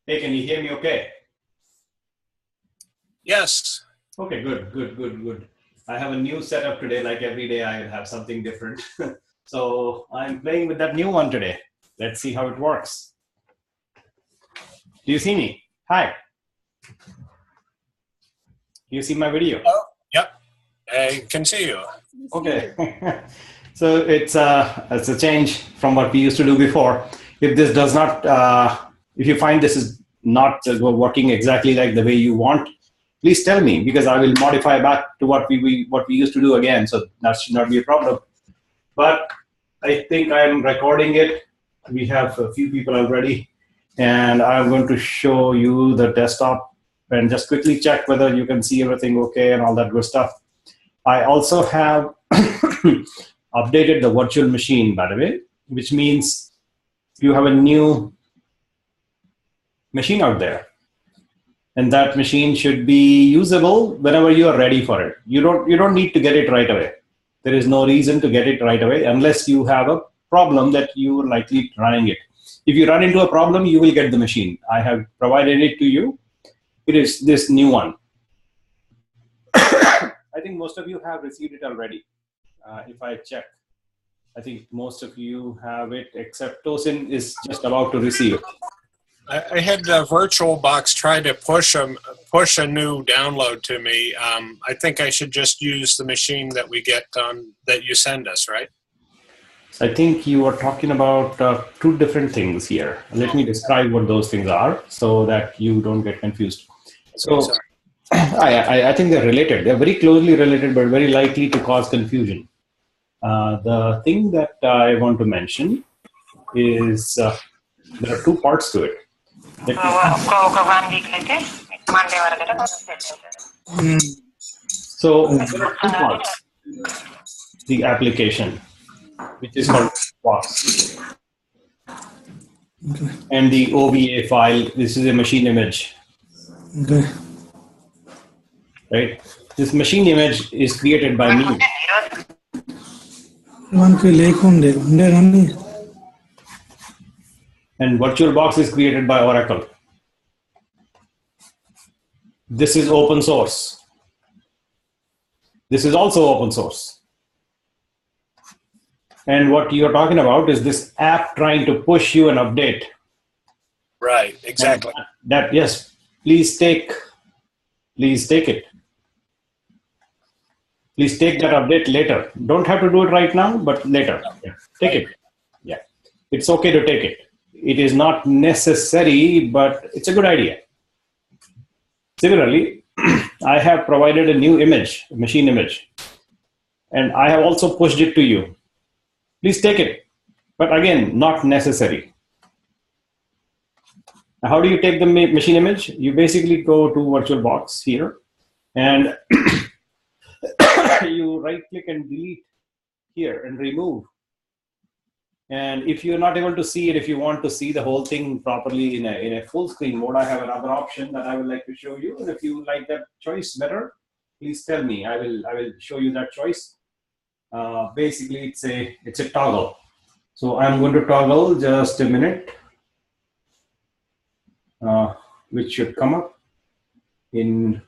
Hey, can you hear me okay? Yes. Okay, good. I have a new setup today. Like every day, I have something different. So I'm playing with that new one today. Let's see how it works. Do you see me? Hi. Do you see my video? Oh, yep. I can see you. Okay. So it's a change from what we used to do before. If this does not, if you find this is not working exactly like the way you want, please tell me because I will modify back to what we used to do again. So that should not be a problem. But I think I'm recording it. We have a few people already, and I'm going to show you the desktop and just quickly check whether you can see everything okay and all that good stuff. I also have updated the virtual machine, by the way, which means you have a new machine out there. And that machine should be usable whenever you are ready for it. You don't need to get it right away. There is no reason to get it right away unless you have a problem that you are likely running it. If you run into a problem, you will get the machine. I have provided it to you. It is this new one. I think most of you have received it already. If I check, I think most of you have it, except Tosin is just about to receive it. I had VirtualBox try to push a new download to me. I think I should just use the machine that we get that you send us, right? I think you are talking about two different things here. Let me describe what those things are so that you don't get confused. So I think they're related. They're very closely related, but very likely to cause confusion. The thing that I want to mention is there are two parts to it. So there are two parts. The application, which is called Box, and the OVA file. This is a machine image. Okay. Right? This machine image is created by me. And VirtualBox is created by Oracle. This is open source. This is also open source. And what you're talking about is this app trying to push you an update. Right, exactly. That yes, please take it. Please take that update later. Don't have to do it right now, but later. Yeah. Take it. Yeah. It's okay to take it. It is not necessary, but it's a good idea. Similarly, I have provided a new image, a machine image, and I have also pushed it to you. Please take it. But again, not necessary. Now, how do you take the machine image? You basically go to VirtualBox here, and you right-click and delete here and remove. And if you're not able to see it, if you want to see the whole thing properly in a full screen mode, I have another option that I would like to show you. And if you like that choice better, please tell me. I will show you that choice. Basically, it's a toggle. So I'm going to toggle just a minute, which should come up in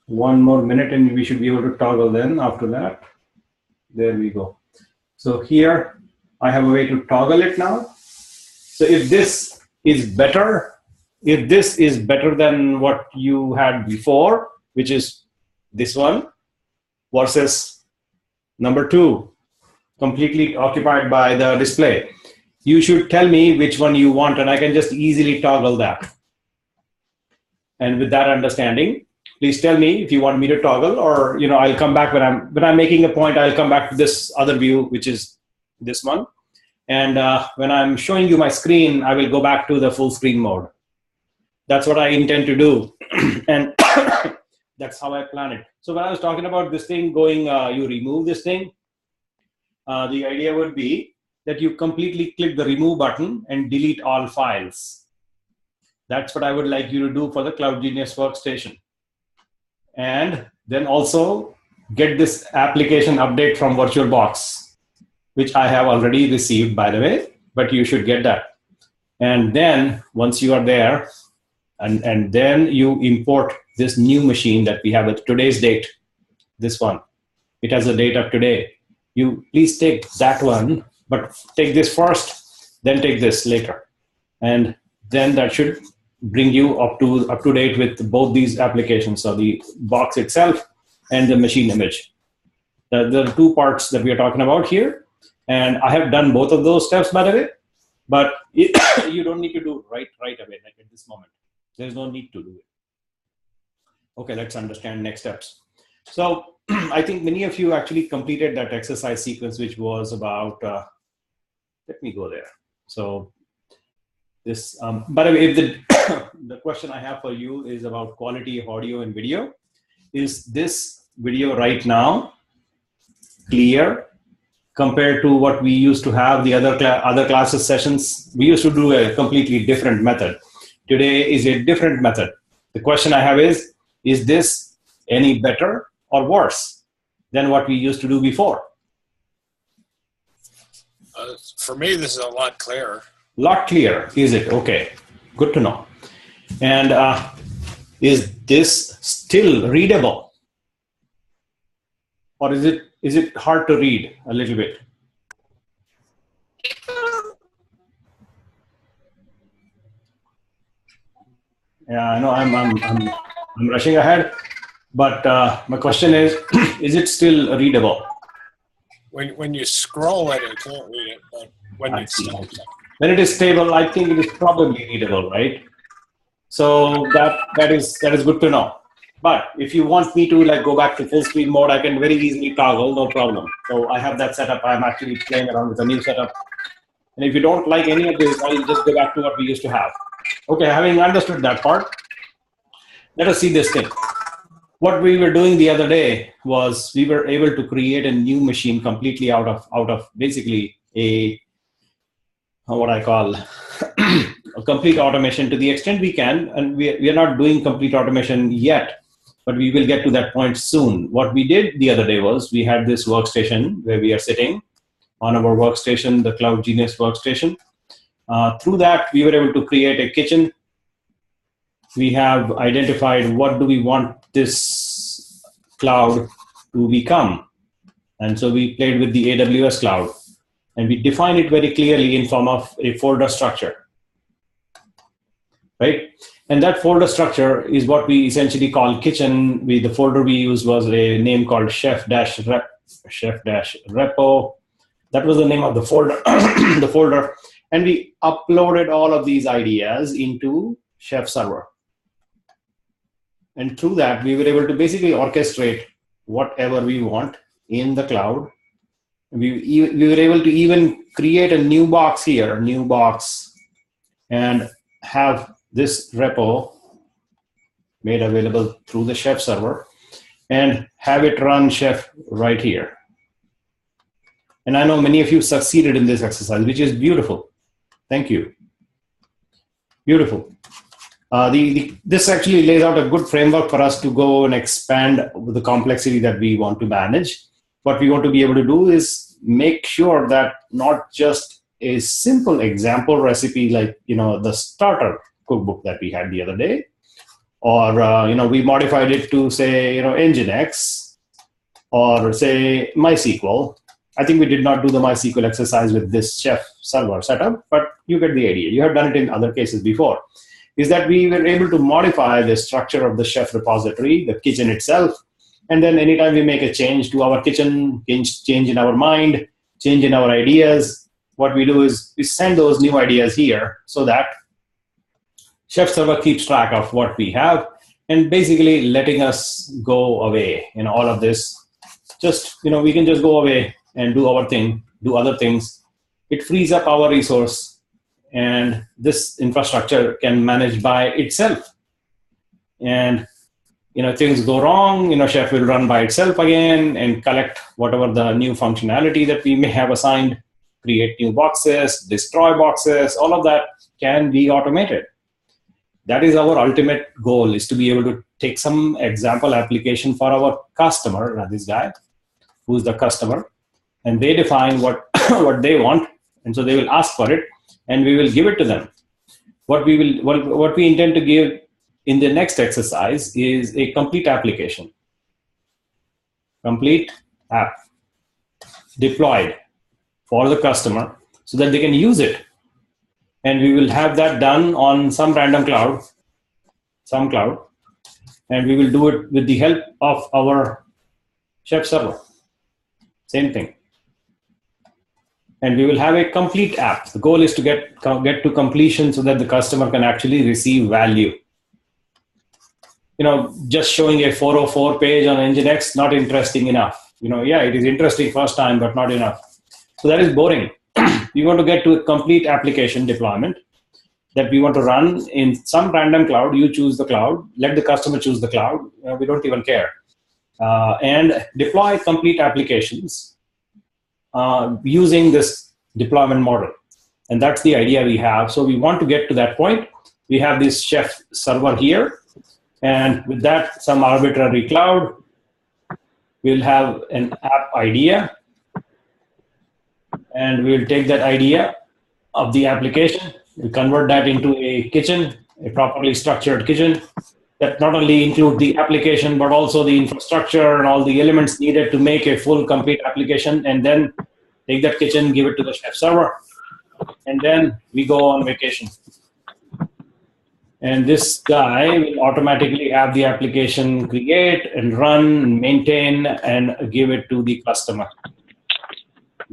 one more minute, and we should be able to toggle then after that. There we go. So here I have a way to toggle it now. So if this is better, than what you had before, which is this one versus number 2, completely occupied by the display, you should tell me which one you want, and I can just easily toggle that. And with that understanding, please tell me if you want me to toggle, or I'll come back when I'm making a point. I'll come back to this other view, which is this one. And when I'm showing you my screen, I will go back to the full screen mode. That's what I intend to do. And that's how I plan it. So when I was talking about this thing going, you remove this thing, the idea would be that you completely click the remove button and delete all files. That's what I would like you to do for the Cloud Genius workstation. And then also get this application update from VirtualBox, which I have already received, by the way, but you should get that. And then once you are there, and then you import this new machine that we have with today's date, this one, it has a date of today. You please take that one, but take this first, then take this later. And then that should bring you up to date with both these applications, so the box itself and the machine image. There are two parts that we are talking about here. And I have done both of those steps, by the way, but you don't need to do right away, like at this moment. There's no need to do it. Okay, let's understand next steps. So I think many of you actually completed that exercise sequence, which was about, let me go there. So this, by the way, if the question I have for you is about quality of audio and video. Is this video right now clear compared to what we used to have the other classes sessions? We used to do a completely different method. Today is a different method. The question I have is this any better or worse than what we used to do before? For me, this is a lot clearer. Lot clearer, is it? Okay, good to know. And is this still readable? Or is it hard to read a little bit? Yeah, I know I'm rushing ahead, but my question is it still readable? When you scroll it, you can't read it, but when it is stable, I think it is probably readable, right? So that is good to know. But if you want me to like go back to full screen mode, I can very easily toggle, no problem. So I have that setup. I'm actually playing around with a new setup. And if you don't like any of this, I'll just go back to what we used to have. Okay, having understood that part, let us see this thing. What we were doing the other day was we were able to create a new machine completely out of basically a what I call a complete automation to the extent we can, and we are not doing complete automation yet, but we will get to that point soon. What we did the other day was we had this workstation where we are sitting on our workstation, the Cloud Genius workstation. Through that, we were able to create a kitchen. We have identified what do we want this cloud to become. And so we played with the AWS cloud. And we define it very clearly in form of a folder structure, right? And that folder structure is what we essentially call kitchen. The folder we used was a name called chef-repo. That was the name of the folder, the folder. And we uploaded all of these ideas into Chef Server. And through that, we were able to basically orchestrate whatever we want in the cloud. We were able to even create a new box here, a new box, and have this repo made available through the Chef server and have it run Chef right here. And I know many of you succeeded in this exercise, which is beautiful. Thank you. Beautiful. This actually lays out a good framework for us to go and expand the complexity that we want to manage. What we want to be able to do is make sure that not just a simple example recipe like the starter cookbook that we had the other day, or we modified it to say Nginx or say MySQL. I think we did not do the MySQL exercise with this Chef server setup, but you get the idea. You have done it in other cases before. Is that we were able to modify the structure of the Chef repository, the kitchen itself, and then anytime we make a change to our kitchen, change in our mind, change in our ideas, what we do is we send those new ideas here so that Chef server keeps track of what we have and basically letting us go away in all of this. Just, we can just go away and do our thing, do other things. It frees up our resource, and this infrastructure can manage by itself. And things go wrong, Chef will run by itself again and collect whatever the new functionality that we may have assigned, create new boxes, destroy boxes, all of that can be automated. That is our ultimate goal, is to be able to take some example application for our customer, this guy, who's the customer, and they define what, what they want, and so they will ask for it, and we will give it to them. what we intend to give in the next exercise is a complete application, complete app deployed for the customer so that they can use it. And we will have that done on some random cloud, and we will do it with the help of our Chef server. Same thing. And we will have a complete app. The goal is to get to completion so that the customer can actually receive value. Just showing a 404 page on Nginx, not interesting enough. Yeah, it is interesting first time, but not enough. So that is boring. We want to get to a complete application deployment that we want to run in some random cloud. You choose the cloud, let the customer choose the cloud. We don't even care. And deploy complete applications using this deployment model. And that's the idea we have. So we want to get to that point. We have this Chef server here. And with that, some arbitrary cloud. We'll have an app idea. And we'll take that idea of the application. We convert that into a kitchen, a properly structured kitchen that not only include the application, but also the infrastructure and all the elements needed to make a full, complete application. And then take that kitchen, give it to the Chef server. And then we go on vacation. And this guy will automatically have the application create and run, maintain, and give it to the customer.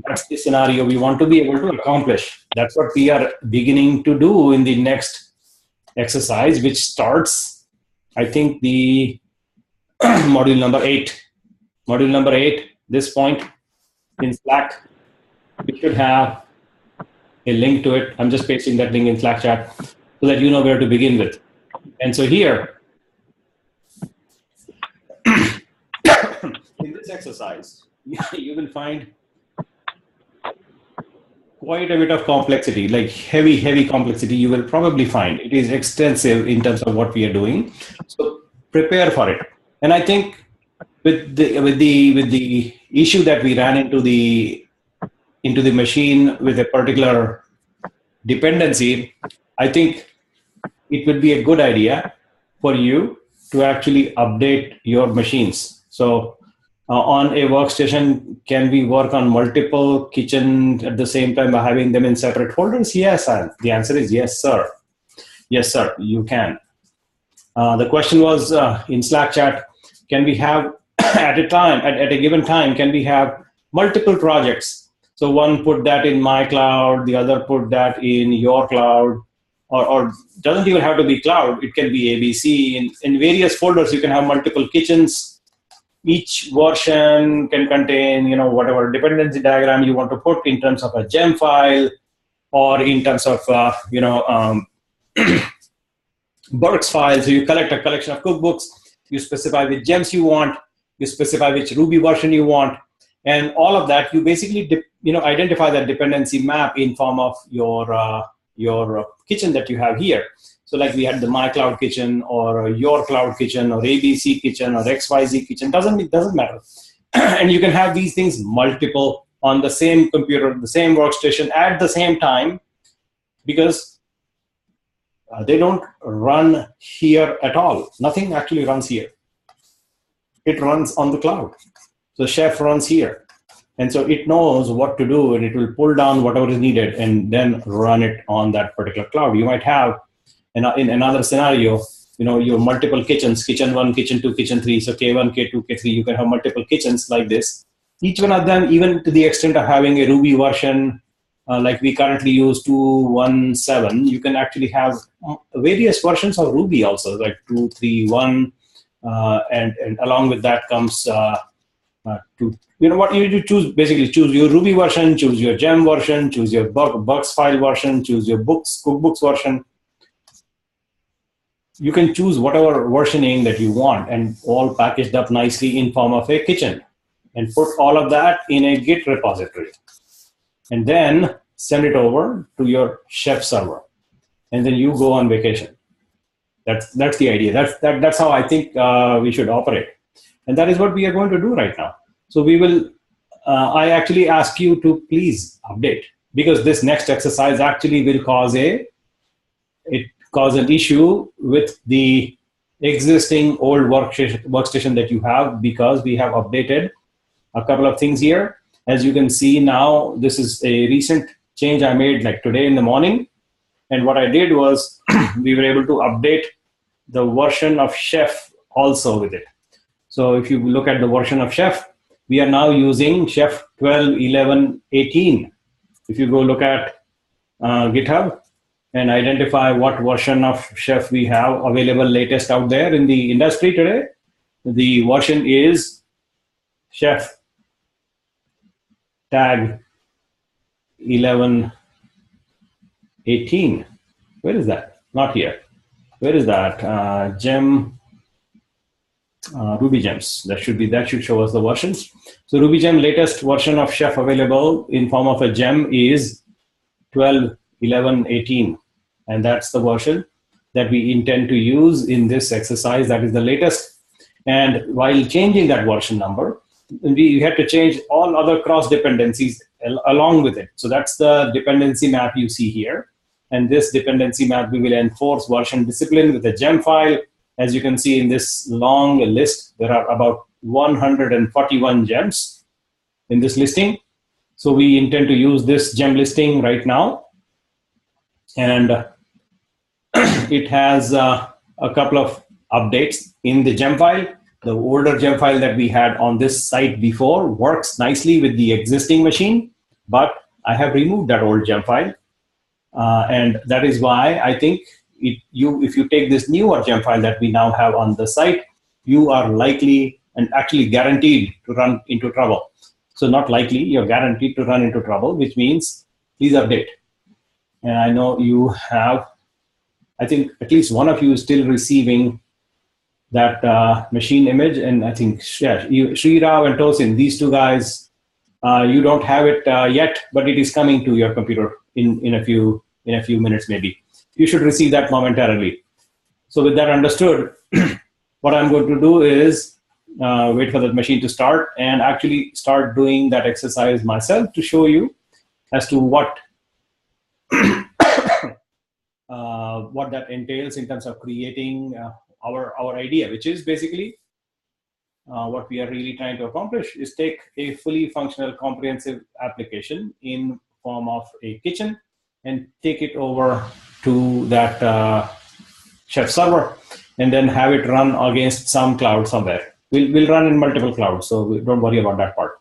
That's the scenario we want to be able to accomplish. That's what we are beginning to do in the next exercise, which starts, I think, the module number 8. Module number 8, this point in Slack, we should have a link to it. I'm just pasting that link in Slack chat so that you know where to begin with. And so here, in this exercise, you will find quite a bit of complexity, like heavy complexity you will probably find. It is extensive in terms of what we are doing. So prepare for it. And I think with the issue that we ran into the machine with a particular dependency, I think it would be a good idea for you to actually update your machines. So on a workstation, can we work on multiple kitchen at the same time by having them in separate folders? Yes, the answer is yes, sir. Yes, sir, you can. The question was in Slack chat, can we have at a given time, can we have multiple projects? So one put that in my cloud, the other put that in your cloud, or doesn't even have to be cloud. It can be ABC. In various folders, you can have multiple kitchens. Each version can contain, whatever dependency diagram you want to put in terms of a gem file, or in terms of, Burks files. So you collect a collection of cookbooks. You specify which gems you want. You specify which Ruby version you want, and all of that. You basically, identify that dependency map in form of your kitchen that you have here. So like we had the My Cloud Kitchen, or your Cloud Kitchen, or ABC Kitchen, or XYZ Kitchen, doesn't matter. And you can have these things multiple on the same computer, the same workstation at the same time, because they don't run here at all. Nothing actually runs here. It runs on the cloud. So Chef runs here. And so it knows what to do, and it will pull down whatever is needed and then run it on that particular cloud. You might have, in another scenario, your multiple kitchens, kitchen 1, kitchen 2, kitchen 3. So K1, K2, K3, you can have multiple kitchens like this. Each one of them, even to the extent of having a Ruby version, like we currently use 2.1.7, you can actually have various versions of Ruby also, like 2.3.1, and along with that comes you choose your Ruby version, choose your gem version, choose your bugs file version, choose your cookbooks version. You can choose whatever versioning that you want, and all packaged up nicely in form of a kitchen, and put all of that in a Git repository, and then send it over to your Chef server, and then you go on vacation. That's the idea. That's how I think we should operate, and that is what we are going to do right now. So we will. I actually ask you to please update, because this next exercise actually will cause a it caused an issue with the existing old workstation that you have, because we have updated a couple of things here. As you can see now, this is a recent change I made like today in the morning. And what I did was we were able to update the version of Chef also with it. So if you look at the version of Chef, we are now using Chef 12.11.18. If you go look at GitHub and identify what version of Chef we have available latest out there in the industry today, the version is Chef tag 11.18. Where is that? Not here. Where is that? Gem, Ruby Gems. That should show us the versions. So Ruby Gem latest version of Chef available in form of a gem is 12.11.18. And that's the version that we intend to use in this exercise. That is the latest. And while changing that version number, we had to change all other cross dependencies along with it. So that's the dependency map you see here. And this dependency map, we will enforce version discipline with a gem file. As you can see in this long list, there are about 141 gems in this listing. So we intend to use this gem listing right now. And it has a couple of updates in the gem file. The older gem file that we had on this site before works nicely with the existing machine, but I have removed that old gem file. And that is why I think if you take this newer gem file that we now have on the site, you are likely and actually guaranteed to run into trouble. So not likely, you're guaranteed to run into trouble, which means please update. And I know you have, I think at least one of you is still receiving that machine image, and I think Sri Rao and Tosin, these two guys, you don't have it yet, but it is coming to your computer in a few minutes maybe. You should receive that momentarily. So with that understood, what I'm going to do is wait for the machine to start and actually start doing that exercise myself to show you as to what what that entails in terms of creating our idea, which is basically what we are really trying to accomplish is take a fully functional, comprehensive application in form of a kitchen and take it over to that Chef server and then have it run against some cloud somewhere. We'll run in multiple clouds, so don't worry about that part.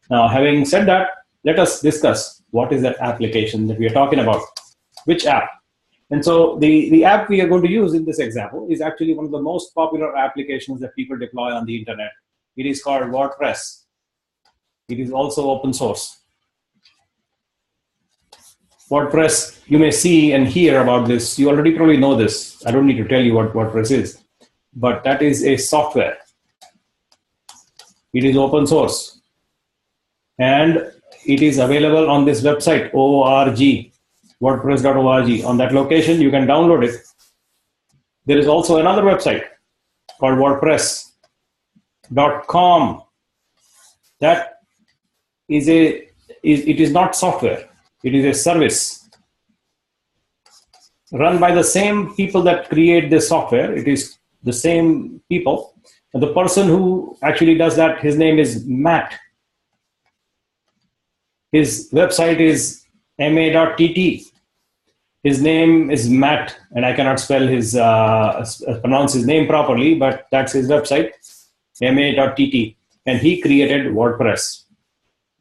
Now, having said that, let us discuss what is that application that we are talking about. Which app? And so the app we are going to use in this example is actually one of the most popular applications that people deploy on the internet. It is called WordPress. It is also open source. WordPress, you may see and hear about this. You already probably know this. I don't need to tell you what WordPress is, but that is a software. It is open source. And it is available on this website, org. WordPress.org. On that location, you can download it. There is also another website called WordPress.com. That is it is not software. It is a service run by the same people that create this software. It is the same people. And the person who actually does that, his name is Matt. His website is ma.tt. His name is Matt, and I cannot pronounce his name properly, but that's his website, ma.tt. And he created WordPress,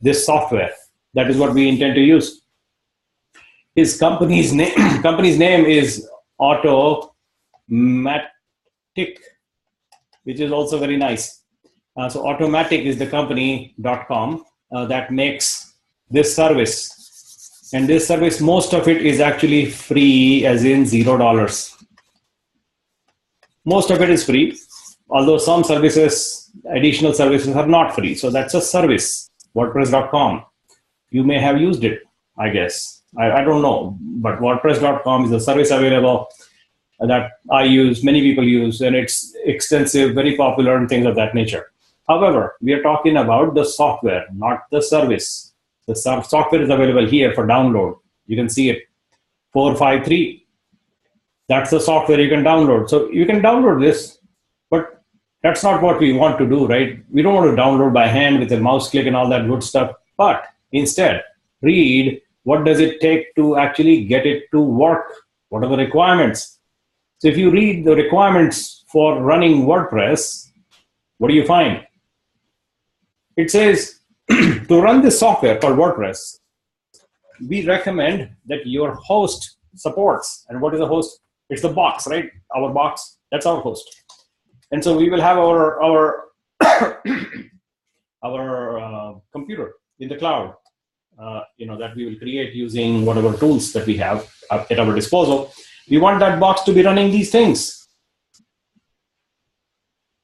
this software. That is what we intend to use. His company's name is Automattic, which is also very nice. So Automattic is the company.com that makes this service. And this service, most of it is actually free, as in $0. Most of it is free, although some services, additional services are not free. So that's a service, WordPress.com. You may have used it, I guess. I don't know, but WordPress.com is a service available that I use, many people use, and it's extensive, very popular, and things of that nature. However, we are talking about the software, not the service. The software is available here for download. You can see it, 453. That's the software you can download. So you can download this, but that's not what we want to do, right? We don't want to download by hand with a mouse click and all that good stuff. But instead, read what does it take to actually get it to work? What are the requirements? So if you read the requirements for running WordPress, what do you find? It says to run this software called WordPress, we recommend that your host supports. And what is a host? It's the box, right? Our box, that's our host. And so we will have our computer in the cloud, that we will create using whatever tools that we have at our disposal. We want that box to be running these things.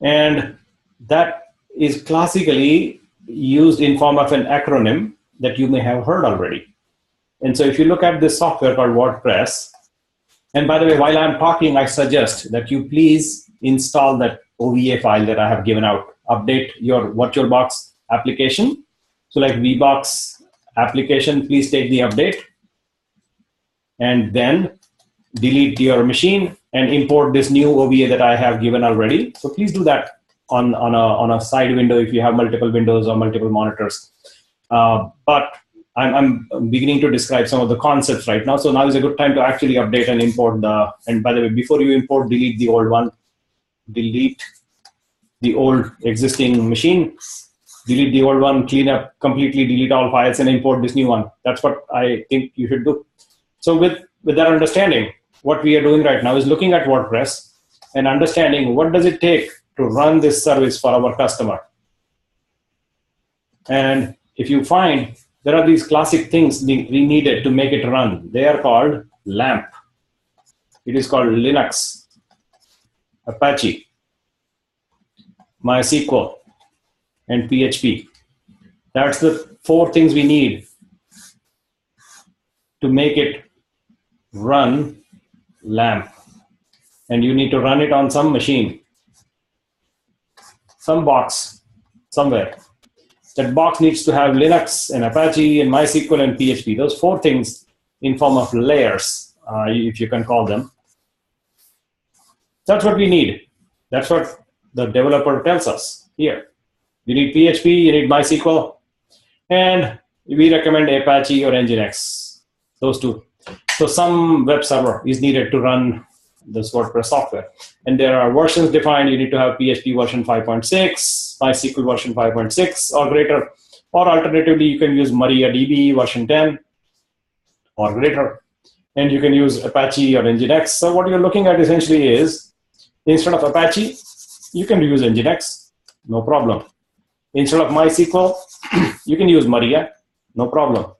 And that is classically used in form of an acronym that you may have heard already. And so if you look at this software called WordPress, and by the way, while I'm talking, I suggest that you please install that OVA file that I have given out. Update your VirtualBox application. So like VBox application, please take the update and then delete your machine and import this new OVA that I have given already. So please do that on a side window if you have multiple windows or multiple monitors. But I'm beginning to describe some of the concepts right now. So now is a good time to actually update and import and by the way, before you import, delete the old one. Delete the old existing machine. Delete the old one, clean up, completely delete all files and import this new one. That's what I think you should do. So with that understanding, what we are doing right now is looking at WordPress and understanding what does it take to run this service for our customer. And if you find there are these classic things we needed to make it run, they are called LAMP. It is called Linux, Apache, MySQL, and PHP. That's the 4 things we need to make it run LAMP. And you need to run it on some machine, some box, somewhere. That box needs to have Linux and Apache and MySQL and PHP. Those 4 things in form of layers, if you can call them. That's what we need. That's what the developer tells us here. You need PHP, you need MySQL, and we recommend Apache or Nginx, those 2. So some web server is needed to run this WordPress software. And there are versions defined. You need to have PHP version 5.6, MySQL version 5.6 or greater. Or alternatively, you can use MariaDB version 10 or greater. And you can use Apache or Nginx. So what you're looking at essentially is, instead of Apache, you can use Nginx, no problem. Instead of MySQL, you can use Maria, no problem.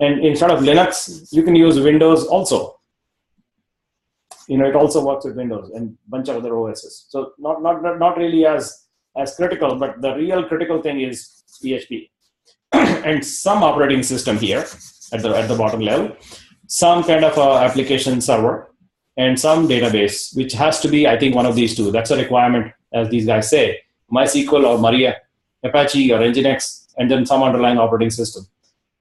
And instead of Linux, you can use Windows also. It also works with Windows and a bunch of other OSs. So not really as critical, but the real critical thing is PHP and some operating system here at the bottom level, some kind of application server, and some database, which has to be, I think, one of these 2. That's a requirement, as these guys say, MySQL or Maria, Apache or Nginx, and then some underlying operating system.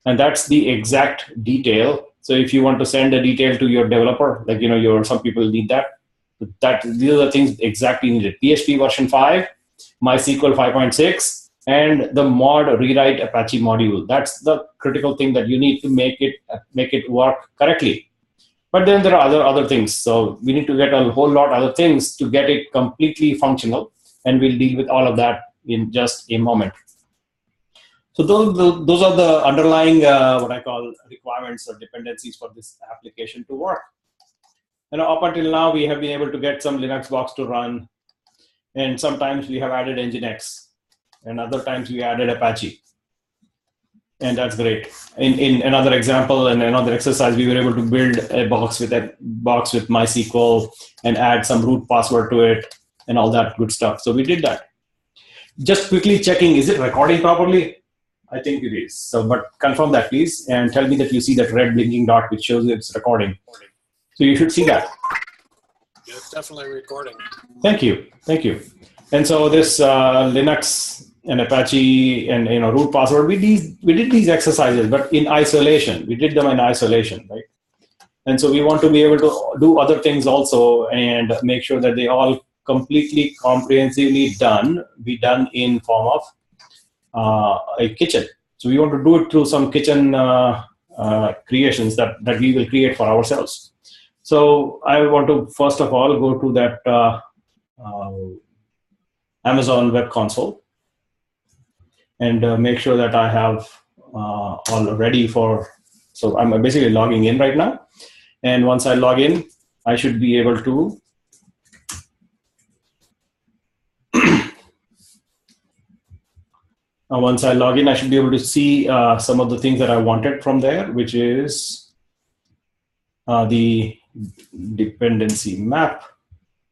And that's the exact detail. So if you want to send a detail to your developer, like, some people need that. These are the things exactly needed. PHP version 5, MySQL 5.6, and the mod rewrite Apache module. That's the critical thing that you need to make it work correctly. But then there are other things. So we need to get a whole lot of other things to get it completely functional. And we'll deal with all of that in just a moment. So those are the underlying, what I call requirements or dependencies for this application to work. Up until now, we have been able to get some Linux box to run. And sometimes we have added Nginx. And other times we added Apache. And that's great. In another example and another exercise, we were able to build a box with MySQL and add some root password to it and all that good stuff. So we did that. Just quickly checking, is it recording properly? I think it is. So, but confirm that, please, and tell me that you see that red blinking dot which shows it's recording. So you should see that. Yeah, it's definitely recording. Thank you. And so this Linux and Apache and root password, we did these exercises, but in isolation. We did them in isolation, right? And so we want to be able to do other things also and make sure that they all completely comprehensively be done in form of a kitchen. So we want to do it through some kitchen creations that we will create for ourselves. So I want to first of all go to that Amazon Web Console and make sure that I have all ready for. So I'm basically logging in right now. And once I log in, I should be able to once I log in, I should be able to see some of the things that I wanted from there, which is the dependency map,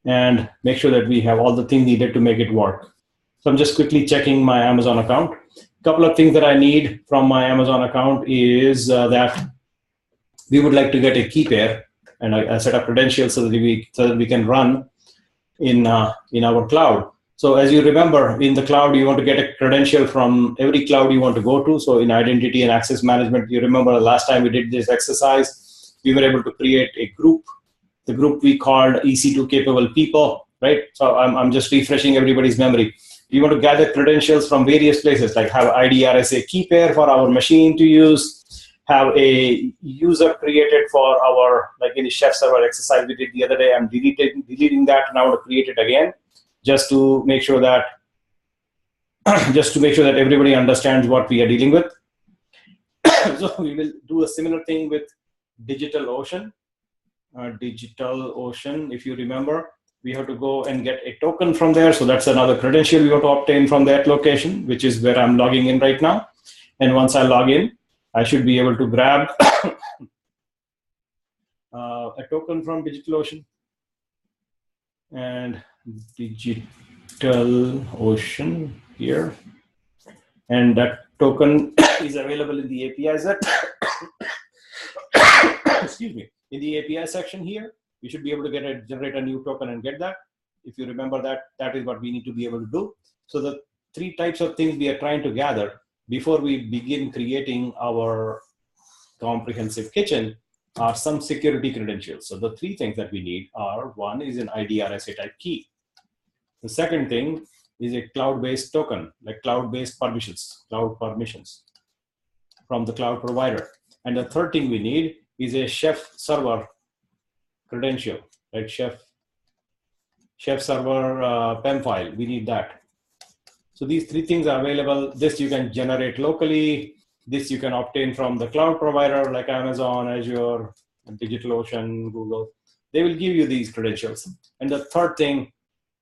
and make sure that we have all the things needed to make it work. So I'm just quickly checking my Amazon account. A couple of things that I need from my Amazon account is that we would like to get a key pair, and I set up credentials so that we can run in our cloud. So as you remember, in the cloud, you want to get a credential from every cloud you want to go to. So in identity and access management, you remember the last time we did this exercise, we were able to create a group. The group we called EC2 capable people, right? So I'm just refreshing everybody's memory. We want to gather credentials from various places, like have IDRSA key pair for our machine to use, have a user created for our, like in the chef server exercise we did the other day, I'm deleting that, and I want to create it again, just to make sure that everybody understands what we are dealing with. So we will do a similar thing with DigitalOcean. DigitalOcean, if you remember, we have to go and get a token from there. So that's another credential we have to obtain from that location, which is where I'm logging in right now. And once I log in, I should be able to grab a token from DigitalOcean. And DigitalOcean here. And that token is available in the API set. Excuse me. In the API section here, we should be able to generate a new token and get that. If you remember that is what we need to be able to do. So the three types of things we are trying to gather before we begin creating our comprehensive kitchen are some security credentials. So the three things that we need are, one is an IDRSA type key. The second thing is a cloud-based token, like cloud-based cloud permissions from the cloud provider. And the third thing we need is a chef server credential, right? Chef server PEM file, we need that. So these three things are available. This you can generate locally. This you can obtain from the cloud provider like Amazon, Azure, DigitalOcean, Google. They will give you these credentials. And the third thing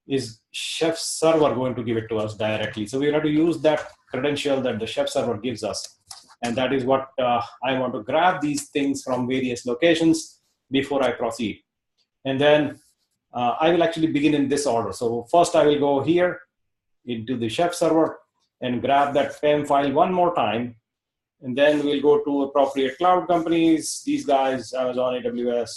is chef server going to give it to us directly. So we have to use that credential that the chef server gives us. And that is what I want to grab these things from various locations before I proceed. And then I will actually begin in this order. So first I will go here into the chef server and grab that PEM file one more time. And then we'll go to appropriate cloud companies, these guys, Amazon, AWS,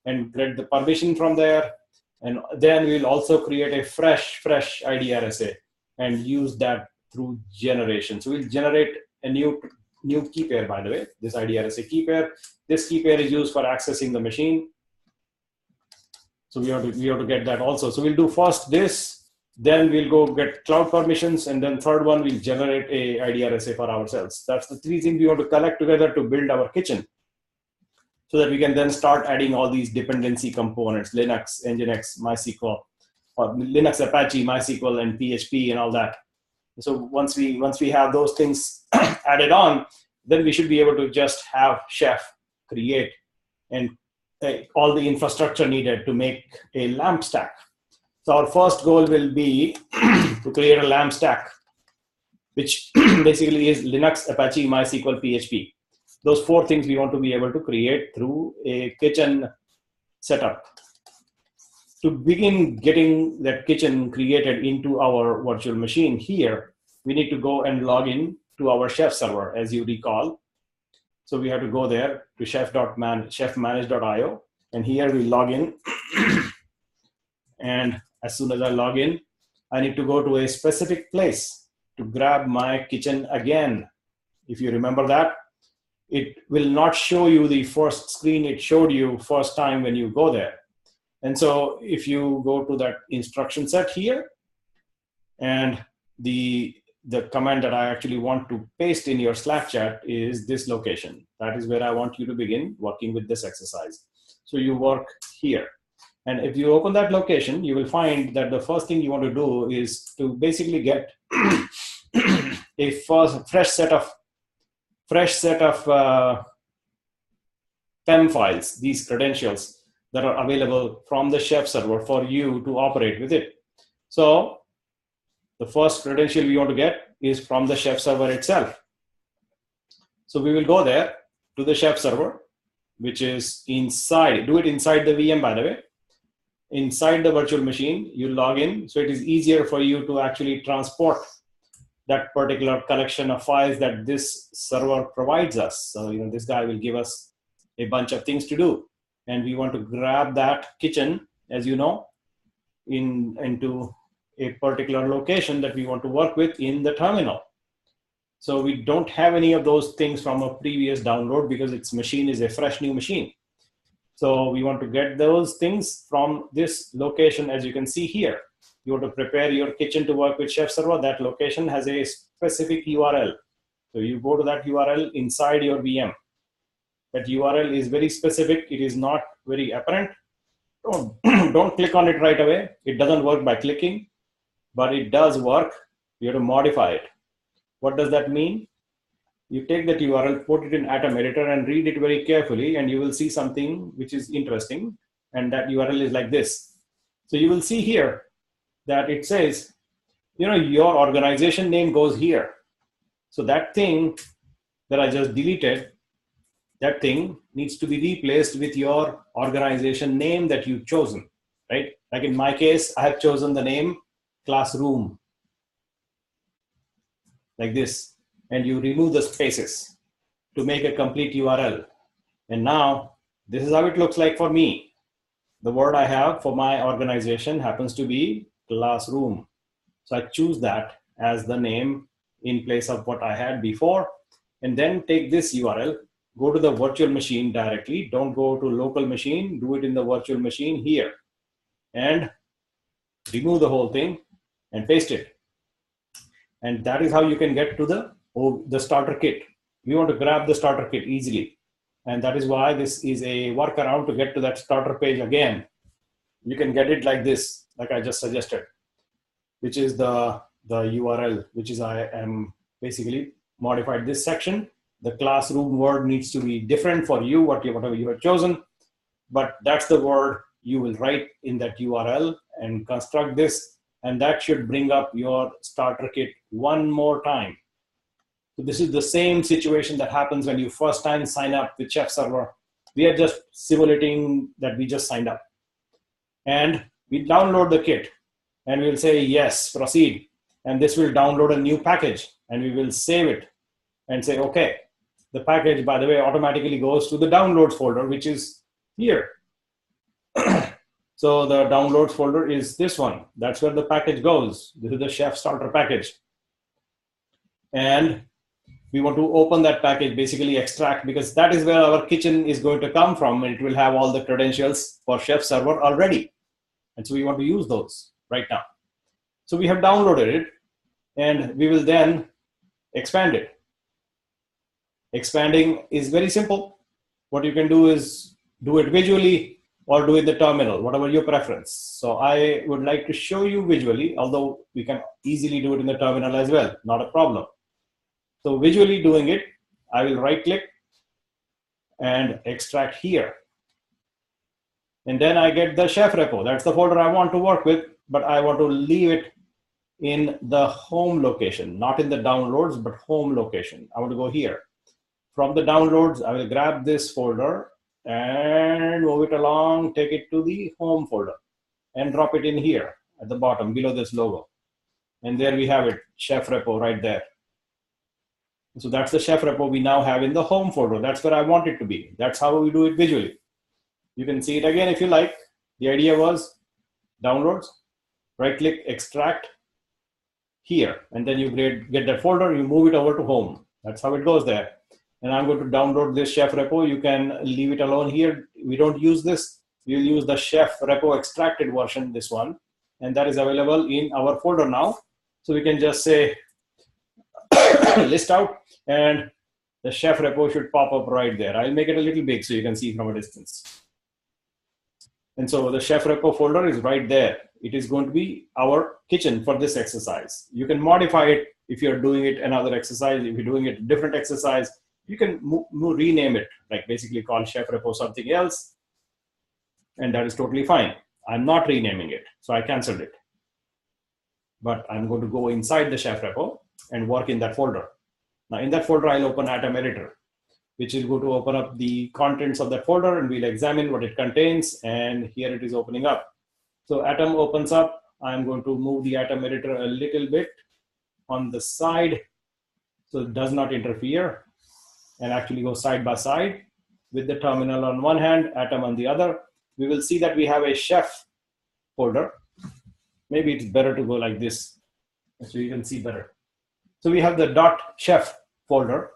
and get the permission from there. And then we'll also create a fresh IDRSA and use that through generation. So we'll generate a new key pair, by the way, this IDRSA key pair. This key pair is used for accessing the machine. So we have to get that also. So we'll do first this, then we'll go get cloud permissions, and then third one, we'll generate a IDRSA for ourselves. That's the three things we want to collect together to build our kitchen, so that we can then start adding all these dependency components, Linux, Nginx, MySQL, or Linux, Apache, MySQL, and PHP, and all that. So once we have those things added on, then we should be able to just have Chef create and all the infrastructure needed to make a LAMP stack. So our first goal will be to create a LAMP stack, which basically is Linux, Apache, MySQL, PHP. Those four things we want to be able to create through a kitchen setup. To begin getting that kitchen created into our virtual machine here, we need to go and log in to our chef server, as you recall. So we have to go there to chefmanage.io, and here we log in. And as soon as I log in, I need to go to a specific place to grab my kitchen again. If you remember that, it will not show you the first screen it showed you first time when you go there. And so if you go to that instruction set here, and the command that I actually want to paste in your Slack chat is this location. That is where I want you to begin working with this exercise. So you work here. And if you open that location, you will find that the first thing you want to do is to basically get a fresh set of PEM files, these credentials that are available from the Chef server for you to operate with it. So the first credential we want to get is from the Chef server itself. So we will go there to the Chef server, which is inside. Do it inside the VM, by the way. Inside the virtual machine, you log in. So it is easier for you to actually transport that particular collection of files that this server provides us. So, this guy will give us a bunch of things to do. And we want to grab that kitchen, as you know, into a particular location that we want to work with in the terminal. So we don't have any of those things from a previous download because its machine is a fresh new machine. So we want to get those things from this location, as you can see here. You want to prepare your kitchen to work with Chef server. That location has a specific URL. So you go to that URL inside your VM. That URL is very specific. It is not very apparent. Don't click on it right away. It doesn't work by clicking, but it does work. You have to modify it. What does that mean? You take that URL, put it in Atom Editor and read it very carefully, and you will see something which is interesting. And that URL is like this. So you will see here that it says, your organization name goes here. So that thing that I just deleted, that thing needs to be replaced with your organization name that you've chosen, right? Like in my case, I have chosen the name Classroom, like this. And you remove the spaces to make a complete URL. And now this is how it looks like for me. The word I have for my organization happens to be Classroom. So I choose that as the name in place of what I had before. And then take this URL, go to the virtual machine directly. Don't go to local machine. Do it in the virtual machine here. And remove the whole thing and paste it. And that is how you can get to the starter kit. We want to grab the starter kit easily. And that is why this is a workaround to get to that starter page again. You can get it like this, like I just suggested, which is the URL, which is I am basically modified this section. The Classroom word needs to be different for you, whatever you have chosen. But that's the word you will write in that URL and construct this. And that should bring up your starter kit one more time. So this is the same situation that happens when you first time sign up with Chef server. We are just simulating that we just signed up. And we download the kit and we'll say, yes, proceed. And this will download a new package and we will save it and say, okay, the package, by the way, automatically goes to the downloads folder, which is here. So the downloads folder is this one. That's where the package goes. This is the Chef starter package. And we want to open that package, basically extract, because that is where our kitchen is going to come from. And it will have all the credentials for Chef server already. And so we want to use those right now. So we have downloaded it and we will then expand it. Expanding is very simple. What you can do is do it visually or do it in the terminal, whatever your preference. So I would like to show you visually, although we can easily do it in the terminal as well, not a problem. So visually doing it, I will right click and extract here. And then I get the Chef repo. That's the folder I want to work with, but I want to leave it in the home location, not in the downloads, but home location. I want to go here. From the downloads, I will grab this folder and move it along, take it to the home folder and drop it in here at the bottom below this logo. And there we have it, Chef repo right there. So that's the Chef repo we now have in the home folder. That's where I want it to be. That's how we do it visually. You can see it again if you like. The idea was downloads, right click, extract here, and then you get that folder, you move it over to home. That's how it goes there. and I'm going to download this Chef repo. You can leave it alone here. We don't use this. We'll use the Chef repo extracted version, this one, and that is available in our folder now. So we can just say list out, and the Chef repo should pop up right there. I'll make it a little big so you can see from a distance. And so the Chef repo folder is right there. It is going to be our kitchen for this exercise. You can modify it if you're doing it another exercise. If you're doing it a different exercise, you can rename it, like basically call Chef repo something else, and that is totally fine. I'm not renaming it, so I canceled it. But I'm going to go inside the Chef repo and work in that folder. Now in that folder, I'll open Atom Editor, which is going to open up the contents of that folder, and we'll examine what it contains. And here it is opening up. So Atom opens up. I'm going to move the Atom Editor a little bit on the side so it does not interfere, and actually go side by side with the terminal on one hand, Atom on the other. We will see that we have a Chef folder. Maybe it's better to go like this so you can see better. So we have the .chef folder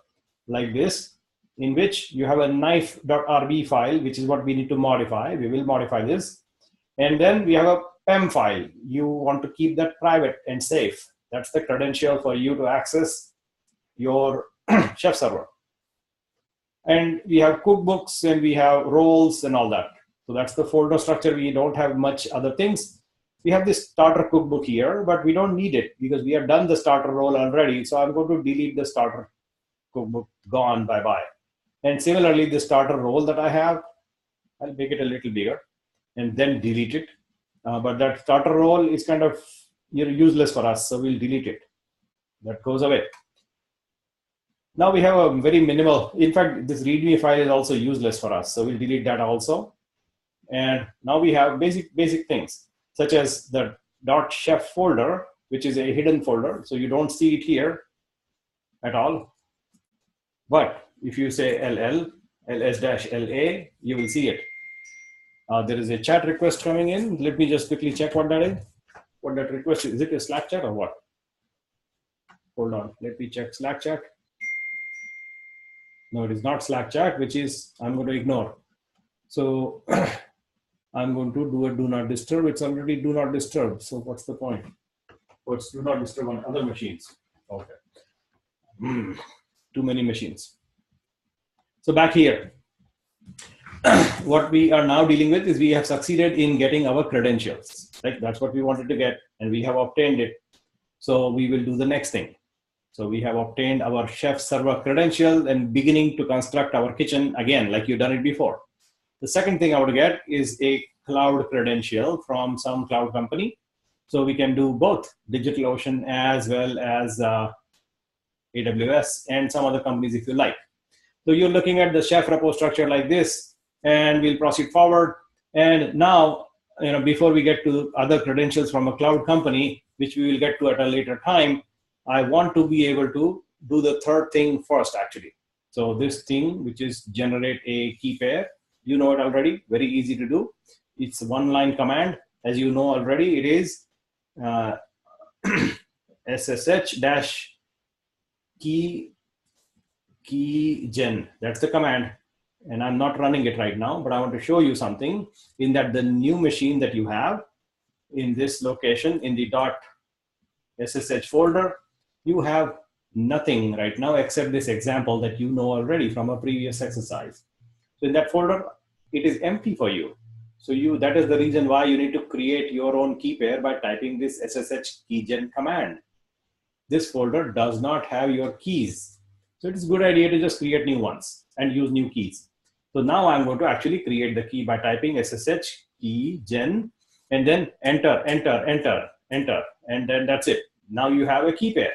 like this, in which you have a knife.rb file, which is what we need to modify. We will modify this. And then we have a PEM file. You want to keep that private and safe. That's the credential for you to access your Chef server. And we have cookbooks, and we have roles and all that. So that's the folder structure. We don't have much other things. We have this starter cookbook here, but we don't need it because we have done the starter role already. So I'm going to delete the starter cookbook. Gone, bye-bye. And similarly, the starter role that I have, I'll make it a little bigger and then delete it. But that starter role is kind of useless for us, so we'll delete it. That goes away. Now we have a very minimal, in fact, this README file is also useless for us, so we'll delete that also. And now we have basic things, such as the .chef folder, which is a hidden folder, so you don't see it here at all. But if you say ls-la, you will see it. There is a chat request coming in. Let me just quickly check what that is. What that request is. Is it a Slack chat or what? Hold on. Let me check Slack chat. No, it is not Slack chat, which is I'm going to ignore. So I'm going to do a do not disturb. It's already do not disturb. So what's the point? Oh, it's do not disturb on other machines. Okay. Too many machines. So back here, what we are now dealing with is we have succeeded in getting our credentials. Right? That's what we wanted to get, and we have obtained it. So we will do the next thing. So we have obtained our Chef server credential and beginning to construct our kitchen again, like you've done it before. The second thing I want to get is a cloud credential from some cloud company. So we can do both DigitalOcean as well as AWS and some other companies if you like. So you're looking at the Chef repo structure like this, and we'll proceed forward. And now, before we get to other credentials from a cloud company, which we will get to at a later time, I want to be able to do the third thing first, actually. So this thing, which is generate a key pair, you know it already, very easy to do. It's a one-line command. As you know already, it is ssh-keygen. That's the command. And I'm not running it right now, but I want to show you something in that the new machine that you have in this location in the .ssh folder, you have nothing right now except this example that you know already from a previous exercise. So in that folder, it is empty for you. So that is the reason why you need to create your own key pair by typing this ssh-keygen command. This folder does not have your keys. So it is a good idea to just create new ones and use new keys. So now I'm going to actually create the key by typing ssh-keygen and then enter, and then that's it. Now you have a key pair.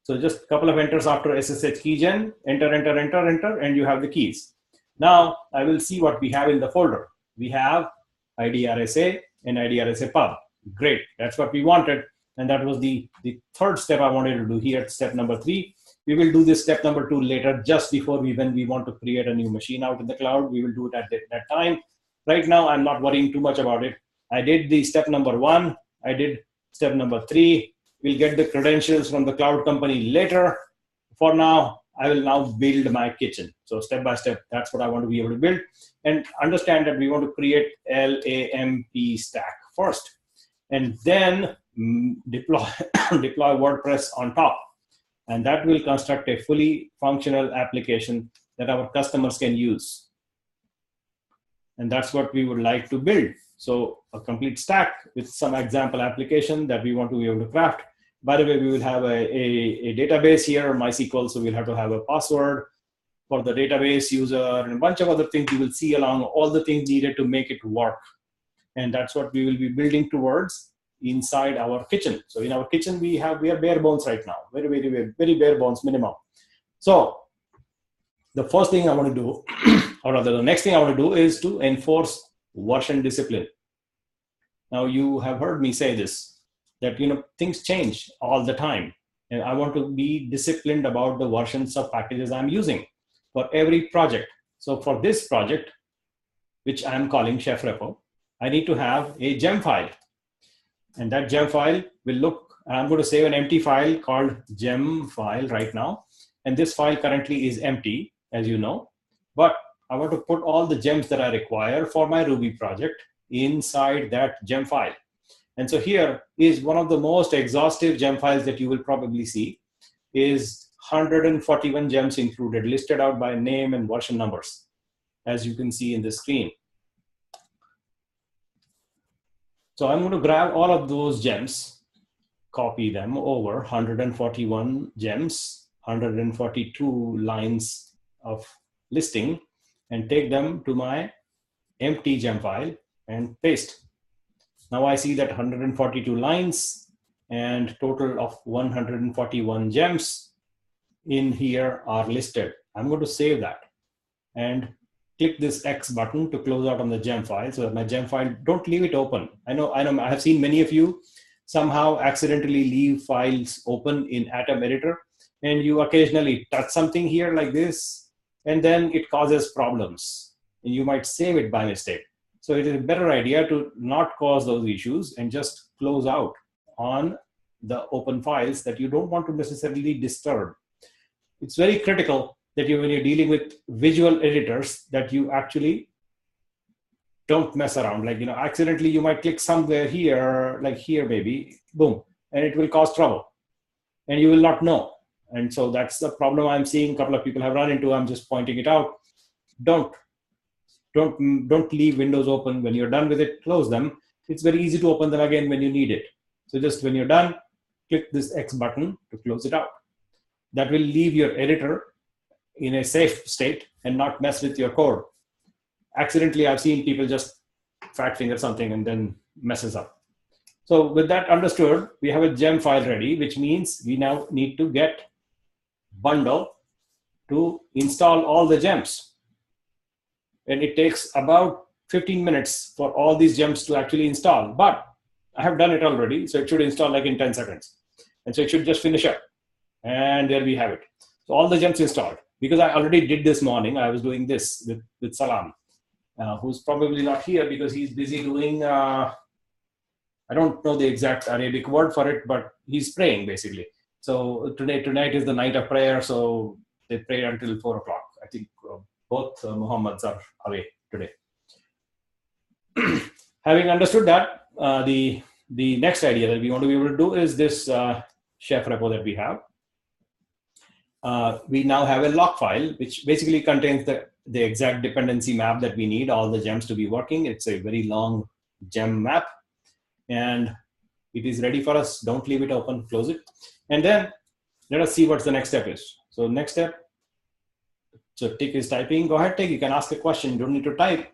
So just a couple of enters after ssh-keygen, enter, and you have the keys. Now I will see what we have in the folder. We have IDRSA and IDRSA pub. Great, that's what we wanted. And that was the third step I wanted to do here, step number 3. We will do this step number 2 later, just before when we want to create a new machine out in the cloud. We will do it at that time. Right now, I'm not worrying too much about it. I did the step number 1. I did step number 3. We'll get the credentials from the cloud company later. For now, I will now build my kitchen. So step by step, that's what I want to be able to build. And understand that we want to create LAMP stack first, and then deploy deploy WordPress on top. And that will construct a fully functional application that our customers can use. And that's what we would like to build. So a complete stack with some example application that we want to be able to craft. By the way, we will have a database here, MySQL, so we'll have to have a password for the database user and a bunch of other things you will see along, all the things needed to make it work. And that's what we will be building towards inside our kitchen. So in our kitchen, we are bare bones right now, very bare bones minimum. So the first thing I want to do, or rather the next thing I want to do, is to enforce version discipline. Now you have heard me say this, that things change all the time, and I want to be disciplined about the versions of packages I'm using for every project. So for this project, which I'm calling Chef Repo, I need to have a gem file, and that gem file will look, I'm going to save an empty file called gem file right now, and this file currently is empty, as you know, but I want to put all the gems that I require for my Ruby project inside that gem file. And so here is one of the most exhaustive gem files that you will probably see, is 141 gems included, listed out by name and version numbers, as you can see in the screen. So I'm going to grab all of those gems, copy them over, 141 gems, 142 lines of listing, and take them to my empty gem file and paste. Now I see that 142 lines and total of 141 gems in here are listed. I'm going to save that and click this X button to close out on the gem file, so that my gem file, don't leave it open. I know I have seen many of you somehow accidentally leave files open in Atom Editor, and you occasionally touch something here like this, and then it causes problems, and you might save it by mistake. So it is a better idea to not cause those issues and just close out on the open files that you don't want to necessarily disturb. It's very critical that when you're dealing with visual editors, that you actually don't mess around. Like, accidentally you might click somewhere here, like here maybe, boom, and it will cause trouble and you will not know. And so that's the problem I'm seeing a couple of people have run into. I'm just pointing it out. Don't leave windows open. When you're done with it, close them. It's very easy to open them again when you need it. So just when you're done, click this X button to close it out. That will leave your editor in a safe state and not mess with your code. Accidentally, I've seen people just fat finger something and then messes up. So with that understood, we have a gem file ready, which means we now need to get bundle to install all the gems. And it takes about 15 minutes for all these gems to actually install. But I have done it already, so it should install like in 10 seconds. And so it should just finish up. And there we have it. So all the gems installed. Because I already did this morning, I was doing this with Salam, who's probably not here because he's busy doing, I don't know the exact Arabic word for it, but he's praying basically. So tonight is the night of prayer, so they pray until 4 o'clock. I think both Muhammads are away today. Having understood that, the next idea that we want to be able to do is this Chef Repo that we have. We now have a log file, which basically contains the exact dependency map that we need all the gems to be working. It's a very long gem map, and it is ready for us. Don't leave it open, close it. And then let us see what the next step is. So next step, so Tick is typing. Go ahead, Tick, you can ask a question. You don't need to type.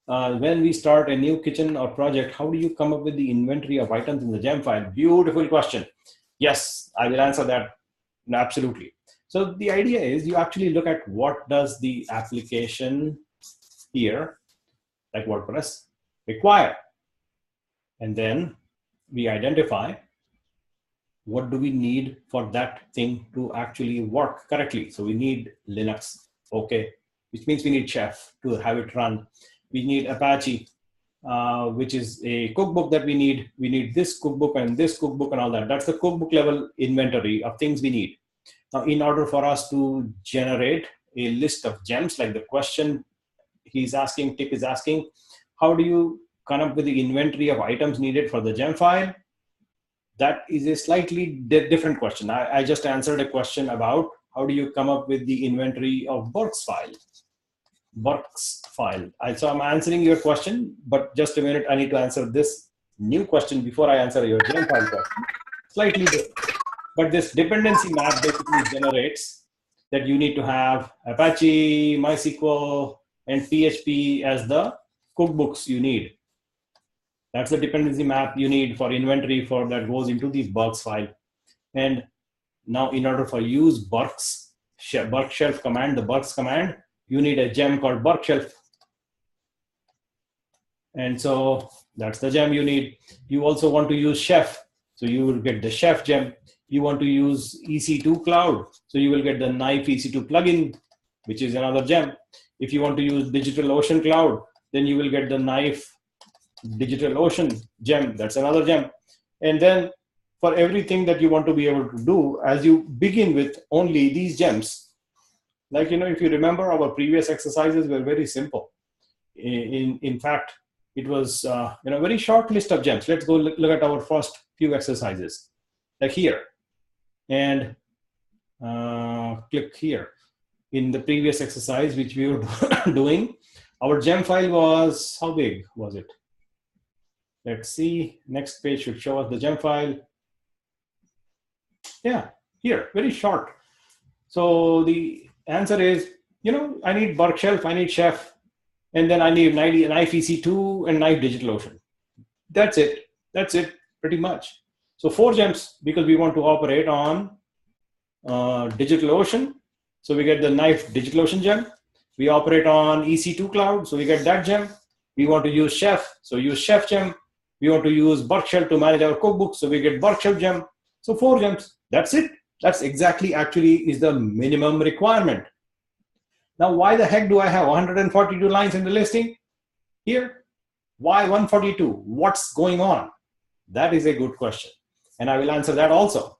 When we start a new kitchen or project, how do you come up with the inventory of items in the gem file? Beautiful question. Yes, I will answer that. Absolutely. So the idea is you actually look at what does the application here, like WordPress, require. And then we identify what do we need for that thing to actually work correctly. So we need Linux, okay, which means we need Chef to have it run. We need Apache, which is a cookbook that we need. We need this cookbook and this cookbook and all that. That's the cookbook level inventory of things we need. Now, in order for us to generate a list of gems, like the question he's asking, Tip is asking, how do you come up with the inventory of items needed for the gem file? That is a slightly different question. I just answered a question about how do you come up with the inventory of Burks file. So I'm answering your question, but just a minute, I need to answer this new question before I answer your gem file question. Slightly different. But this dependency map basically generates that you need to have Apache, MySQL, and PHP as the cookbooks you need. That's the dependency map you need for inventory for that goes into the Burks file. And now in order for use Burks shelf command, the Burks command, you need a gem called Burks shelf. And so that's the gem you need. You also want to use Chef. So you will get the Chef gem. You want to use EC2 Cloud. So you will get the Knife EC2 plugin, which is another gem. If you want to use DigitalOcean Cloud, then you will get the Knife DigitalOcean gem. That's another gem. And then for everything that you want to be able to do, as you begin with only these gems, like, if you remember, our previous exercises were very simple. In fact, it was a very short list of gems. Let's go look at our first few exercises, like here, and click here. In the previous exercise, which we were doing, our gem file was, how big was it? Let's see, next page should show us the gem file. Yeah, here, very short. So the answer is, I need Burks shelf, I need Chef, and then I need Knife EC2 and Knife DigitalOcean. That's it pretty much. So 4 gems because we want to operate on DigitalOcean. So we get the Knife DigitalOcean gem. We operate on EC2 Cloud, so we get that gem. We want to use Chef, so use Chef gem. We want to use Burks shelf to manage our cookbook, so we get Burks shelf gem. So 4 gems, that's it. That's exactly actually is the minimum requirement. Now, why the heck do I have 142 lines in the listing here? Why 142? What's going on? That is a good question. And I will answer that also.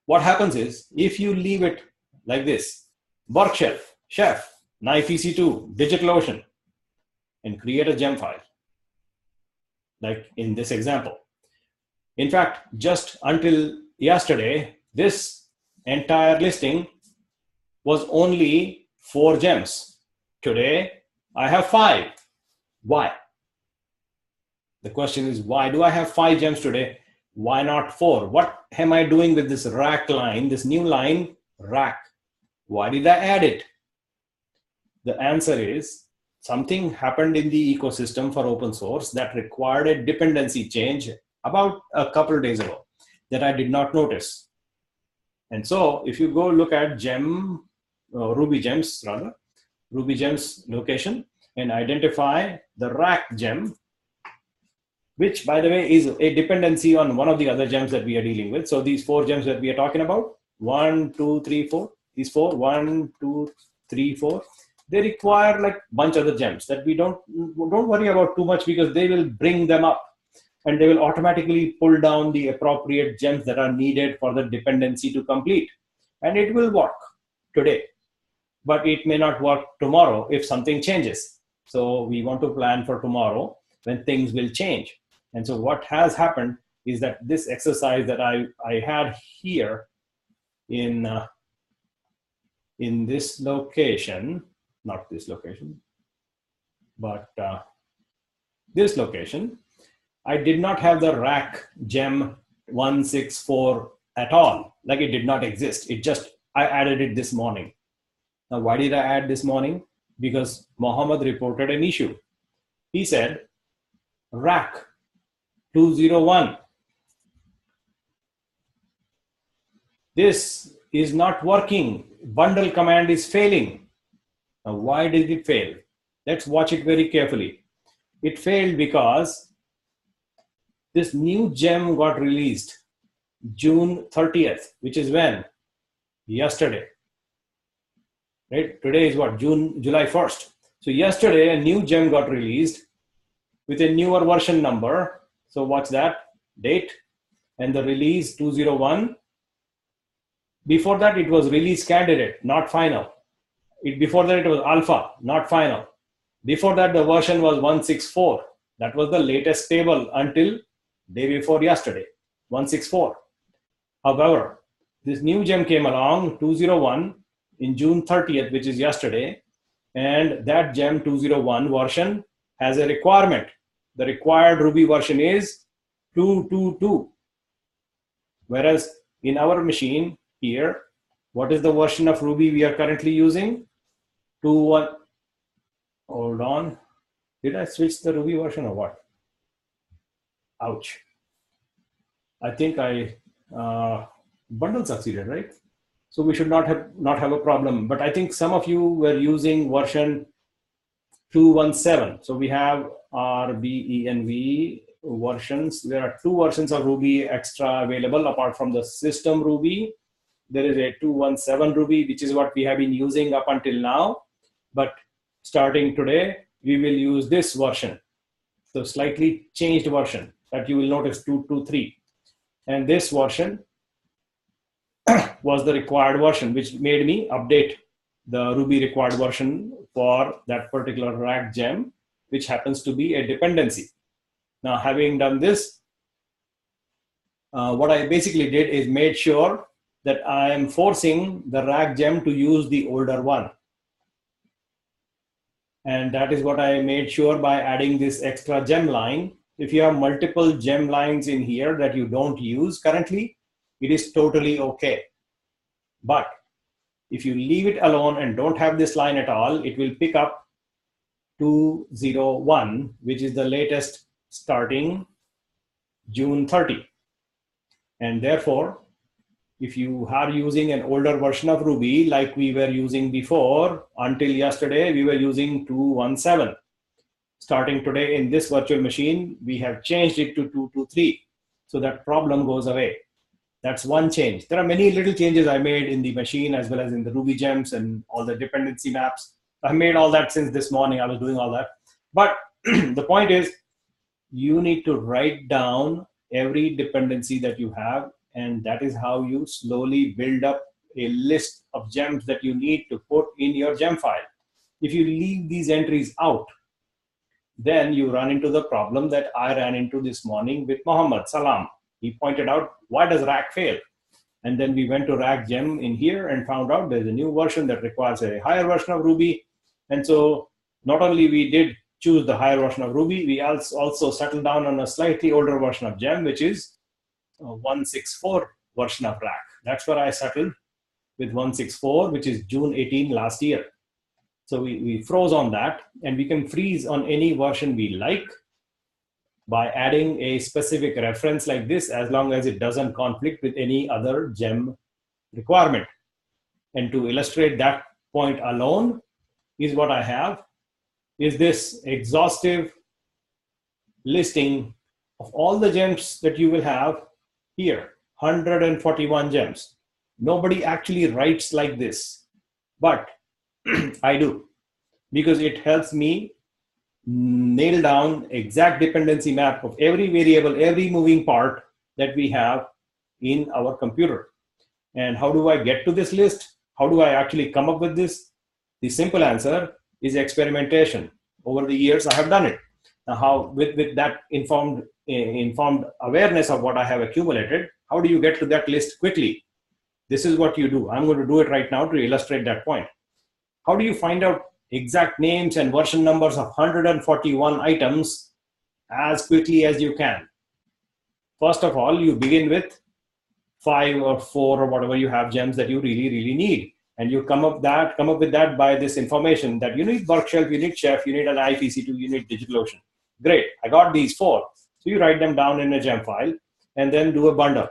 What happens is, if you leave it like this, Burks shelf, Chef, Knife EC2, DigitalOcean, and create a gem file, like in this example. In fact, just until yesterday, this entire listing was only 4 gems. Today, I have 5. Why? The question is, why do I have 5 gems today? Why not 4? What am I doing with this rack line, this new line, rack? Why did I add it? The answer is, something happened in the ecosystem for open source that required a dependency change about a couple of days ago that I did not notice. And so if you go look at Ruby gems location and identify the rack gem, which by the way is a dependency on one of the other gems that we are dealing with. So these 4 gems that we are talking about, 1, 2, 3, 4, these 4, 1, 2, 3, 4, they require like a bunch of other gems that we don't worry about too much because they will bring them up and they will automatically pull down the appropriate gems that are needed for the dependency to complete. And it will work today, but it may not work tomorrow if something changes. So we want to plan for tomorrow when things will change. And so what has happened is that this exercise that I had here in this location, not this location, but this location, I did not have the rack gem 164 at all. Like it did not exist. I added it this morning. Now, why did I add this morning? Because Mohammed reported an issue. He said, rack 201. This is not working. Bundle command is failing. Now, why did it fail? Let's watch it very carefully. It failed because this new gem got released June 30th, which is when? Yesterday. Right? Today is what? July 1st. So yesterday, a new gem got released with a newer version number. So what's that? Date. And the release 201. Before that, it was release candidate, not final. Before that, it was alpha, not final. Before that, the version was 164. That was the latest stable until day before yesterday, 164. However, this new gem came along, 201, in June 30th, which is yesterday, and that gem 201 version has a requirement. The required Ruby version is 222. Whereas in our machine here, what is the version of Ruby we are currently using? 2.1. Hold on. Did I switch the Ruby version or what? Ouch. I think I bundle succeeded, right? So we should not have a problem. But I think some of you were using version 217. So we have RBENV versions. There are two versions of Ruby extra available apart from the system Ruby. There is a 217 Ruby, which is what we have been using up until now. But starting today, we will use this version. So slightly changed version that you will notice 223. And this version was the required version, which made me update the Ruby required version for that particular rack gem, which happens to be a dependency. Now, having done this, what I basically did is made sure that I am forcing the rack gem to use the older one. And that is what I made sure by adding this extra gem line. If you have multiple gem lines in here that you don't use currently, it is totally okay. But if you leave it alone and don't have this line at all, it will pick up 201, which is the latest starting June 30. And therefore, if you are using an older version of Ruby, like we were using before, until yesterday, we were using 217. Starting today in this virtual machine, we have changed it to 223. So that problem goes away. That's one change. There are many little changes I made in the machine as well as in the Ruby gems and all the dependency maps. I made all that since this morning. I was doing all that. But the point is, you need to write down every dependency that you have, and that is how you slowly build up a list of gems that you need to put in your gem file. If you leave these entries out, then you run into the problem that I ran into this morning with Muhammad Salam. He pointed out, why does rack fail? And then we went to rack gem in here and found out there's a new version that requires a higher version of Ruby. And so not only we did choose the higher version of Ruby, we also settled down on a slightly older version of gem, which is 164 version of rack. That's where I settled with 164, which is June 18 last year. So we froze on that, and we can freeze on any version we like by adding a specific reference like this, as long as it doesn't conflict with any other gem requirement. And to illustrate that point alone is what I have, is this exhaustive listing of all the gems that you will have here, 141 gems. Nobody actually writes like this, but I do, because it helps me nail down exact dependency map of every variable, every moving part that we have in our computer. And how do I get to this list? How do I actually come up with this? The simple answer is experimentation. Over the years, I have done it. Now, how with that informed awareness of what I have accumulated, how do you get to that list quickly? This is what you do. I'm going to do it right now to illustrate that point. How do you find out exact names and version numbers of 141 items as quickly as you can? First of all, you begin with 5 or 4 or whatever you have gems that you really need. And you come up with that by this information that you need Burkshelf, you need Chef, you need an IFEC2, you need DigitalOcean. Great, I got these 4. So you write them down in a gem file and then do a bundle.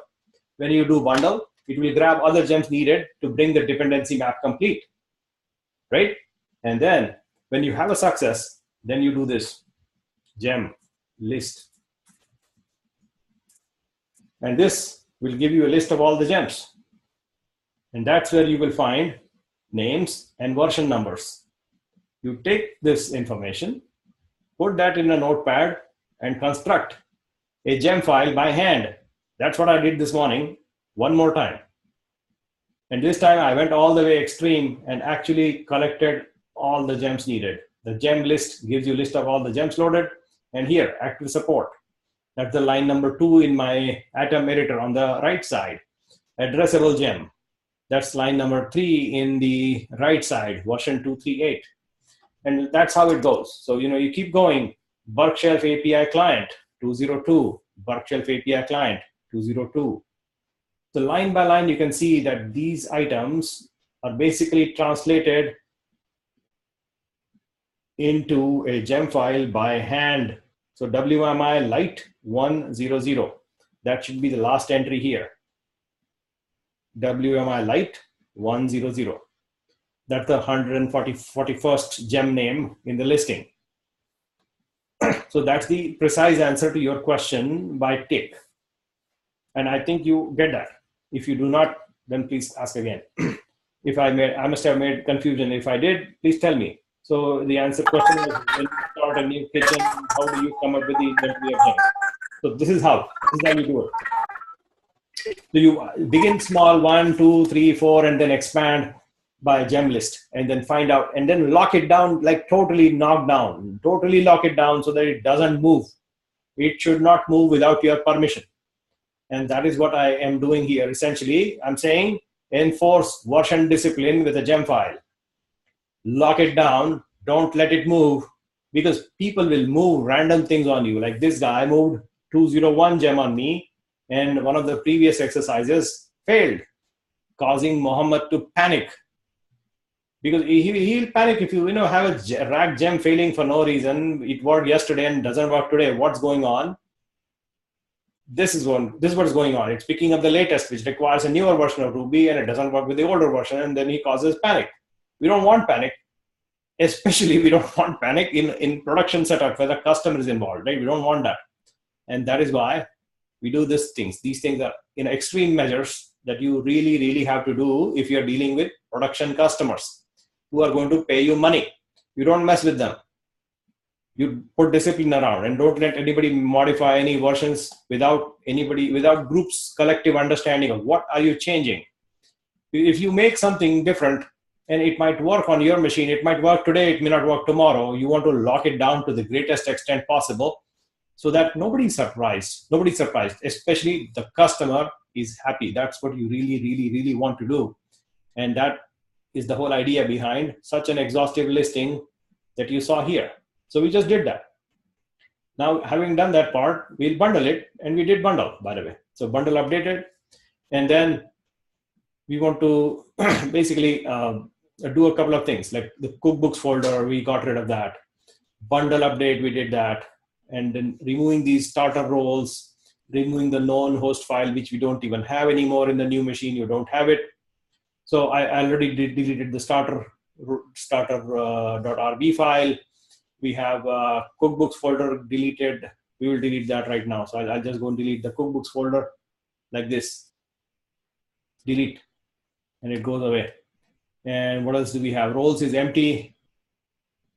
When you do bundle, it will grab other gems needed to bring the dependency map complete. Right? And then when you have a success, then you do this gem list. And this will give you a list of all the gems. And that's where you will find names and version numbers. You take this information, put that in a notepad, and construct a gem file by hand. That's what I did this morning. One more time. And this time I went all the way extreme and actually collected all the gems needed. The gem list gives you a list of all the gems loaded. And here, active support. That's the line number 2 in my atom editor on the right side. Addressable gem. That's line number 3 in the right side, version 238. And that's how it goes. So, you keep going. Bulk Shelf API client, 202. Bulk Shelf API client, 202. So line by line, you can see that these items are basically translated into a gem file by hand. So WMI light 100. That should be the last entry here. WMI light 100. That's the 141st gem name in the listing. So that's the precise answer to your question by tick. And I think you get that. If you do not, then please ask again. If I must have made confusion. If I did, please tell me. So the answer question is, when you start a new kitchen, how do you come up with the inventory of gems? So this is how you do it. So you begin small, 1, 2, 3, 4, and then expand by gem list, and then find out, and then lock it down, like totally lock it down so that it doesn't move. It should not move without your permission. And that is what I am doing here. Essentially, I'm saying enforce version discipline with a gem file. Lock it down, don't let it move, because people will move random things on you. Like this guy moved 201 gem on me, and one of the previous exercises failed, causing Mohammed to panic. Because he'll panic if you have a rack gem failing for no reason. It worked yesterday and doesn't work today. What's going on? This is what's going on. It's picking up the latest, which requires a newer version of Ruby, and it doesn't work with the older version, and then he causes panic. We don't want panic. Especially, we don't want panic in production setup where the customer is involved, right? We don't want that. And that is why we do these things. These things are extreme measures that you really, really have to do if you're dealing with production customers who are going to pay you money. You don't mess with them. You put discipline around, and don't let anybody modify any versions without groups' collective understanding of what are you changing. If you make something different, and it might work on your machine, it might work today, it may not work tomorrow. You want to lock it down to the greatest extent possible so that nobody's surprised, especially the customer is happy. That's what you really, really, really want to do. And that is the whole idea behind such an exhaustive listing that you saw here. So we just did that. Now, having done that part, we'll bundle it, and we did bundle, by the way. So bundle updated, and then we want to basically do a couple of things, like the cookbooks folder, we got rid of that. Bundle update, we did that. And then removing these starter roles, removing the known host file, which we don't even have anymore in the new machine. You don't have it. So I already deleted the starter.rb file. We have cookbooks folder deleted. We will delete that right now. So I'll just go and delete the cookbooks folder like this. Delete. And it goes away. And what else do we have? Roles is empty.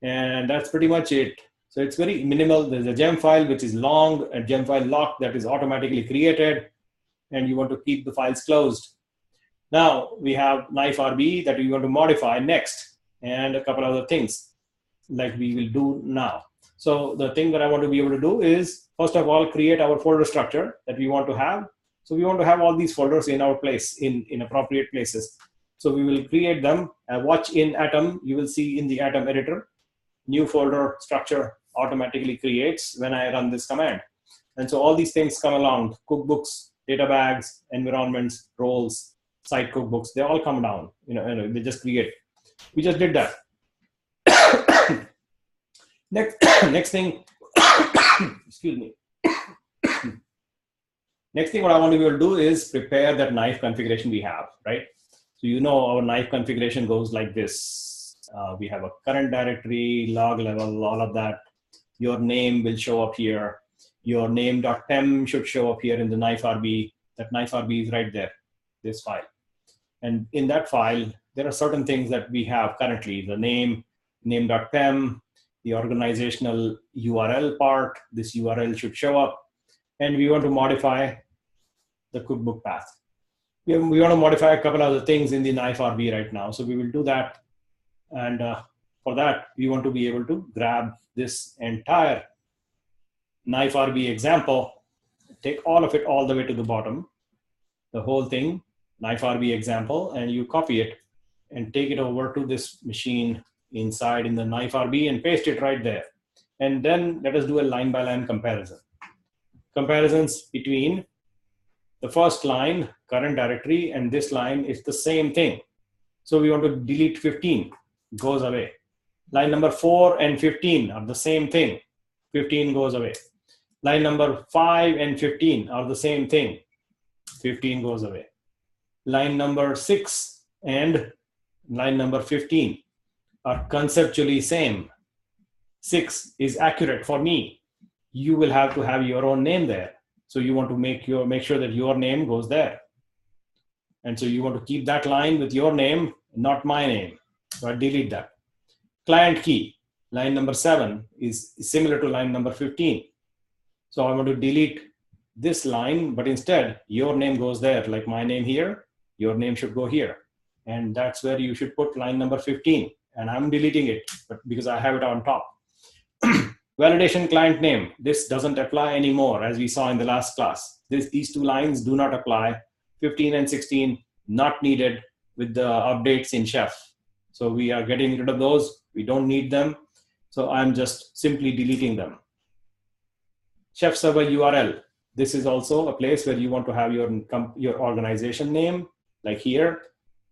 And that's pretty much it. So it's very minimal. There's a gem file, which is long, a gem file lock that is automatically created. And you want to keep the files closed. Now we have knife RB that we want to modify next, and a couple other things like we will do now. So the thing that I want to be able to do is, first of all, create our folder structure that we want to have. So we want to have all these folders in our place, in appropriate places. So we will create them. Watch in Atom, you will see in the Atom editor, new folder structure automatically creates when I run this command. And so all these things come along: cookbooks, data bags, environments, roles, site cookbooks, they all come down, they just create. We just did that. Next thing, excuse me. Next thing what I want to be able to do is prepare that knife configuration we have, right? So our knife configuration goes like this. We have a current directory, log level, all of that. Your name will show up here. Your name.tem should show up here in the knife RB. That knife RB is right there, this file. And in that file, there are certain things that we have currently: the name.pem, the organizational URL part. This URL should show up. And we want to modify the cookbook path. we want to modify a couple other things in the knife RB right now. So we will do that. And for that, we want to be able to grab this entire knife RB example, take all of it all the way to the bottom, the whole thing, knife RB example, and you copy it and take it over to this machine inside in the knife RB and paste it right there. And then let us do a line by line comparison. Comparisons between the first line, current directory, and this line is the same thing. So we want to delete 15, goes away. Line number 4 and 15 are the same thing, 15 goes away. Line number 5 and 15 are the same thing, 15 goes away. Line number 6 and line number 15 are conceptually same. 6 is accurate for me. You will have to have your own name there. So you want to make sure that your name goes there. And so you want to keep that line with your name, not my name. So I delete that. Client key, line number 7 is similar to line number 15. So I want to delete this line, but instead your name goes there, like my name here, your name should go here. And that's where you should put line number 15. And I'm deleting it, but because I have it on top. Validation client name, this doesn't apply anymore as we saw in the last class. These two lines do not apply. 15 and 16 not needed with the updates in Chef. So we are getting rid of those. We don't need them. So I'm just simply deleting them. Chef server URL. This is also a place where you want to have your organization name, like here.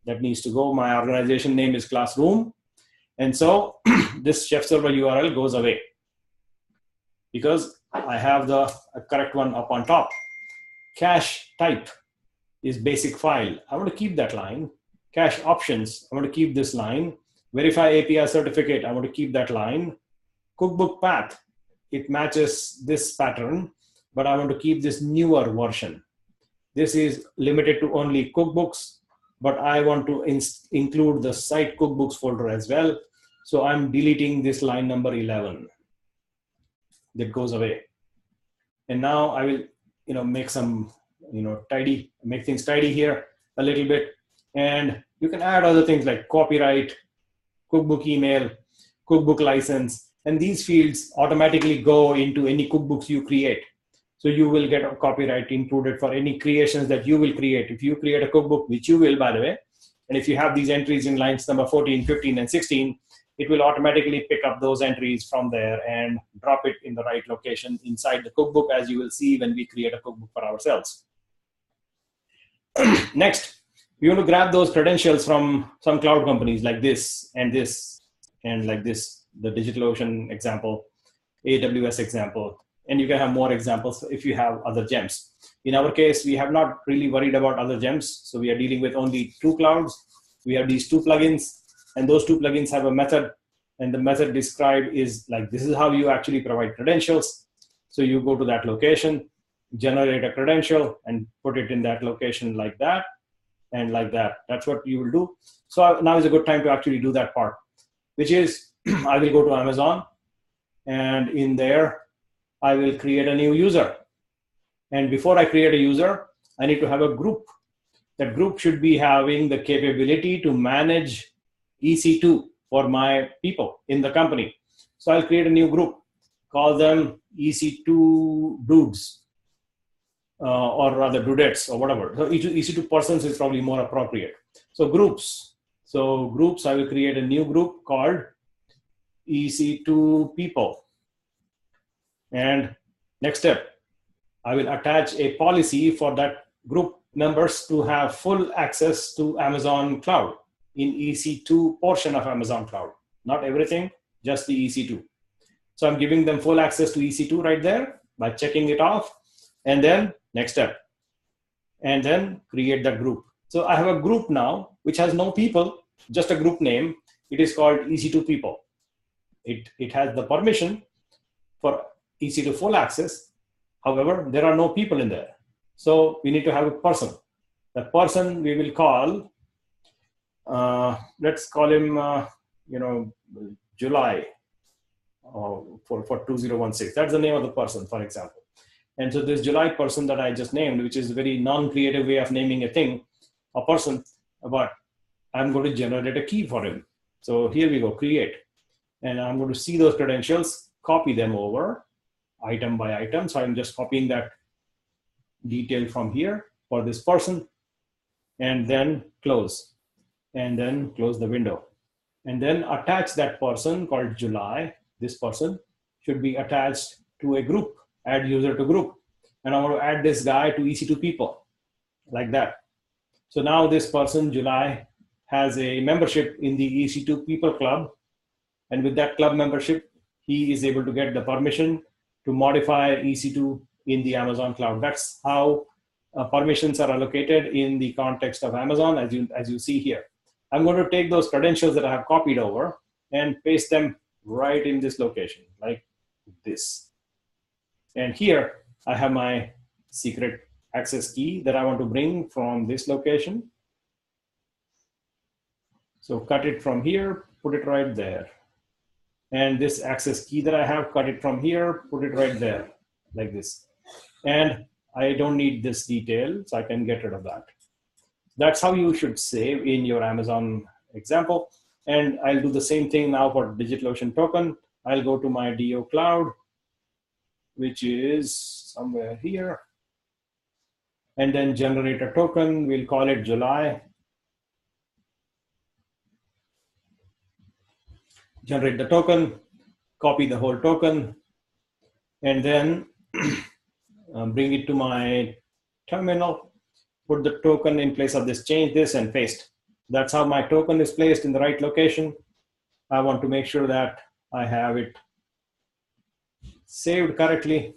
That needs to go. My organization name is Classroom. And so this Chef server URL goes away because I have the correct one up on top. Cache type is basic file. I want to keep that line. Cache options, I want to keep this line. Verify API certificate, I want to keep that line. Cookbook path, it matches this pattern, but I want to keep this newer version. This is limited to only cookbooks, but I want to include the site cookbooks folder as well. So I'm deleting this line number 11. That goes away. And now I will, make some, make things tidy here a little bit. And you can add other things like copyright, cookbook email, cookbook license, and these fields automatically go into any cookbooks you create. So you will get a copyright included for any creations that you will create. If you create a cookbook, which you will, by the way, and if you have these entries in lines number 14, 15, and 16, it will automatically pick up those entries from there and drop it in the right location inside the cookbook, as you will see when we create a cookbook for ourselves. Next, we want to grab those credentials from some cloud companies like this, and like this, the DigitalOcean example, AWS example, and you can have more examples if you have other gems. In our case, we have not really worried about other gems, so we are dealing with only 2 clouds. We have these 2 plugins, and those 2 plugins have a method, and the method described is like, this is how you actually provide credentials. So you go to that location, generate a credential, and put it in that location like that, and like that. That's what you will do. So now is a good time to actually do that part, which is I will go to Amazon, and in there, I will create a new user. And before I create a user, I need to have a group. That group should be having the capability to manage EC2 for my people in the company. So I'll create a new group, call them EC2 dudes, or rather dudettes or whatever. So EC2 persons is probably more appropriate. So groups. So groups, I will create a new group called EC2 people. And next step, I will attach a policy for that group members to have full access to Amazon Cloud in EC2 portion of Amazon Cloud. Not everything, just the EC2. So I'm giving them full access to EC2 right there by checking it off. And then next step. And then create that group. So I have a group now, which has no people, just a group name. It is called EC2 people. It has the permission for EC2 full access. However, there are no people in there. So we need to have a person. That person we will call, let's call him, July for 2016. That's the name of the person, for example. And so this July person that I just named, which is a very non-creative way of naming a thing, a person, but I'm going to generate a key for him. So here we go, create. And I'm going to see those credentials, copy them over item by item. So I'm just copying that detail from here for this person, and then close, and then close the window. And then attach that person called July. This person should be attached to a group, add user to group. And I want to add this guy to EC2 people, like that. So now this person, July, has a membership in the EC2 people club. And with that club membership, he is able to get the permission to modify EC2 in the Amazon cloud. That's how permissions are allocated in the context of Amazon, as you see here. I'm going to take those credentials that I have copied over and paste them right in this location, like this. And here I have my secret access key that I want to bring from this location. So cut it from here, put it right there. And this access key that I have, cut it from here, put it right there, like this. And I don't need this detail, so I can get rid of that. That's how you should save in your Amazon example. And I'll do the same thing now for DigitalOcean token. I'll go to my DO cloud, which is somewhere here. And then generate a token. We'll call it July. Generate the token, copy the whole token, and then bring it to my terminal, put the token in place of this, change this, and paste. That's how my token is placed in the right location. I want to make sure that I have it saved correctly.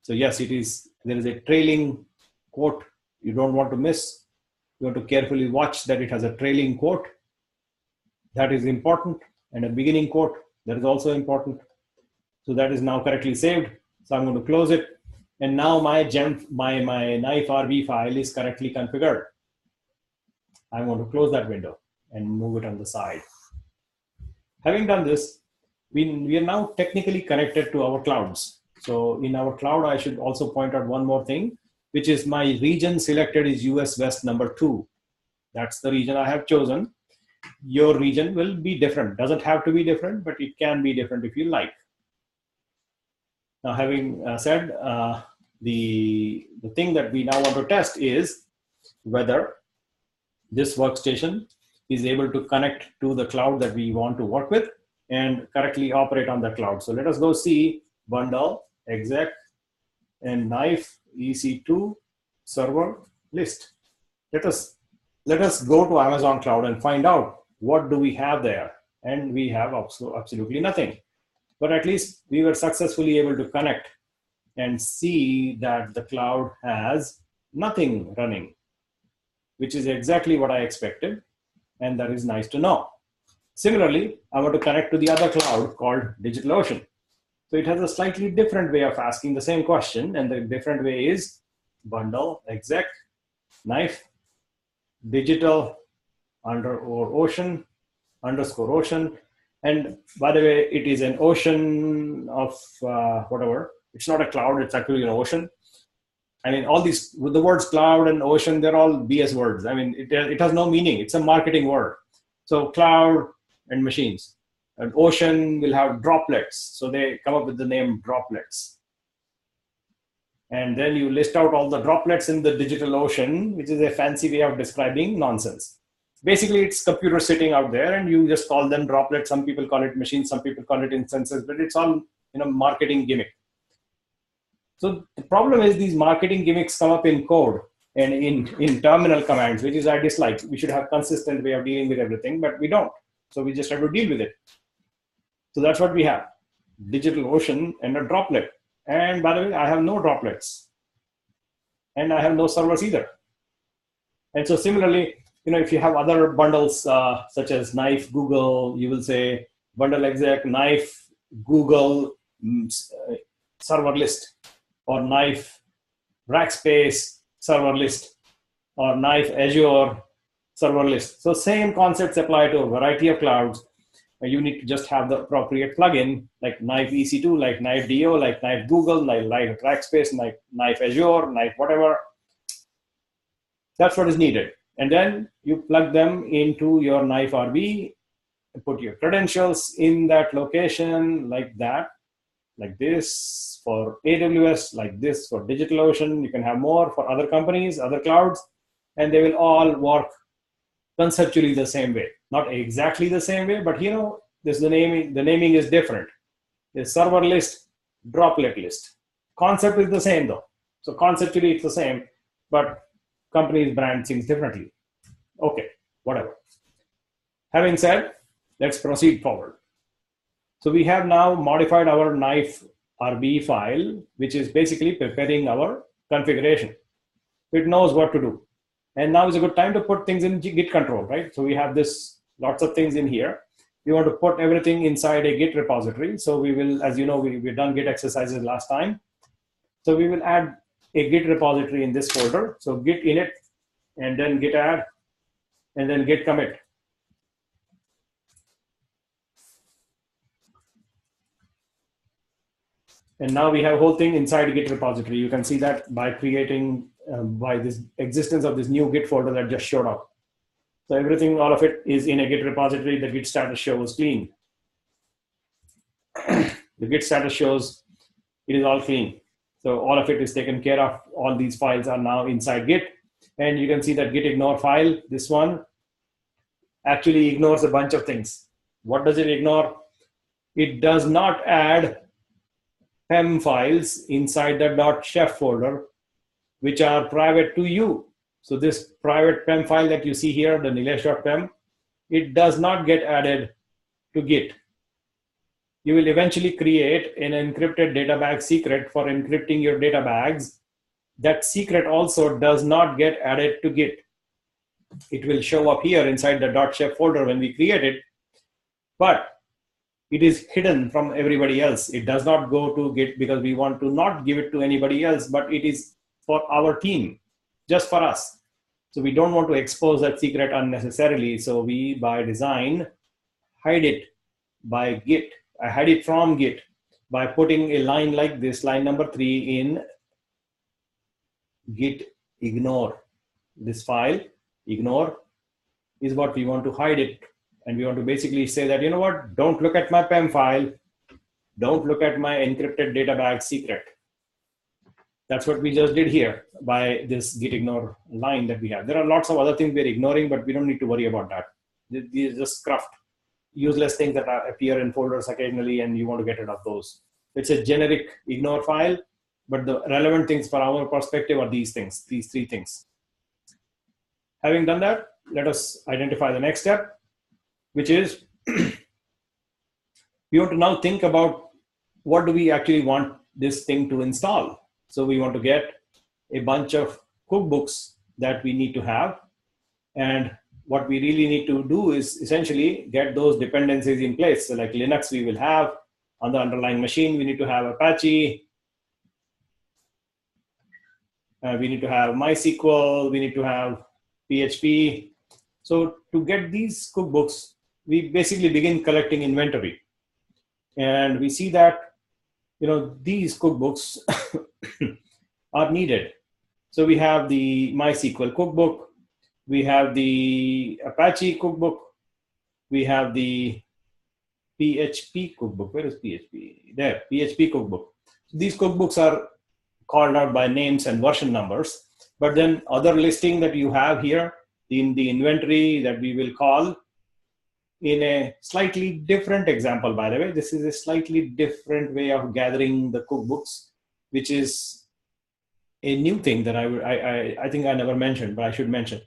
So yes, it is. There is a trailing quote you don't want to miss. You want to carefully watch that it has a trailing quote. That is important. And a beginning quote, that is also important. So that is now correctly saved. So I'm going to close it. And now my knife RB file is correctly configured. I'm going to close that window and move it on the side. Having done this, we are now technically connected to our clouds. So in our cloud, I should also point out one more thing, which is my region selected is US West number 2. That's the region I have chosen. Your region will be different. Doesn't have to be different, but it can be different if you like. Now, having said, the thing that we now want to test is whether this workstation is able to connect to the cloud that we want to work with and correctly operate on the cloud. So let us go see bundle, exec, and knife EC2 server list. Let us go to Amazon Cloud and find out what do we have there. And we have absolutely nothing. But at least we were successfully able to connect and see that the cloud has nothing running, which is exactly what I expected. And that is nice to know. Similarly, I want to connect to the other cloud called DigitalOcean. So it has a slightly different way of asking the same question. And the different way is bundle, exec, knife, digital _ocean _ ocean. And by the way, it is an ocean of whatever. It's not a cloud, it's actually an ocean. I mean, all these, with the words cloud and ocean, they're all BS words. I mean, it has no meaning. It's a marketing word. So cloud and machines. And ocean will have droplets. So they come up with the name droplets. And then you list out all the droplets in the DigitalOcean, which is a fancy way of describing nonsense. Basically, it's computers sitting out there and you just call them droplets. Some people call it machines, some people call it instances, but it's all, marketing gimmick. So the problem is these marketing gimmicks come up in code and in terminal commands, which is I dislike. We should have consistent way of dealing with everything, but we don't. So we just have to deal with it. So that's what we have, DigitalOcean and a droplet. And by the way, I have no droplets and I have no servers either. And so similarly, if you have other bundles such as knife, Google, you will say bundle exec, knife, Google server list, or knife Rackspace server list, or knife Azure server list. So same concepts apply to a variety of clouds. You need to just have the appropriate plugin like knife EC2, like knife DO, like knife Google, like Rackspace, knife Azure, knife whatever. That's what is needed. And then you plug them into your Knife RB, put your credentials in that location like that, like this for AWS, like this for DigitalOcean. You can have more for other companies, other clouds, and they will all work conceptually the same way. Not exactly the same way, but this the naming is different. The server list, droplet list. Concept is the same though. So conceptually it's the same, but companies brand things differently. Okay, whatever. Having said, let's proceed forward. So we have now modified our Knife RB file, which is basically preparing our configuration. It knows what to do. And now is a good time to put things in Git control, right? So we have this, lots of things in here. We want to put everything inside a Git repository. So we will, as you know, we've done Git exercises last time. So we will add a Git repository in this folder. So Git init, and then Git add, and then Git commit. And now we have a whole thing inside Git repository. You can see that by creating, by this existence of this new Git folder that just showed up. So everything, all of it is in a Git repository. The Git status shows clean. The Git status shows it is all clean. So all of it is taken care of. All these files are now inside Git. And you can see that Git ignore file, this one, actually ignores a bunch of things. What does it ignore? It does not add PEM files inside the .chef folder, which are private to you. So this private PEM file that you see here, the nilesh.pem, it does not get added to Git. You will eventually create an encrypted data bag secret for encrypting your data bags. That secret also does not get added to Git. It will show up here inside the .chef folder when we create it, but it is hidden from everybody else. It does not go to Git because we want to not give it to anybody else, but it is for our team, just for us. So we don't want to expose that secret unnecessarily. So we, by design, hide it by Git. I hide it from Git by putting a line like this, line number 3 in Git ignore. This file, ignore, is what we want to hide it. And we want to basically say that, you know what, don't look at my PEM file. Don't look at my encrypted data bag secret. That's what we just did here by this git ignore line that we have. There are lots of other things we're ignoring, but we don't need to worry about that. These are just scruffed, useless things that appear in folders occasionally, and you want to get rid of those. It's a generic ignore file, but the relevant things for our perspective are these things, these 3 things. Having done that, let us identify the next step, which is we want to now think about what do we actually want this thing to install. So we want to get a bunch of cookbooks that we need to have. And what we really need to do is essentially get those dependencies in place. So like Linux, we will have on the underlying machine, we need to have Apache. We need to have MySQL. We need to have PHP. So to get these cookbooks, we basically begin collecting inventory. And we see that, these cookbooks are needed. So we have the MySQL cookbook. We have the Apache cookbook. We have the PHP cookbook. Where is PHP? There, PHP cookbook. These cookbooks are called out by names and version numbers. But then other listing that you have here in the inventory that we will call in a slightly different example, by the way. This is a slightly different way of gathering the cookbooks, which is a new thing that I think I never mentioned, but I should mention.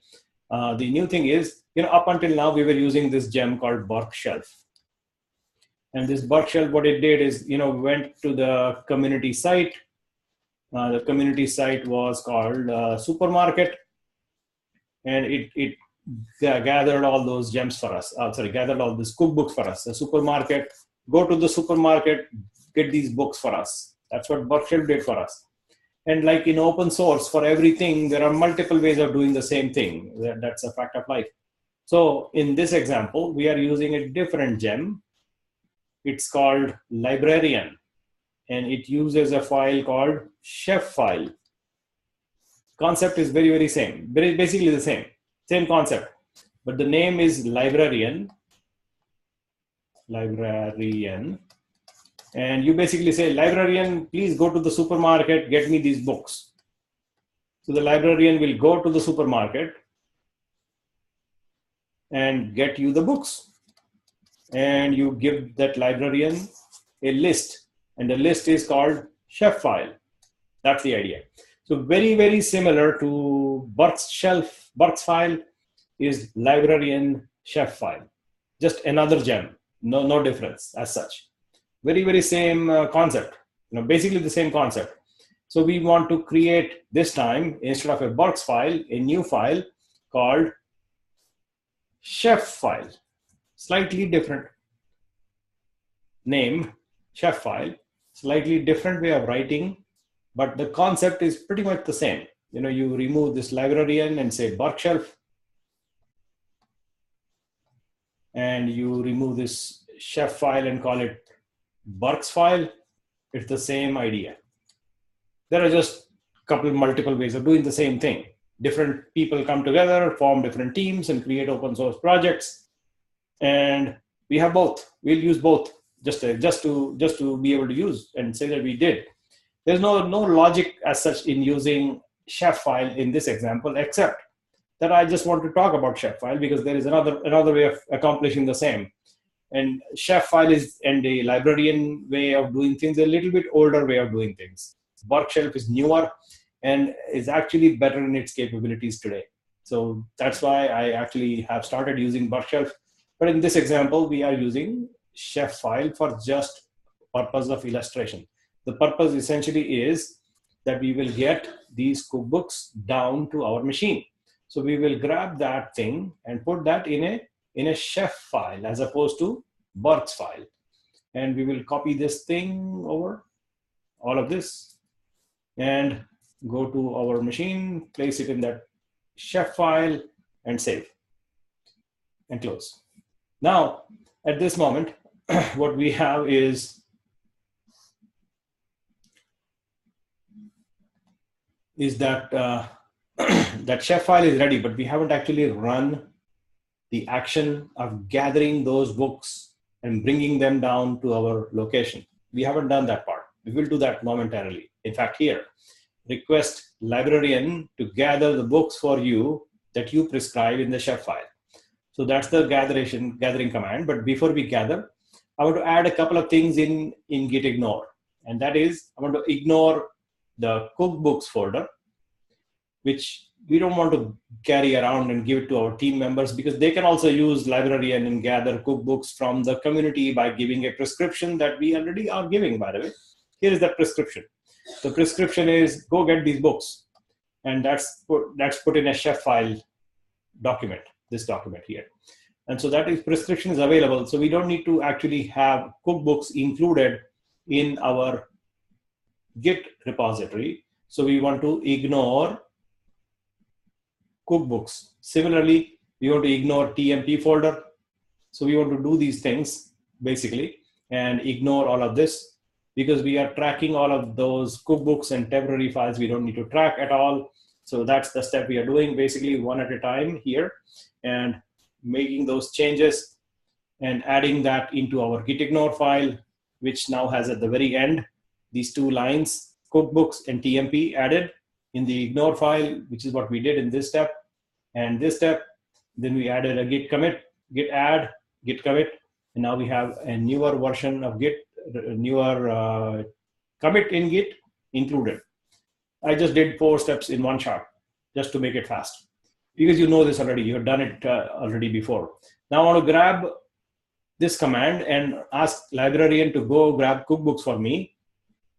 The new thing is, up until now, we were using this gem called Burke Shelf. And this Burke Shelf, what it did is, went to the community site. The community site was called Supermarket. And it gathered all those gems for us. Gathered all these cookbooks for us. The supermarket, go to the supermarket, get these books for us. That's what Burke Shelf did for us. And like in open source, for everything, there are multiple ways of doing the same thing. That's a fact of life. So in this example, we are using a different gem. It's called librarian. And it uses a file called chef file. Concept is very, very same, basically the same. Same concept, but the name is librarian. And you basically say, librarian, please go to the supermarket, get me these books. So the librarian will go to the supermarket and get you the books. And you give that librarian a list, and the list is called chef file. That's the idea. So very, very similar to Burke's shelf. Burke's file is librarian chef file. Just another gem. No difference as such. Very, very same concept. Basically the same concept. So we want to create this time, instead of a Burke's file, a new file called chef file. Slightly different name, chef file. Slightly different way of writing, but the concept is pretty much the same. You remove this librarian and say Burke shelf, and you remove this chef file and call it Burke's file. It's the same idea. There are just multiple ways of doing the same thing. Different people come together, form different teams, and create open source projects. And we have both. We'll use both just to be able to use and say that we did. There's no logic as such in using chef file in this example, except that I just want to talk about chef file because there is another way of accomplishing the same. And chef file and the librarian way of doing things, a little bit older way of doing things. Burke shelf is newer and is actually better in its capabilities today. So that's why I actually have started using Burke shelf. But in this example, we are using chef file for just purpose of illustration. The purpose essentially is that we will get these cookbooks down to our machine. So we will grab that thing and put that in a chef file as opposed to Burke's file. And we will copy this thing over, all of this, and go to our machine, place it in that chef file and save and close. Now, at this moment, what we have is that that chef file is ready, but we haven't actually run the action of gathering those books and bringing them down to our location. We haven't done that part. We will do that momentarily. In fact, here, request librarian to gather the books for you that you prescribe in the chef file. So that's the gathering command. But before we gather, I want to add a couple of things in git ignore. And that is, I want to ignore the cookbooks folder, which we don't want to carry around and give it to our team members because they can also use librarian and gather cookbooks from the community by giving a prescription that we already are giving, by the way. Here is that prescription. The prescription is go get these books. And that's put in a chef file document, this document here. And so that prescription is available. So we don't need to actually have cookbooks included in our Git repository. So we want to ignore cookbooks. Similarly, we want to ignore TMP folder. So we want to do these things basically and ignore all of this because we are tracking all of those cookbooks and temporary files we don't need to track at all. So that's the step we are doing basically one at a time here and making those changes and adding that into our git ignore file, which now has at the very end these two lines, cookbooks and TMP added in the ignore file, which is what we did in this step. And this step, then we added a git commit, git add, git commit, and now we have a newer version of Git, newer commit in Git included. I just did 4 steps in one shot just to make it fast because you know this already, you've done it already before. Now I want to grab this command and ask librarian to go grab cookbooks for me.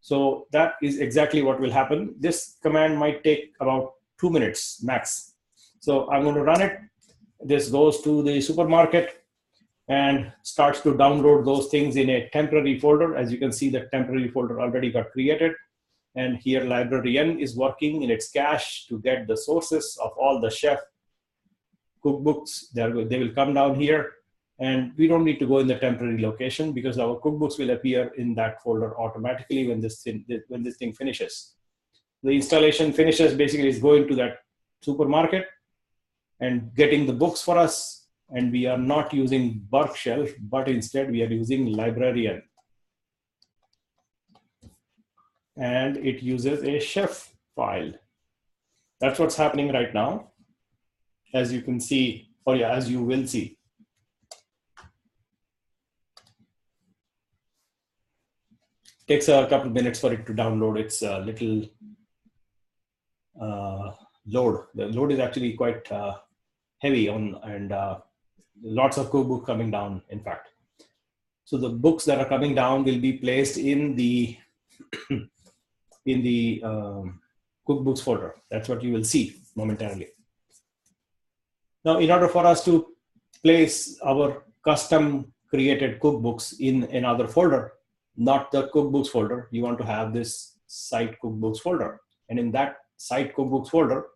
So that is exactly what will happen. This command might take about 2 minutes max. So I'm going to run it. This goes to the supermarket and starts to download those things in a temporary folder. As you can see, the temporary folder already got created. And here librarian is working in its cache to get the sources of all the chef cookbooks. They will come down here. And we don't need to go in the temporary location because our cookbooks will appear in that folder automatically when this thing finishes. The installation finishes basically is going to that supermarket and getting the books for us. And we are not using Burkshelf, but instead we are using Librarian. And it uses a chef file. That's what's happening right now, as you can see, or yeah, as you will see. Takes a couple of minutes for it to download. It's a little load. The load is actually quite heavy on, and lots of cookbook coming down, in fact. So the books that are coming down will be placed in the cookbooks folder. That's what you will see momentarily. Now, in order for us to place our custom created cookbooks in another folder, not the cookbooks folder, you want to have this site cookbooks folder. And in that site cookbooks folder,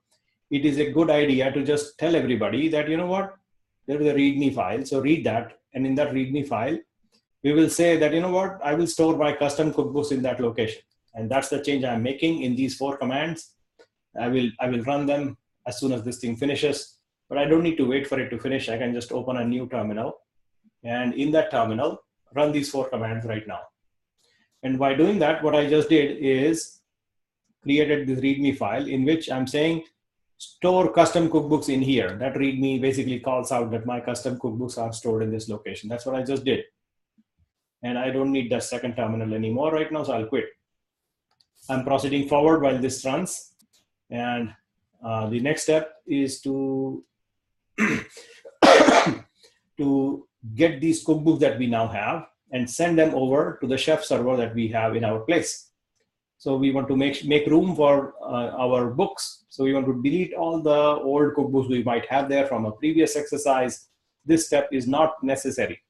it is a good idea to just tell everybody that, you know what, there is a README file. So read that. And in that README file, we will say that, you know what, I will store my custom cookbooks in that location. And that's the change I'm making in these 4 commands. I will run them as soon as this thing finishes, but I don't need to wait for it to finish. I can just open a new terminal, and in that terminal, run these 4 commands right now. And by doing that, what I just did is created this README file in which I'm saying, store custom cookbooks in here. That README basically calls out that my custom cookbooks are stored in this location. That's what I just did. And I don't need the second terminal anymore right now, so I'll quit. I'm proceeding forward while this runs. And the next step is to, to get these cookbooks that we now have and send them over to the chef server that we have in our place. So we want to make room for our books. So we want to delete all the old cookbooks we might have there from a previous exercise. This step is not necessary,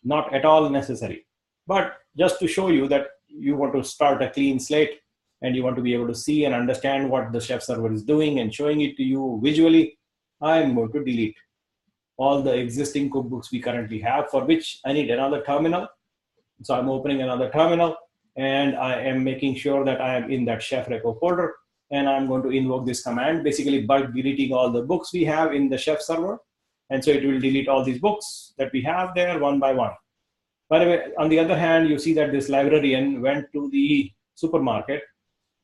not at all necessary. But just to show you that you want to start a clean slate and you want to be able to see and understand what the chef server is doing and showing it to you visually, I'm going to delete all the existing cookbooks we currently have, for which I need another terminal. So I'm opening another terminal, and I am making sure that I am in that chef repo folder, and I'm going to invoke this command, basically bulk deleting all the books we have in the chef server. And so it will delete all these books that we have there one by one. By the way, on the other hand, you see that this librarian went to the supermarket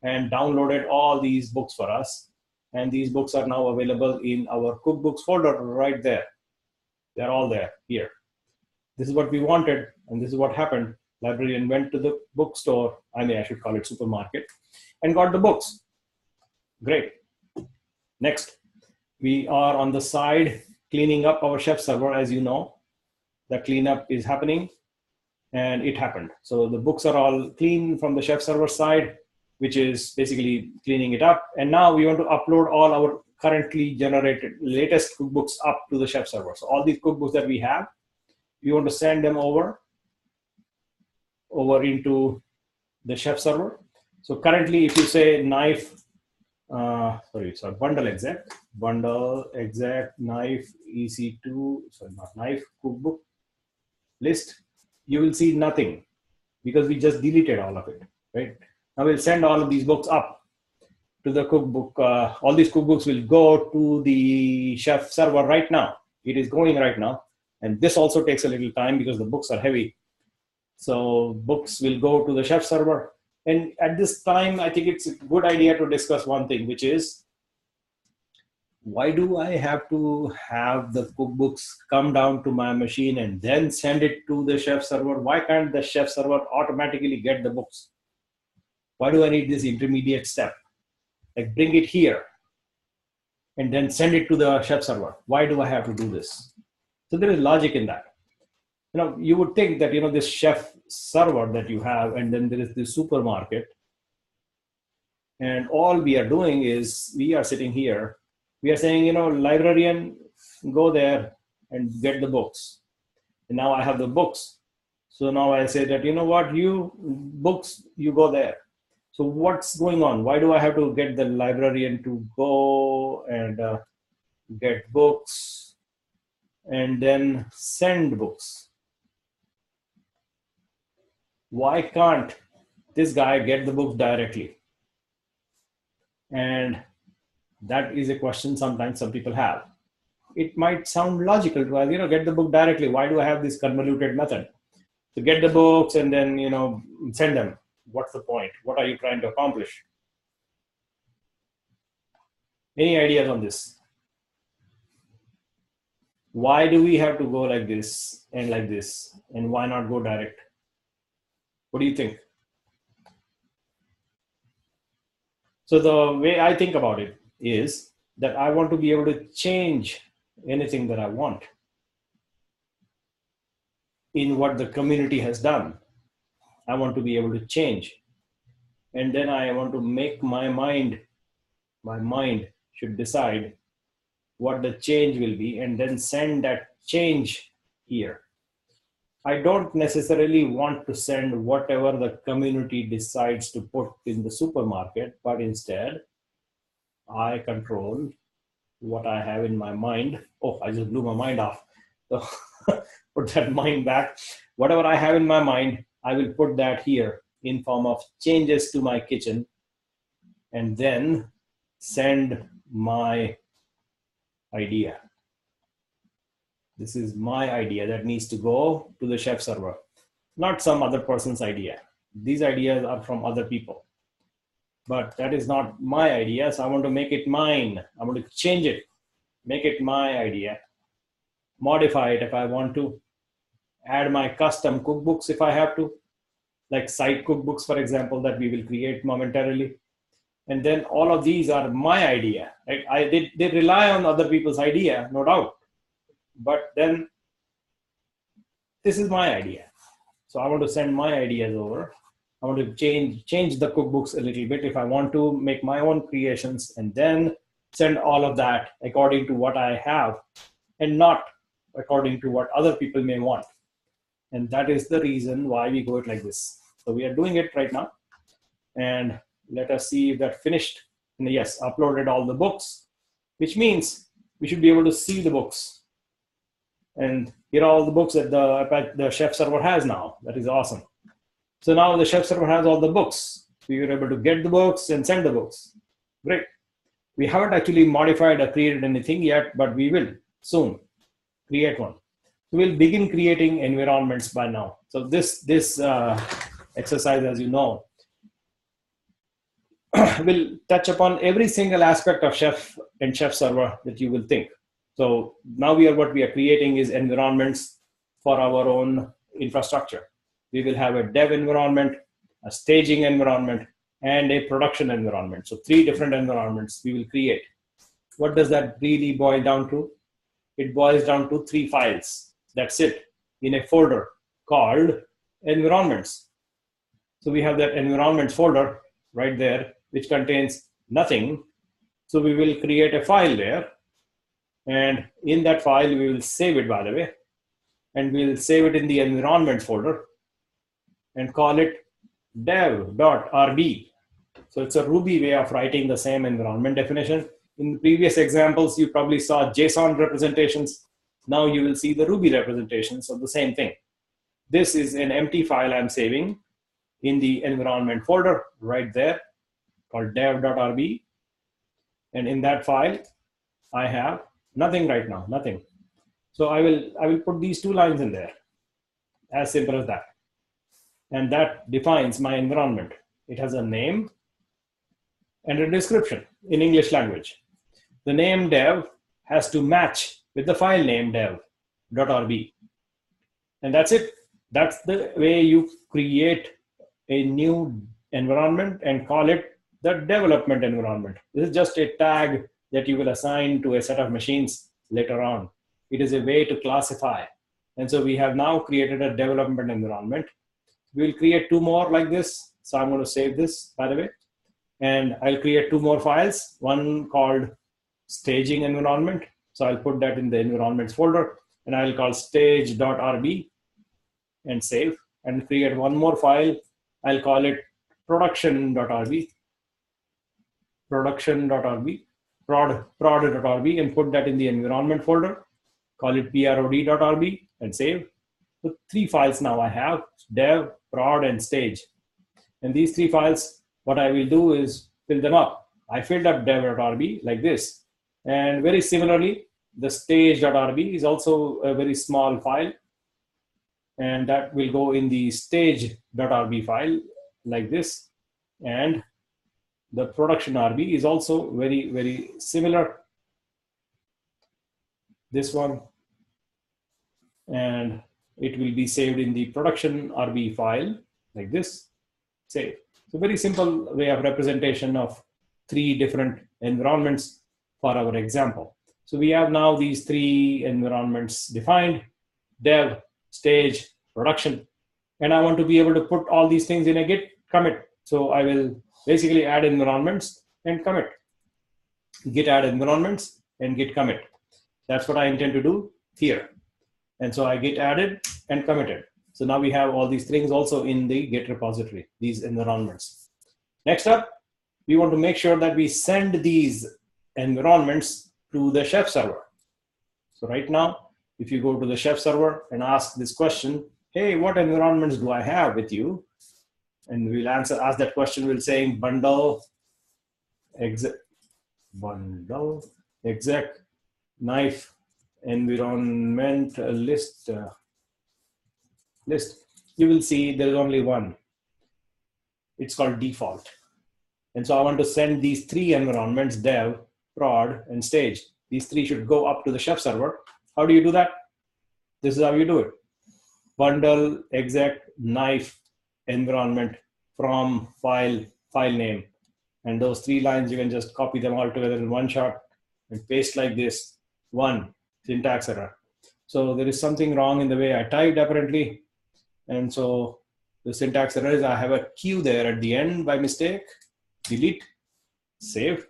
and downloaded all these books for us. And these books are now available in our cookbooks folder right there. They're all there here. This is what we wanted, and this is what happened. Librarian went to the bookstore, I should call it supermarket, and got the books. Great. Next, we are on the side cleaning up our chef server. As you know, the cleanup is happening, and it happened. So the books are all clean from the chef server side, which is basically cleaning it up. And now we want to upload all our currently generated latest cookbooks up to the chef server. So all these cookbooks that we have, we want to send them over into the chef server. So currently, if you say bundle exec knife EC2, not knife cookbook list, you will see nothing because we just deleted all of it, right? Now we'll send all of these books up to the cookbook. All these cookbooks will go to the chef server right now. It is going right now. And this also takes a little time because the books are heavy. So books will go to the chef server. And at this time, I think it's a good idea to discuss one thing, which is, why do I have to have the cookbooks come down to my machine and then send it to the chef server? Why can't the chef server automatically get the books? Why do I need this intermediate step? Like bring it here and then send it to the chef server. Why do I have to do this? So there is logic in that. You would think that, this chef server that you have, and then there is this supermarket. And all we are doing is we are sitting here. We are saying, librarian, go there and get the books. And now I have the books. So now I say that, books, you go there. So what's going on? Why do I have to get the librarian to go and get books and then send books? Why can't this guy get the books directly? And that is a question sometimes some people have. it might sound logical to us, get the book directly. Why do I have this convoluted method? To get the books and then, send them. What's the point? What are you trying to accomplish? Any ideas on this? Why do we have to go like this and like this? And why not go direct? What do you think? So the way I think about it is that I want to be able to change anything that I want in what the community has done. I want to be able to change. And then I want to make my mind should decide what the change will be and then send that change here. I don't necessarily want to send whatever the community decides to put in the supermarket, but instead I control what I have in my mind. Oh, I just blew my mind off. So put that mind back. Whatever I have in my mind, I will put that here in form of changes to my kitchen and then send my idea. This is my idea that needs to go to the chef server, not some other person's idea. These ideas are from other people, but that is not my idea. So I want to make it mine. I want to change it, make it my idea, modify it if I want to, add my custom cookbooks if I have to, like site cookbooks, for example, that we will create momentarily. And then all of these are my idea. Right? They rely on other people's idea, no doubt. But then this is my idea. So I want to send my ideas over. I want to change the cookbooks a little bit if I want to, make my own creations, and then send all of that according to what I have and not according to what other people may want. And that is the reason why we go it like this. So we are doing it right now. And let us see if that finished. And yes, uploaded all the books, which means we should be able to see the books. And here are all the books that the chef server has now. That is awesome. So now the chef server has all the books. We were able to get the books and send the books. Great. We haven't actually modified or created anything yet, but we will soon create one. So we'll begin creating environments by now. So this exercise, as you know, will touch upon every single aspect of chef and chef server that you will think. So now what we are creating is environments for our own infrastructure. We will have a dev environment, a staging environment, and a production environment. So 3 different environments we will create. What does that really boil down to? It boils down to 3 files that sit in a folder called environments. So we have that environments folder right there, which contains nothing. So we will create a file there. And in that file, we will save it, by the way. And we'll save it in the environment folder and call it dev.rb. So it's a Ruby way of writing the same environment definition. In the previous examples, you probably saw JSON representations. Now you will see the Ruby representations of the same thing. This is an empty file I'm saving in the environment folder right there called dev.rb. And in that file, I have nothing right now, nothing. So I will put these 2 lines in there, as simple as that. And that defines my environment. It has a name and a description in English language. The name dev has to match with the file name dev.rb. And that's it. That's the way you create a new environment and call it the development environment. This is just a tag that you will assign to a set of machines later on. It is a way to classify. And so we have now created a development environment. We'll create 2 more like this. So I'm going to save this, by the way. And I'll create 2 more files, one called staging environment. So I'll put that in the environments folder, and I'll call stage.rb and save, and create 1 more file. I'll call it production.rb, prod.rb, and put that in the environment folder. Call it prod.rb and save. So 3 files now I have: dev, prod, and stage. And these 3 files, what I will do is fill them up. I filled up dev.rb like this. And very similarly, the stage.rb is also a very small file, and that will go in the stage.rb file like this. And the production RB is also very, very similar. This one, and it will be saved in the production RB file like this. Save. So very simple way of representation of 3 different environments for our example. So we have now these 3 environments defined: dev, stage, production. And I want to be able to put all these things in a git commit. So I will basically add environments and commit. Git add environments and git commit. That's what I intend to do here. And so I git added and committed. So now we have all these things also in the Git repository, these environments. Next up, we want to make sure that we send these environments to the Chef server. So right now, if you go to the Chef server and ask this question, hey, what environments do I have with you? And we'll ask that question, we'll say bundle, exec, knife, environment, list. You will see there's only one. It's called default. And so I want to send these 3 environments, dev, prod, and stage. These 3 should go up to the Chef server. How do you do that? This is how you do it. Bundle, exec, knife, environment, from, file name. And those 3 lines, you can just copy them all together in one shot and paste like this. 1, syntax error. So there is something wrong in the way I typed apparently. And so the syntax error is I have a Q there at the end by mistake. Delete, save,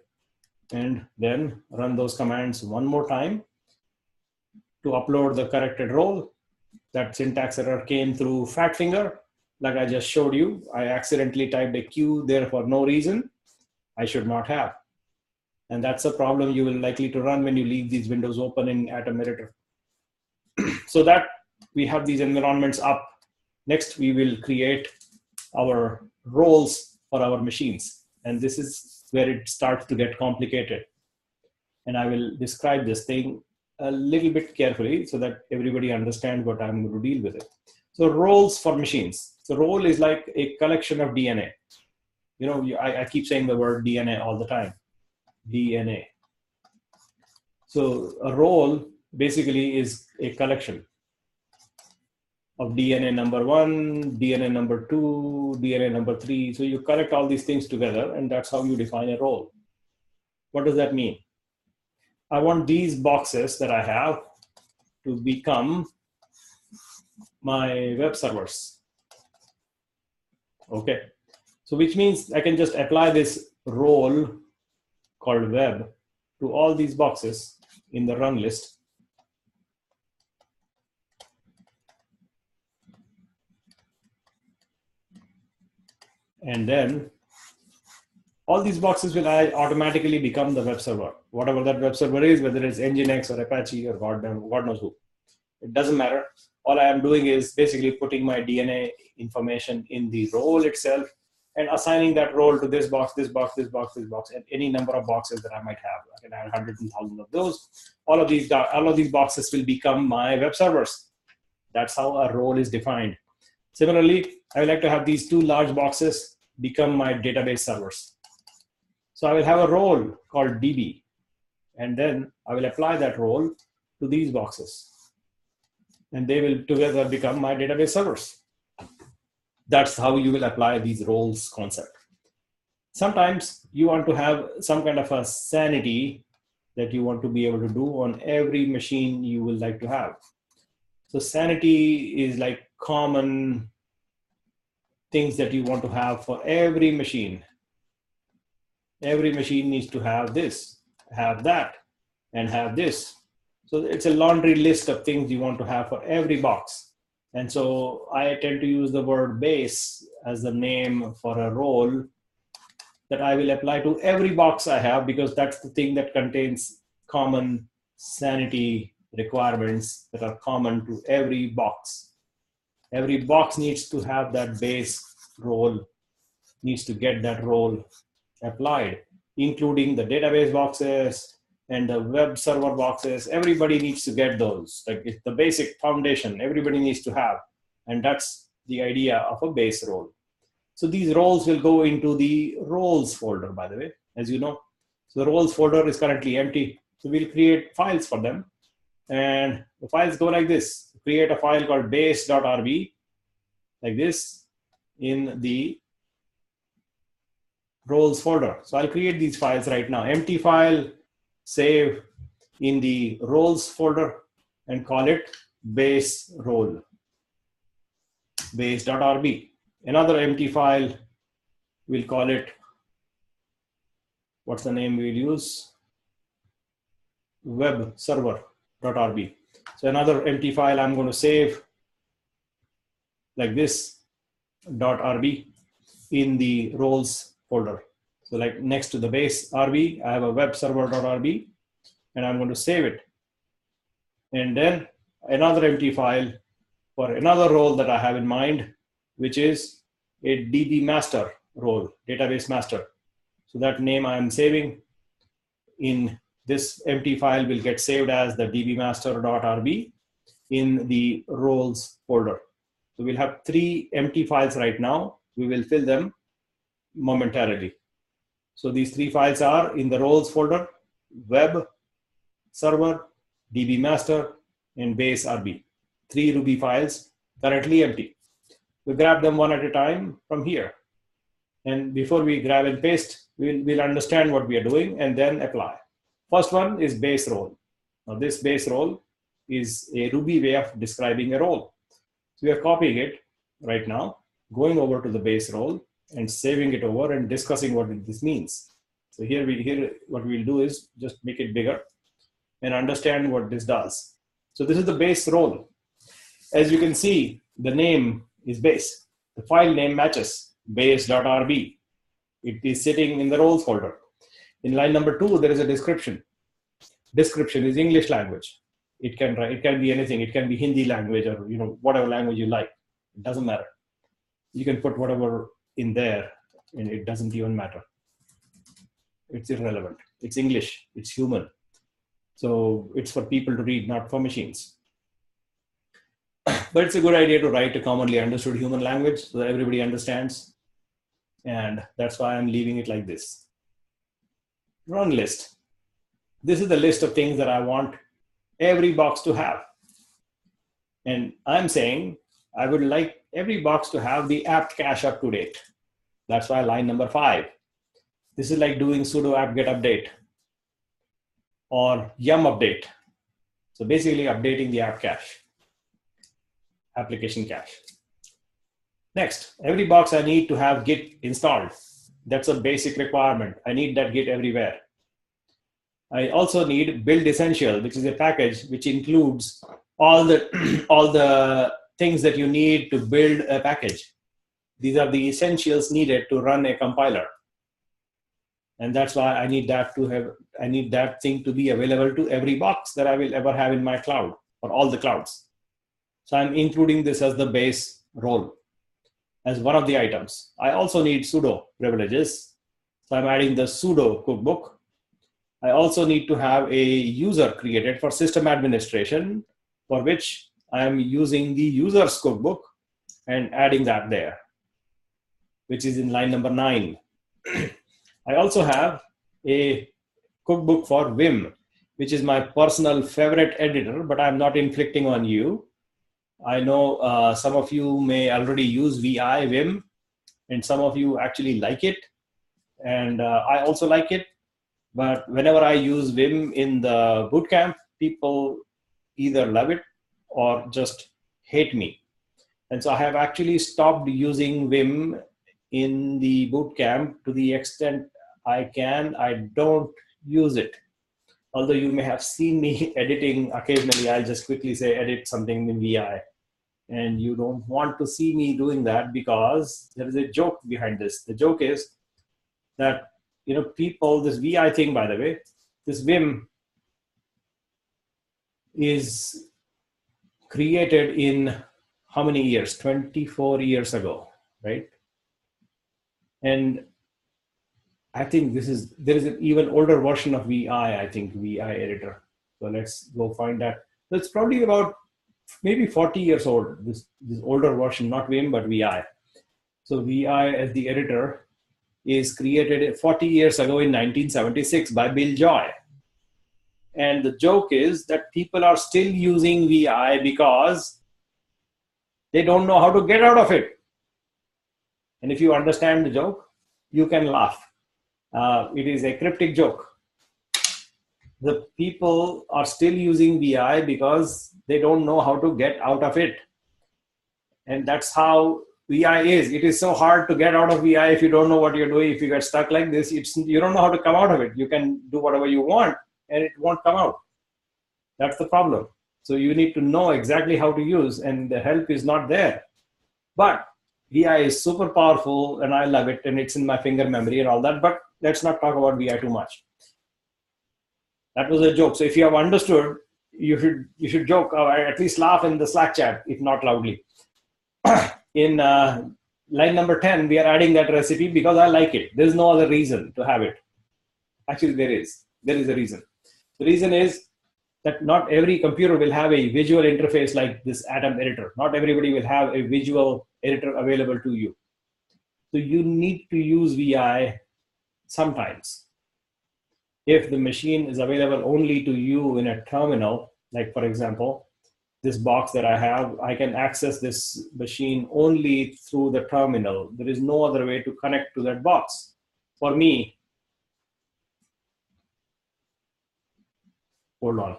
and then run those commands one more time to upload the corrected role. That syntax error came through fat finger, like I just showed you. I accidentally typed a Q there for no reason. I should not have. And that's a problem you will likely to run when you leave these windows open in Atom Editor. So that we have these environments up. Next, we will create our roles for our machines. And this is where it starts to get complicated. And I will describe this thing a little bit carefully so that everybody understands what I'm going to deal with it. So roles for machines. So role is like a collection of DNA. You know, I keep saying the word DNA all the time. DNA. So a role basically is a collection of DNA number 1, DNA number 2, DNA number 3. So you collect all these things together, and that's how you define a role. What does that mean? I want these boxes that I have to become my web servers. Okay. So which means I can just apply this role called web to all these boxes in the run list. And then all these boxes will automatically become the web server. Whatever that web server is, whether it's Nginx or Apache or God knows who. It doesn't matter. All I am doing is basically putting my DNA information in the role itself and assigning that role to this box, this box, this box, this box, and any number of boxes that I might have. I can add hundreds and thousands of those. All of these boxes will become my web servers. That's how a role is defined. Similarly, I would like to have these 2 large boxes become my database servers. So I will have a role called DB, and then I will apply that role to these boxes. And they will together become my database servers. That's how you will apply these roles concept. Sometimes you want to have some kind of a sanity that you want to be able to do on every machine you will like to have. So sanity is like common things that you want to have for every machine. Every machine needs to have this, have that, and have this. So it's a laundry list of things you want to have for every box. And so I tend to use the word base as the name for a role that I will apply to every box I have, because that's the thing that contains common sanity requirements that are common to every box. Every box needs to have that base role, needs to get that role applied, including the database boxes, and the web server boxes. Everybody needs to get those. Like it's the basic foundation everybody needs to have. And that's the idea of a base role. So these roles will go into the roles folder, by the way, as you know. So the roles folder is currently empty. So we'll create files for them. And the files go like this. Create a file called base.rb, like this, in the roles folder. So I'll create these files right now. Empty file, save in the roles folder, and call it base role, base.rb. Another empty file, we'll call it, what's the name we'll use? Web server.rb. So another empty file I'm going to save like this, .rb, in the roles folder. So like next to the base RB, I have a web server.rb, and I'm going to save it. And then another empty file for another role that I have in mind, which is a DB master role, database master. So that name I'm saving in this empty file will get saved as the dbmaster.rb in the roles folder. So we'll have 3 empty files right now. We will fill them momentarily. So these 3 files are in the roles folder: web server, dbmaster, and base RB. 3 Ruby files currently empty. We grab them one at a time from here. And before we grab and paste, we'll understand what we are doing and then apply. First one is base role. Now this base role is a Ruby way of describing a role. So we are copying it right now, going over to the base role and saving it over and discussing what this means. So here what we'll do is just make it bigger and understand what this does. So this is the base role. As you can see, the name is base. The file name matches, base.rb. It is sitting in the roles folder. In line number 2, there is a description. Description is English language. It can be anything. It can be Hindi language or whatever language you like. It doesn't matter. You can put whatever in there, and it doesn't even matter. It's irrelevant. It's English. It's human. So it's for people to read, not for machines. But it's a good idea to write a commonly understood human language so that everybody understands. And that's why I'm leaving it like this. Run list. This is the list of things that I want every box to have. And I'm saying I would like every box to have the apt cache up to date. That's why line number 5. This is like doing sudo apt-get update or yum update. So basically updating the app cache, application cache. Next, every box I need to have Git installed. That's a basic requirement. I need that Git everywhere. I also need build essential, which is a package which includes all the things that you need to build a package. These are the essentials needed to run a compiler. And that's why I need that thing to be available to every box that I will ever have in my cloud or all the clouds. So I'm including this as the base role as one of the items. I also need sudo privileges. So I'm adding the sudo cookbook. I also need to have a user created for system administration, for which I am using the user's cookbook and adding that there, which is in line number 9. I also have a cookbook for Vim, which is my personal favorite editor, but I'm not inflicting on you. I know some of you may already use Vim, and some of you actually like it. And I also like it. But whenever I use Vim in the bootcamp, people either love it or just hate me. And so I have actually stopped using Vim in the bootcamp to the extent I can. I don't use it. Although you may have seen me editing occasionally, I'll just quickly say edit something in VI. And you don't want to see me doing that because there is a joke behind this. The joke is that people, this VI thing, by the way, this Vim is created in how many years? 24 years ago, right? And I think there is an even older version of VI, I think VI editor. So let's go find that. So it's probably about maybe 40 years old, this older version, not Vim, but VI. So VI as the editor is created 40 years ago in 1976 by Bill Joy. And the joke is that people are still using VI because they don't know how to get out of it. And if you understand the joke, you can laugh. It is a cryptic joke. The people are still using VI because they don't know how to get out of it. And that's how VI is. It is so hard to get out of VI if you don't know what you're doing. If you get stuck like this, you don't know how to come out of it. You can do whatever you want and it won't come out. That's the problem. So you need to know exactly how to use, and the help is not there. But VI is super powerful and I love it, and it's in my finger memory and all that. But let's not talk about VI too much. That was a joke. So if you have understood, you should joke or at least laugh in the Slack chat, if not loudly. In line number 10, we are adding that recipe because I like it. There's no other reason to have it. Actually, there is a reason. The reason is that not every computer will have a visual interface like this Atom editor. Not everybody will have a visual editor available to you. So you need to use VI sometimes. If the machine is available only to you in a terminal, like for example, this box that I have, I can access this machine only through the terminal. There is no other way to connect to that box. For me, hold on.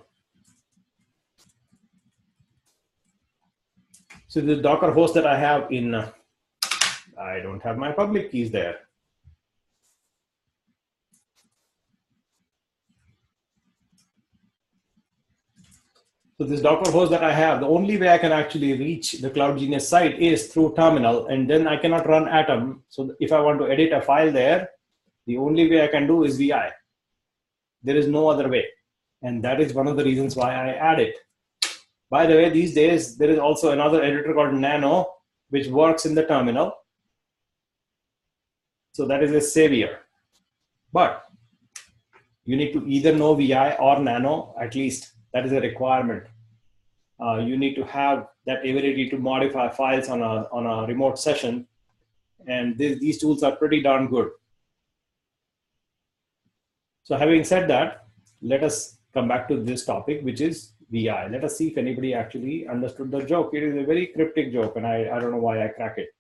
So the Docker host that I have in, I don't have my public keys there. So this Docker host that I have, the only way I can actually reach the Cloud Genius site is through terminal, and then I cannot run Atom. So if I want to edit a file there, the only way I can do is VI. There is no other way. And that is one of the reasons why I add it. By the way, these days, there is also another editor called Nano, which works in the terminal. So that is a savior. But you need to either know VI or Nano, at least. That is a requirement. You need to have that ability to modify files on a remote session. And these tools are pretty darn good. So having said that, let us come back to this topic, which is VI. Let us see if anybody actually understood the joke. It is a very cryptic joke, and I don't know why I crack it.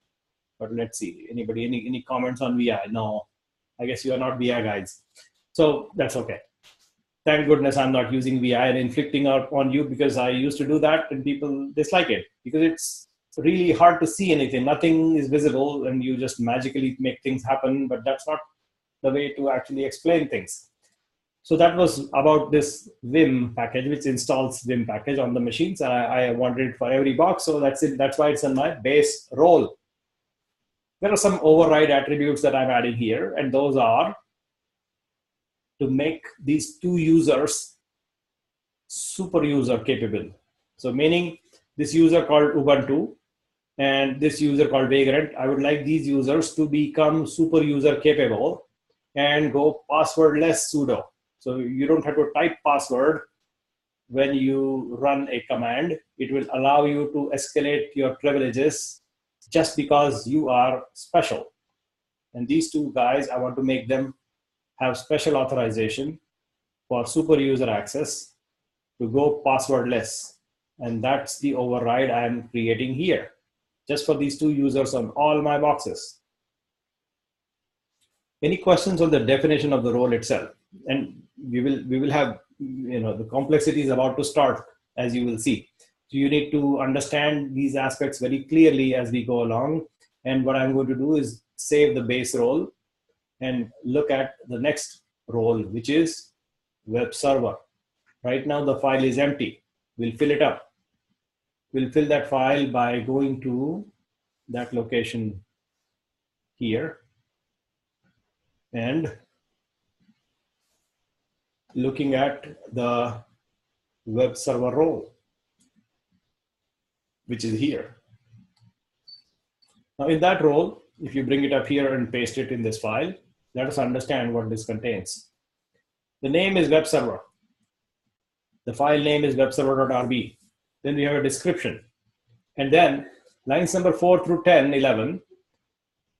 But let's see. Anybody, any comments on VI? No, I guess you are not VI guys. So that's okay. Thank goodness I'm not using VI and inflicting out on you, because I used to do that and people dislike it because it's really hard to see anything. Nothing is visible and you just magically make things happen, but that's not the way to actually explain things. So that was about this Vim package, which installs Vim package on the machines. And I wanted it for every box. So that's it. That's why it's in my base role. There are some override attributes that I'm adding here, and those are to make these two users super user capable. So meaning this user called Ubuntu and this user called Vagrant, I would like these users to become super user capable and go passwordless sudo. So you don't have to type password when you run a command. It will allow you to escalate your privileges just because you are special. And these two guys, I want to make them have special authorization for super user access to go passwordless. And that's the override I'm creating here, just for these two users on all my boxes. Any questions on the definition of the role itself? And we will have, the complexity is about to start, as you will see. So you need to understand these aspects very clearly as we go along. And what I'm going to do is save the base role and look at the next role, which is web server. Right now, the file is empty. We'll fill it up. We'll fill that file by going to that location here and looking at the web server role, which is here. Now, in that role, if you bring it up here and paste it in this file, Let us understand what this contains. The name is web server. The file name is webserver.rb. Then we have a description. And then lines number 4 through 10, 11,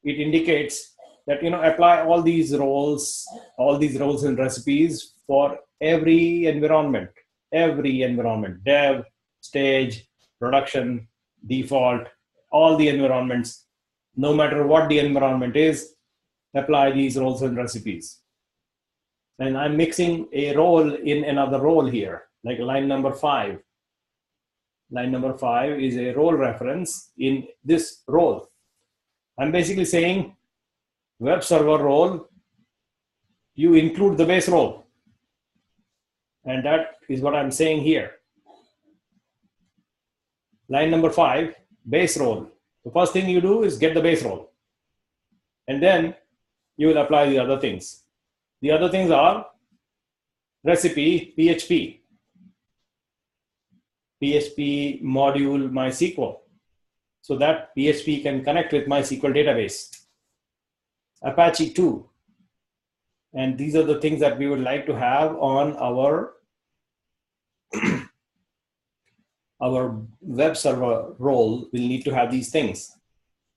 it indicates that, apply all these roles and recipes for every environment, dev, stage, production, default, all the environments, no matter what the environment is, apply these roles and recipes. And I'm mixing a role in another role here, like line number 5. Line number 5 is a role reference in this role. I'm basically saying web server role, you include the base role. And that is what I'm saying here. Line number 5, base role. The first thing you do is get the base role. And then you will apply the other things. The other things are recipe, PHP module MySQL, so that PHP can connect with MySQL database. Apache 2. And these are the things that we would like to have on our our web server role. Will need to have these things.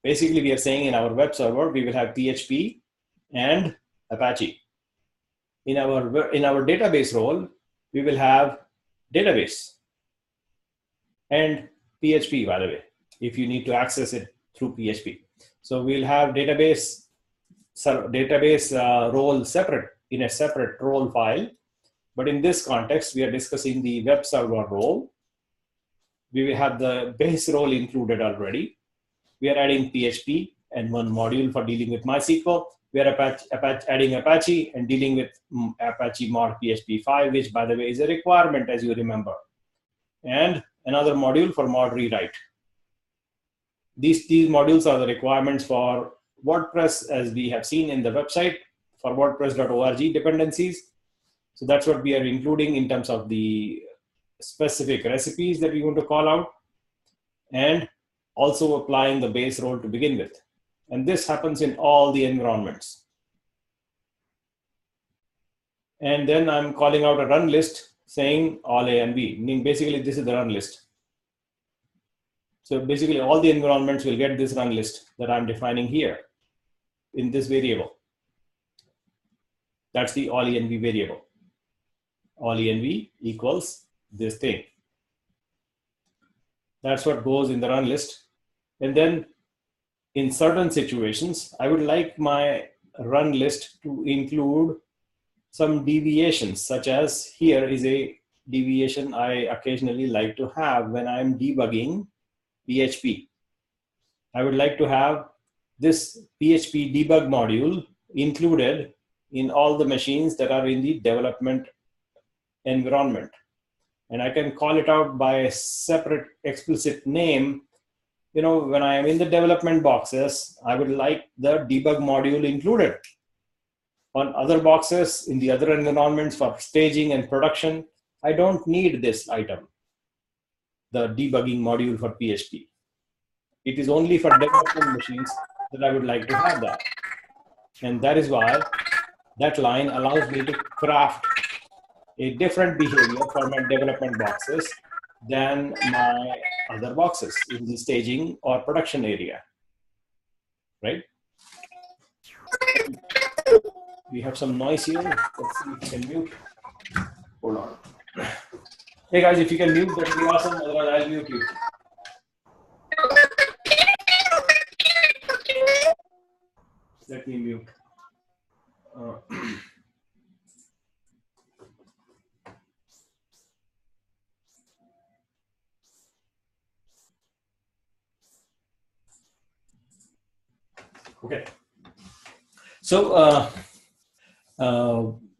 Basically, we are saying in our web server, we will have PHP and Apache. In our database role, we will have database and PHP, by the way, if you need to access it through PHP. So we'll have database role separate in a separate role file. But in this context, we are discussing the web server role. We will have the base role included already. We are adding PHP and one module for dealing with MySQL. We are adding Apache and dealing with Apache mod PHP 5, which, by the way, is a requirement, as you remember. And another module for mod rewrite. These modules are the requirements for WordPress, as we have seen in the website, for WordPress.org dependencies. So that's what we are including in terms of the specific recipes that we want to call out, and also applying the base role to begin with. And this happens in all the environments. And then I'm calling out a run list saying all A and B, meaning basically this is the run list. So basically all the environments will get this run list that I'm defining here in this variable. That's the all env variable. All env equals this thing. That's what goes in the run list. And then in certain situations, I would like my run list to include some deviations, such as here is a deviation I occasionally like to have when I'm debugging PHP. I would like to have this PHP debug module included in all the machines that are in the development environment. And I can call it out by a separate explicit name. When I am in the development boxes, I would like the debug module included. On other boxes, in the other environments for staging and production, I don't need this item, the debugging module for PHP. It is only for development machines that I would like to have that. And that is why that line allows me to craft a different behavior for my development boxes than my other boxes in the staging or production area, right? We have some noise here. Let's see if we can mute. Hold on. Hey guys, if you can mute, that would be awesome. Otherwise, I'll mute you. Let me mute. Okay. So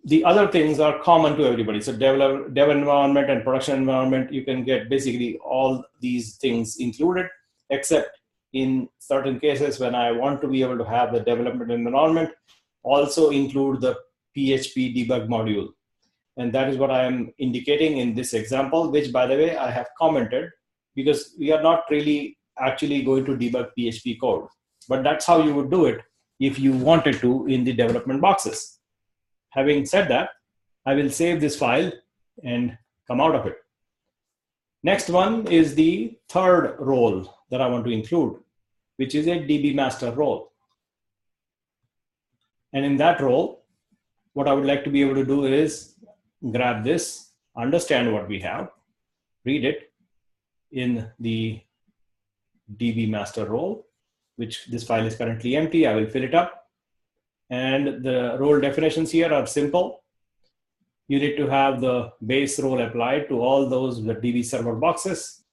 the other things are common to everybody. So dev environment and production environment, you can get basically all these things included, except in certain cases when I want to be able to have the development environment also include the PHP debug module. And that is what I am indicating in this example, which, by the way, I have commented because we are not really actually going to debug PHP code. But that's how you would do it if you wanted to in the development boxes. Having said that, I will save this file and come out of it. Next one is the third role that I want to include, which is a DB master role. And in that role, what I would like to be able to do is grab this, understand what we have, read it in the DB master role, which this file is currently empty. I will fill it up. And the role definitions here are simple. You need to have the base role applied to all those DB server boxes,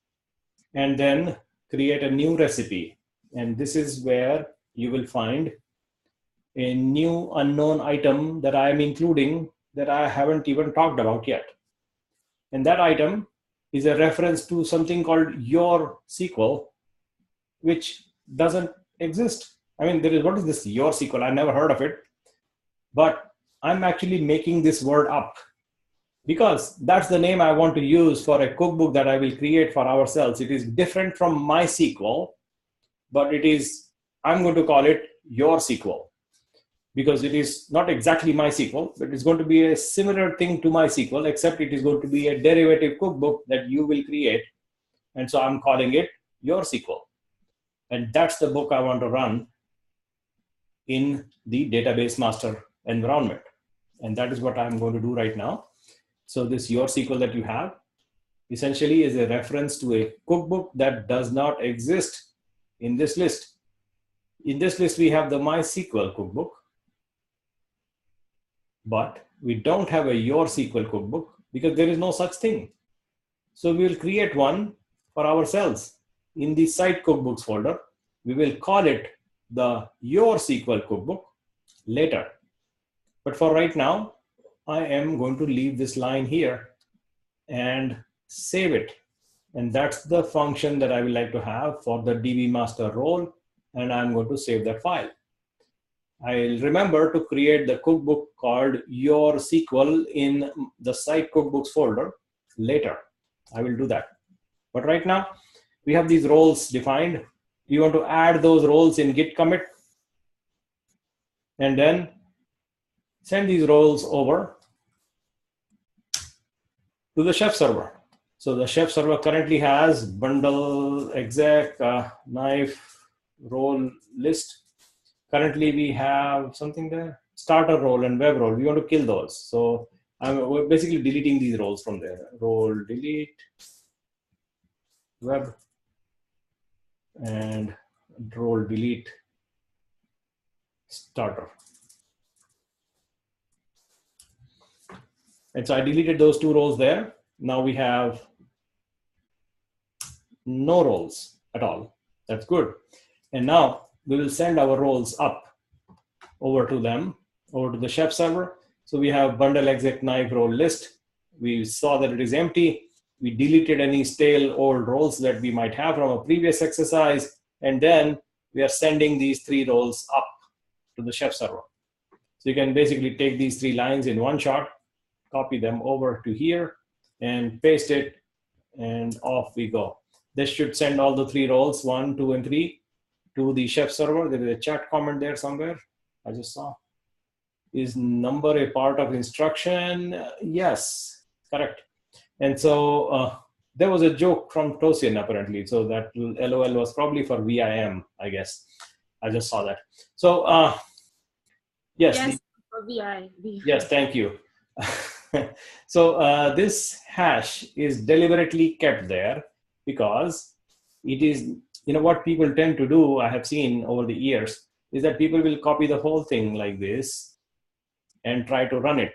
and then create a new recipe. And this is where you will find a new unknown item that I am including that I haven't even talked about yet. And that item is a reference to something called your SQL, which doesn't exist. I mean, what is this your SQL? I never heard of it, but I'm actually making this word up because that's the name I want to use for a cookbook that I will create for ourselves. It is different from MySQL, but I'm going to call it your SQL because it is not exactly MySQL, but it's going to be a similar thing to MySQL, except it is going to be a derivative cookbook that you will create. And so I'm calling it your SQL. And that's the book I want to run in the database master environment. And that is what I'm going to do right now. So this your SQL that you have essentially is a reference to a cookbook that does not exist in this list. In this list, we have the MySQL cookbook, but we don't have a your SQL cookbook because there is no such thing. So we will create one for ourselves in the site cookbooks folder. We will call it the your SQL cookbook later. But for right now, I am going to leave this line here and save it. And that's the function that I would like to have for the DB master role. And I'm going to save that file. I'll remember to create the cookbook called your SQL in the site cookbooks folder later. I will do that. But right now, we have these roles defined. You want to add those roles in Git commit and then send these roles over to the Chef server. So the Chef server currently has bundle, exec, knife, role list. Currently we have something there, starter role and web role. We want to kill those. So we're basically deleting these roles from there. Role delete, web, and role delete, starter. And so I deleted those two roles there. Now we have no roles at all. That's good. And now we will send our roles up over to the Chef server. So we have bundle exec knife role list. We saw that it is empty. We deleted any stale old roles that we might have from a previous exercise. And then we are sending these three roles up to the Chef server. So you can basically take these three lines in one shot, copy them over to here and paste it, and off we go. This should send all the three roles, 1, 2, and 3, to the Chef server. There is a chat comment there somewhere. I just saw. Is number a part of instruction? Yes, correct. And so there was a joke from Tosin apparently. So that LOL was probably for VIM, I guess. I just saw that. So yes, for VI. Yes, thank you. So this hash is deliberately kept there because it is, what people tend to do, I have seen over the years, is that people will copy the whole thing like this and try to run it.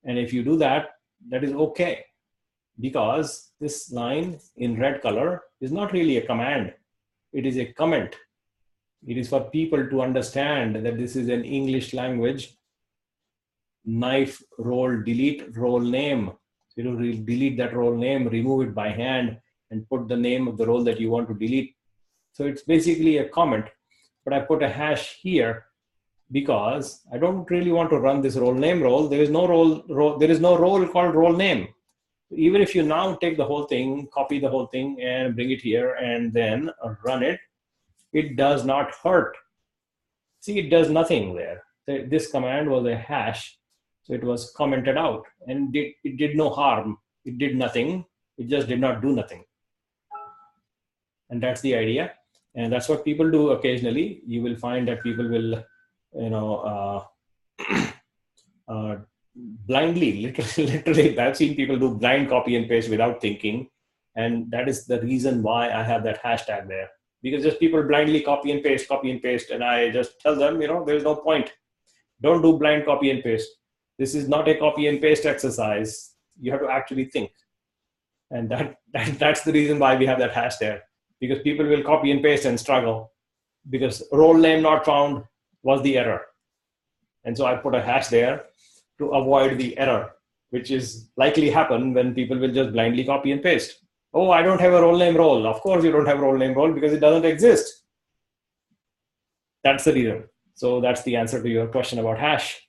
And if you do that, that is okay, because this line in red color is not really a command. It is a comment. It is for people to understand that this is an English language knife role delete role name. So you delete that role name, remove it by hand, and put the name of the role that you want to delete. So it's basically a comment, but I put a hash here because I don't really want to run this role name role. There is no role there is no role called role name. Even if you now take the whole thing, copy the whole thing and bring it here and then run it, it does not hurt. See, it does nothing there. This command was a hash, so it was commented out, and it did no harm. It did nothing. It just did not do nothing. And that's the idea. And that's what people do occasionally. You will find that people will, blindly, literally, I've seen people do blind copy and paste without thinking. And that is the reason why I have that hashtag there. Because just people blindly copy and paste, and I just tell them, there's no point. Don't do blind copy and paste. This is not a copy and paste exercise. You have to actually think. And that's the reason why we have that hash there. Because people will copy and paste and struggle. Because role name not found was the error. And so I put a hash there to avoid the error, which is likely happen when people will just blindly copy and paste. Oh, I don't have a role name role. Of course you don't have a role name role because it doesn't exist. That's the reason. So that's the answer to your question about hash.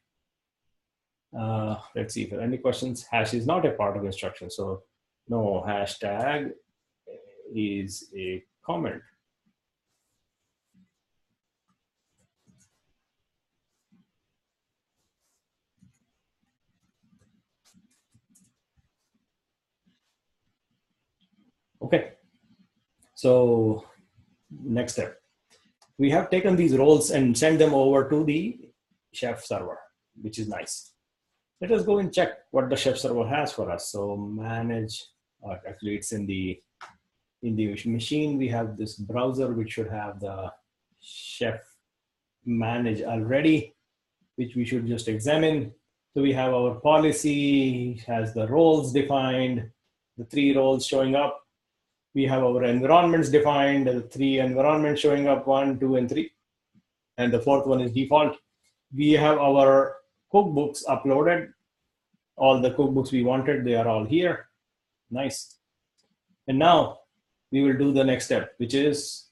Let's see if there are any questions. Hash is not a part of instruction. So no, hashtag is a comment. Okay, so next step. We have taken these roles and sent them over to the Chef server, which is nice. Let us go and check what the Chef server has for us. So manage, actually it's in the machine, we have this browser which should have the Chef manage already, which we should just examine. So we have our policy, has the roles defined, the 3 roles showing up. We have our environments defined, the 3 environments showing up, 1, 2, and 3. And the 4th one is default. We have our cookbooks uploaded. All the cookbooks we wanted, they are all here. Nice. And now we will do the next step, which is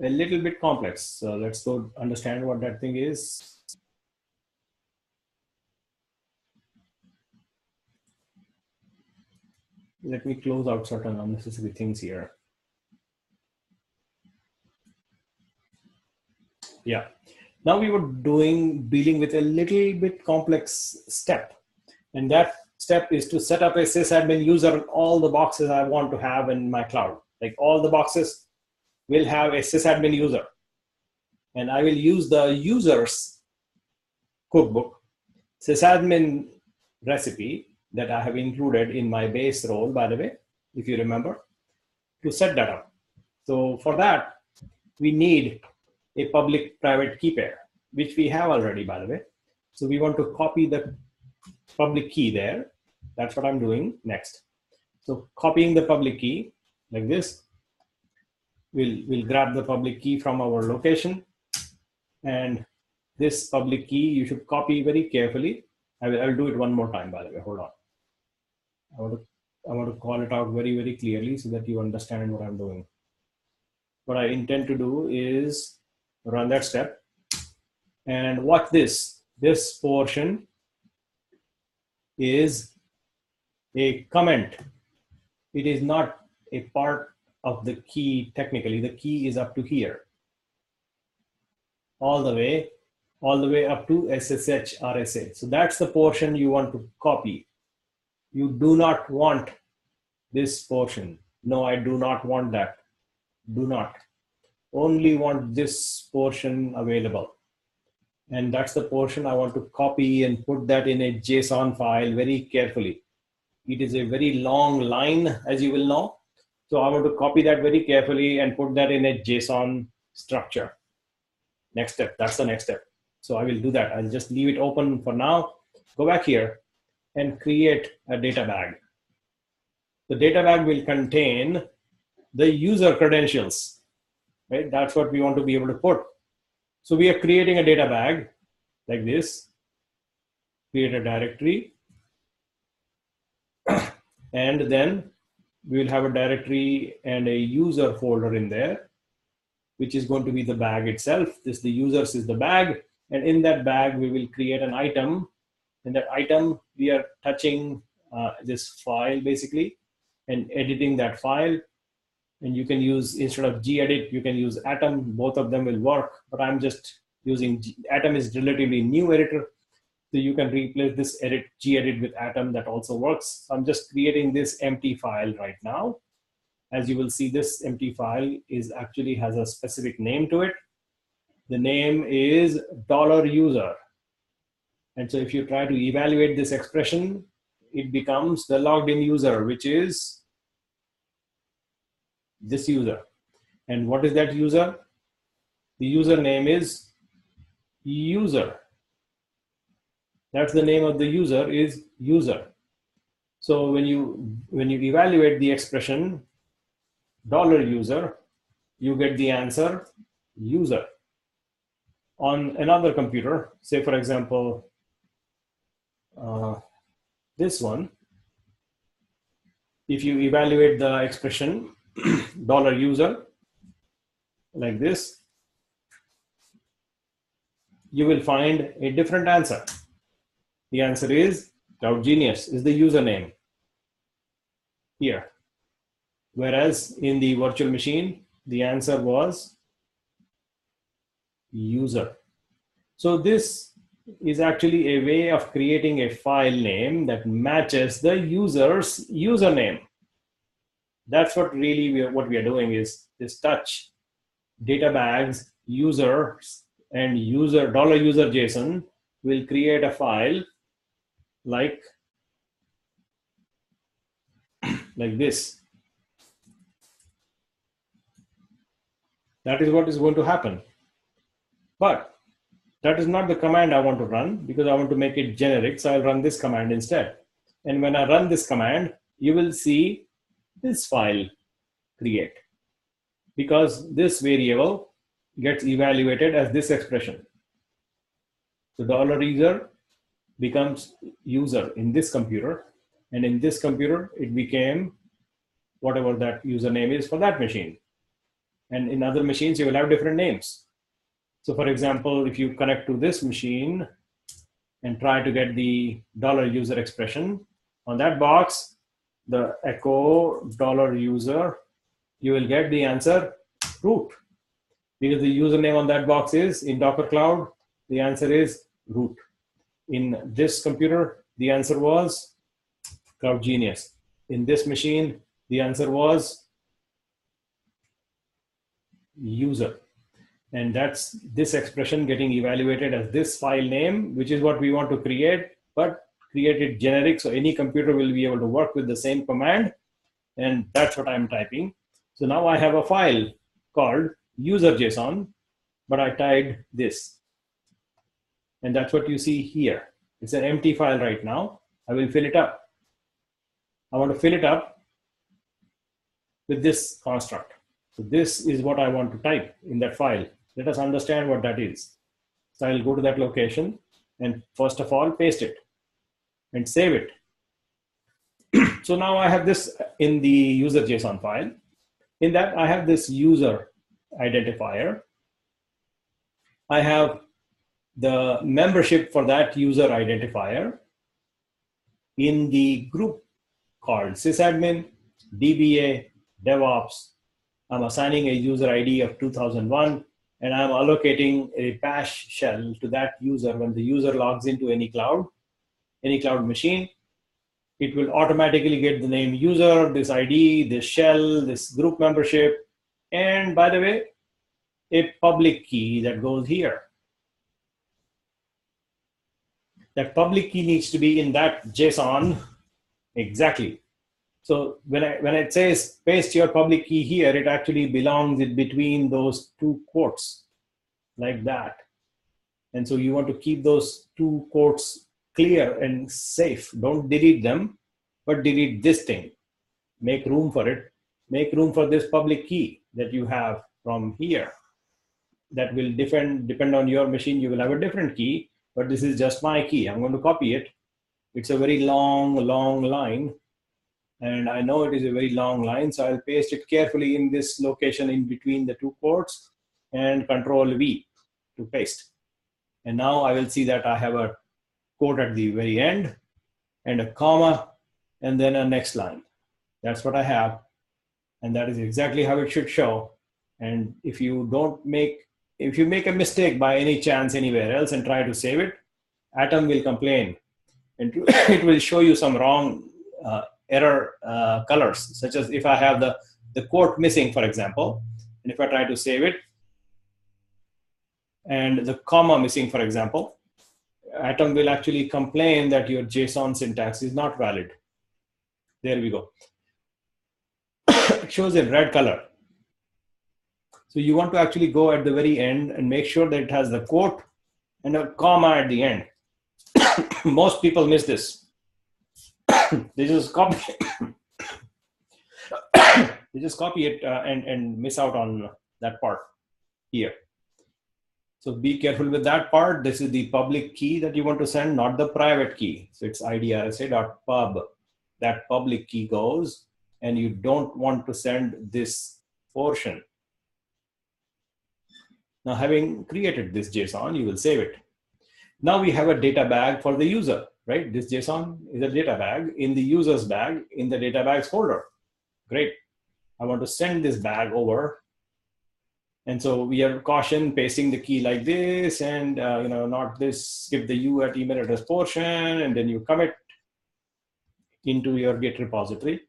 a little bit complex. So let's go understand what that thing is. Let me close out certain unnecessary things here. Yeah. Now we were dealing with a little bit complex step. And that step is to set up a sysadmin user on all the boxes I want to have in my cloud. Like all the boxes will have a sysadmin user. And I will use the user's cookbook, sysadmin recipe, that I have included in my base role, by the way, if you remember, to set that up. So for that, we need a public-private key pair, which we have already, by the way. So we want to copy the public key there. That's what I'm doing next. So copying the public key like this, we'll grab the public key from our location. And this public key, you should copy very carefully. I'll do it one more time, by the way. Hold on. I want to call it out very, very clearly so that you understand what I'm doing. What I intend to do is run that step and watch this. This portion is a comment. It is not a part of the key technically. The key is up to here, all the way up to SSH RSA. So that's the portion you want to copy. You do not want this portion. No, I do not want that. Do not. Only want this portion available. And that's the portion I want to copy and put that in a JSON file very carefully. It is a very long line, as you will know. So I want to copy that very carefully and put that in a JSON structure. Next step, that's the next step. So I will do that. I'll just leave it open for now. Go back here and create a data bag. The data bag will contain the user credentials, right? That's what we want to be able to put. So we are creating a data bag like this. Create a directory. And then we will have a directory and a user folder in there, which is going to be the bag itself. The users is the bag. And in that bag, we will create an item. In that item, we are touching this file basically and editing that file. And you can use, instead of gedit, you can use Atom. Both of them will work, but I'm just using Atom is relatively new editor. So you can replace this gedit with Atom, that also works. So I'm just creating this empty file right now. As you will see, this empty file is actually has a specific name to it. The name is $user. And so if you try to evaluate this expression, it becomes the logged in user, which is this user. And what is that user? The username is user. That's the name of the user, is user. So when you evaluate the expression $user, you get the answer user. On another computer, say for example, this one, if you evaluate the expression $user like this, you will find a different answer. The answer is Cloud Genius is the username here. Whereas in the virtual machine, the answer was user. So this is actually a way of creating a file name that matches the user's username. That's what really what we are doing is this touch data bags users and user $user JSON will create a file like this. That is what is going to happen. But that is not the command I want to run, because I want to make it generic. So I'll run this command instead. And when I run this command, you will see this file create, because this variable gets evaluated as this expression. So $user becomes user in this computer, and in this computer it became whatever that username is for that machine. And in other machines you will have different names. So for example, if you connect to this machine and try to get the $user expression on that box, the echo $user, you will get the answer root, because the username on that box is in Docker Cloud, the answer is root. In this computer, the answer was Cloud Genius. In this machine, the answer was user. And that's this expression getting evaluated as this file name, which is what we want to create, but create it generic so any computer will be able to work with the same command. And that's what I'm typing. So now I have a file called user.json, but I typed this. And that's what you see here. It's an empty file right now. I will fill it up. I want to fill it up with this construct. So this is what I want to type in that file. Let us understand what that is. So I'll go to that location and first of all, paste it and save it. So now I have this in the user.json file. In that, I have this user identifier. I have the membership for that user identifier in the group called sysadmin, DBA, DevOps. I'm assigning a user ID of 2001, and I'm allocating a bash shell to that user. When the user logs into any cloud machine, it will automatically get the name user, this ID, this shell, this group membership, and by the way, a public key that goes here. That public key needs to be in that JSON exactly. So when it says paste your public key here, it actually belongs in between those two quotes like that. And so you want to keep those two quotes clear and safe. Don't delete them, but delete this thing. Make room for it. Make room for this public key that you have from here. That will depend on your machine. You will have a different key, but this is just my key. I'm going to copy it. It's a very long line. And I know it is a very long line, so I'll paste it carefully in this location in between the two quotes and Control V to paste. And now I will see that I have a quote at the very end and a comma and then a next line. That's what I have. And that is exactly how it should show. And if you make a mistake by any chance anywhere else and try to save it, Atom will complain, and it will show you some wrong error colors, such as if I have the quote missing, for example, and if I try to save it, and the comma missing, for example, Atom will actually complain that your JSON syntax is not valid. There we go. It shows in red color. So you want to actually go at the very end and make sure that it has the quote and a comma at the end. Most people miss this. They just copy it and miss out on that part here. So be careful with that part. This is the public key that you want to send, not the private key. So it's idrsa.pub. That public key goes, and you don't want to send this portion. Now, having created this JSON, you will save it. Now we have a data bag for the user, right? This JSON is a data bag in the user's bag in the data bags folder. Great. I want to send this bag over. And so we are caution pasting the key like this, and not this, skip the U at email address portion, and then you commit into your Git repository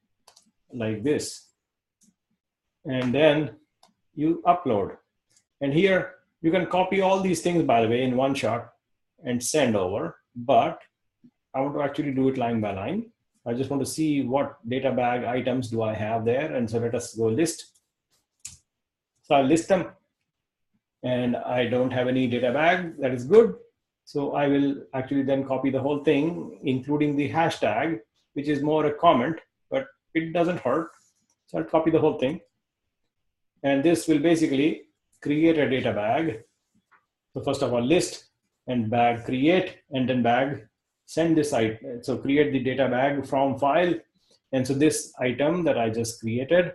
like this. And then you upload. And here you can copy all these things, by the way, in one shot and send over. But I want to actually do it line by line. I just want to see what data bag items do I have there. And so let us go list. So I'll list them. And I don't have any data bag. That is good. So I will actually then copy the whole thing, including the hashtag, which is more a comment, but it doesn't hurt. So I'll copy the whole thing. And this will basically create a data bag. So first of all, list and bag create, and then bag send this item. So create the data bag from file. And so this item that I just created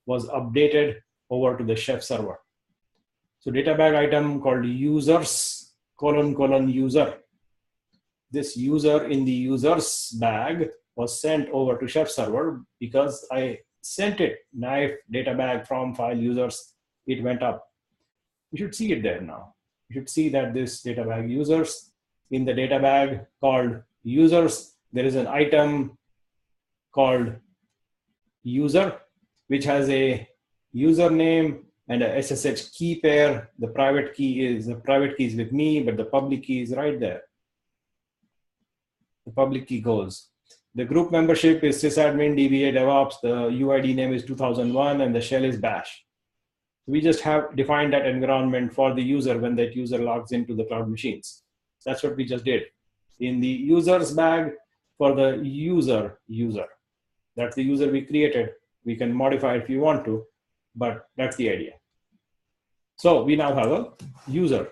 was updated over to the Chef server. So data bag item called users : user. This user in the users bag was sent over to Chef server because I sent it knife data bag from file users. It went up. You should see it there now. You should see that this data bag users, in the data bag called users, there is an item called user, which has a username and a SSH key pair. The private key is with me, but the public key is right there. The public key goes. The group membership is sysadmin DBA DevOps. The UID name is 2001, and the shell is bash. We just have defined that environment for the user when that user logs into the cloud machines. That's what we just did. In the users bag for the user, that's the user we created. We can modify it if you want to, but that's the idea. So we now have a user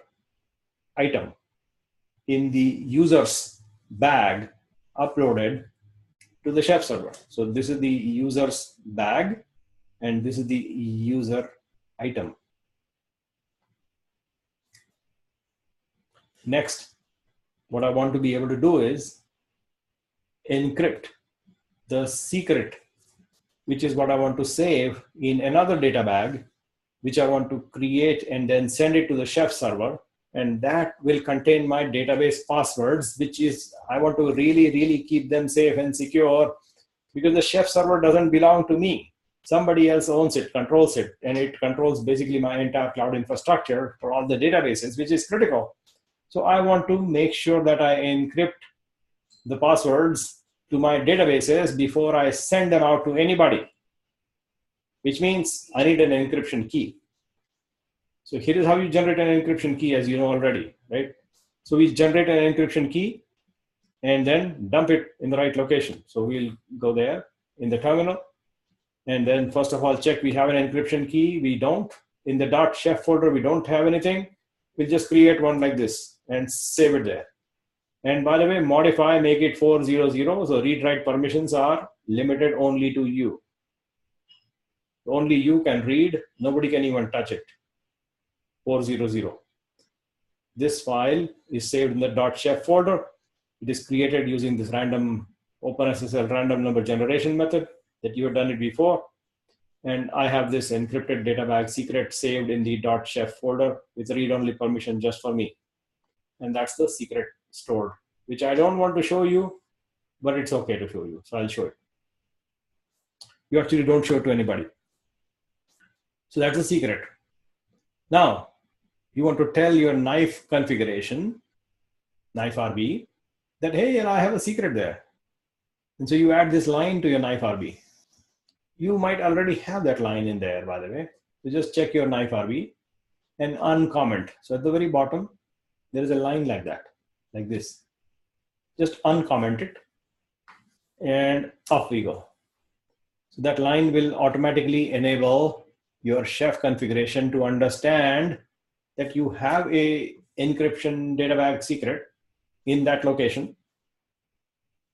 item in the users bag uploaded to the Chef server. So this is the users bag, and this is the user item. Next, what I want to be able to do is encrypt the secret, which is what I want to save in another data bag, which I want to create and then send it to the Chef server. And that will contain my database passwords, which is, I want to really, really keep them safe and secure, because the Chef server doesn't belong to me. Somebody else owns it, controls it, and it controls basically my entire cloud infrastructure for all the databases, which is critical. So I want to make sure that I encrypt the passwords to my databases before I send them out to anybody, which means I need an encryption key. So here is how you generate an encryption key, as you know already, right? So we generate an encryption key and then dump it in the right location. So we'll go there in the terminal. And then first of all, check we have an encryption key. We don't. In the .chef folder, we don't have anything. We'll just create one like this and save it there. And by the way, modify, make it 400. So read-write permissions are limited only to you. Only you can read. Nobody can even touch it. 400. This file is saved in the .chef folder. It is created using this random OpenSSL random number generation method that you have done it before. And I have this encrypted data bag secret saved in the .chef folder with read-only permission just for me. And that's the secret stored, which I don't want to show you, but it's okay to show you. So I'll show it. You actually don't show it to anybody. So that's the secret. Now, you want to tell your knife configuration, knife RB, that, hey, I have a secret there. And so you add this line to your knife RB. You might already have that line in there, by the way. So just check your knife RB and uncomment. So at the very bottom, there is a line like that, like this. Just uncomment it and off we go. So that line will automatically enable your chef configuration to understand that you have a encryption data bag secret in that location.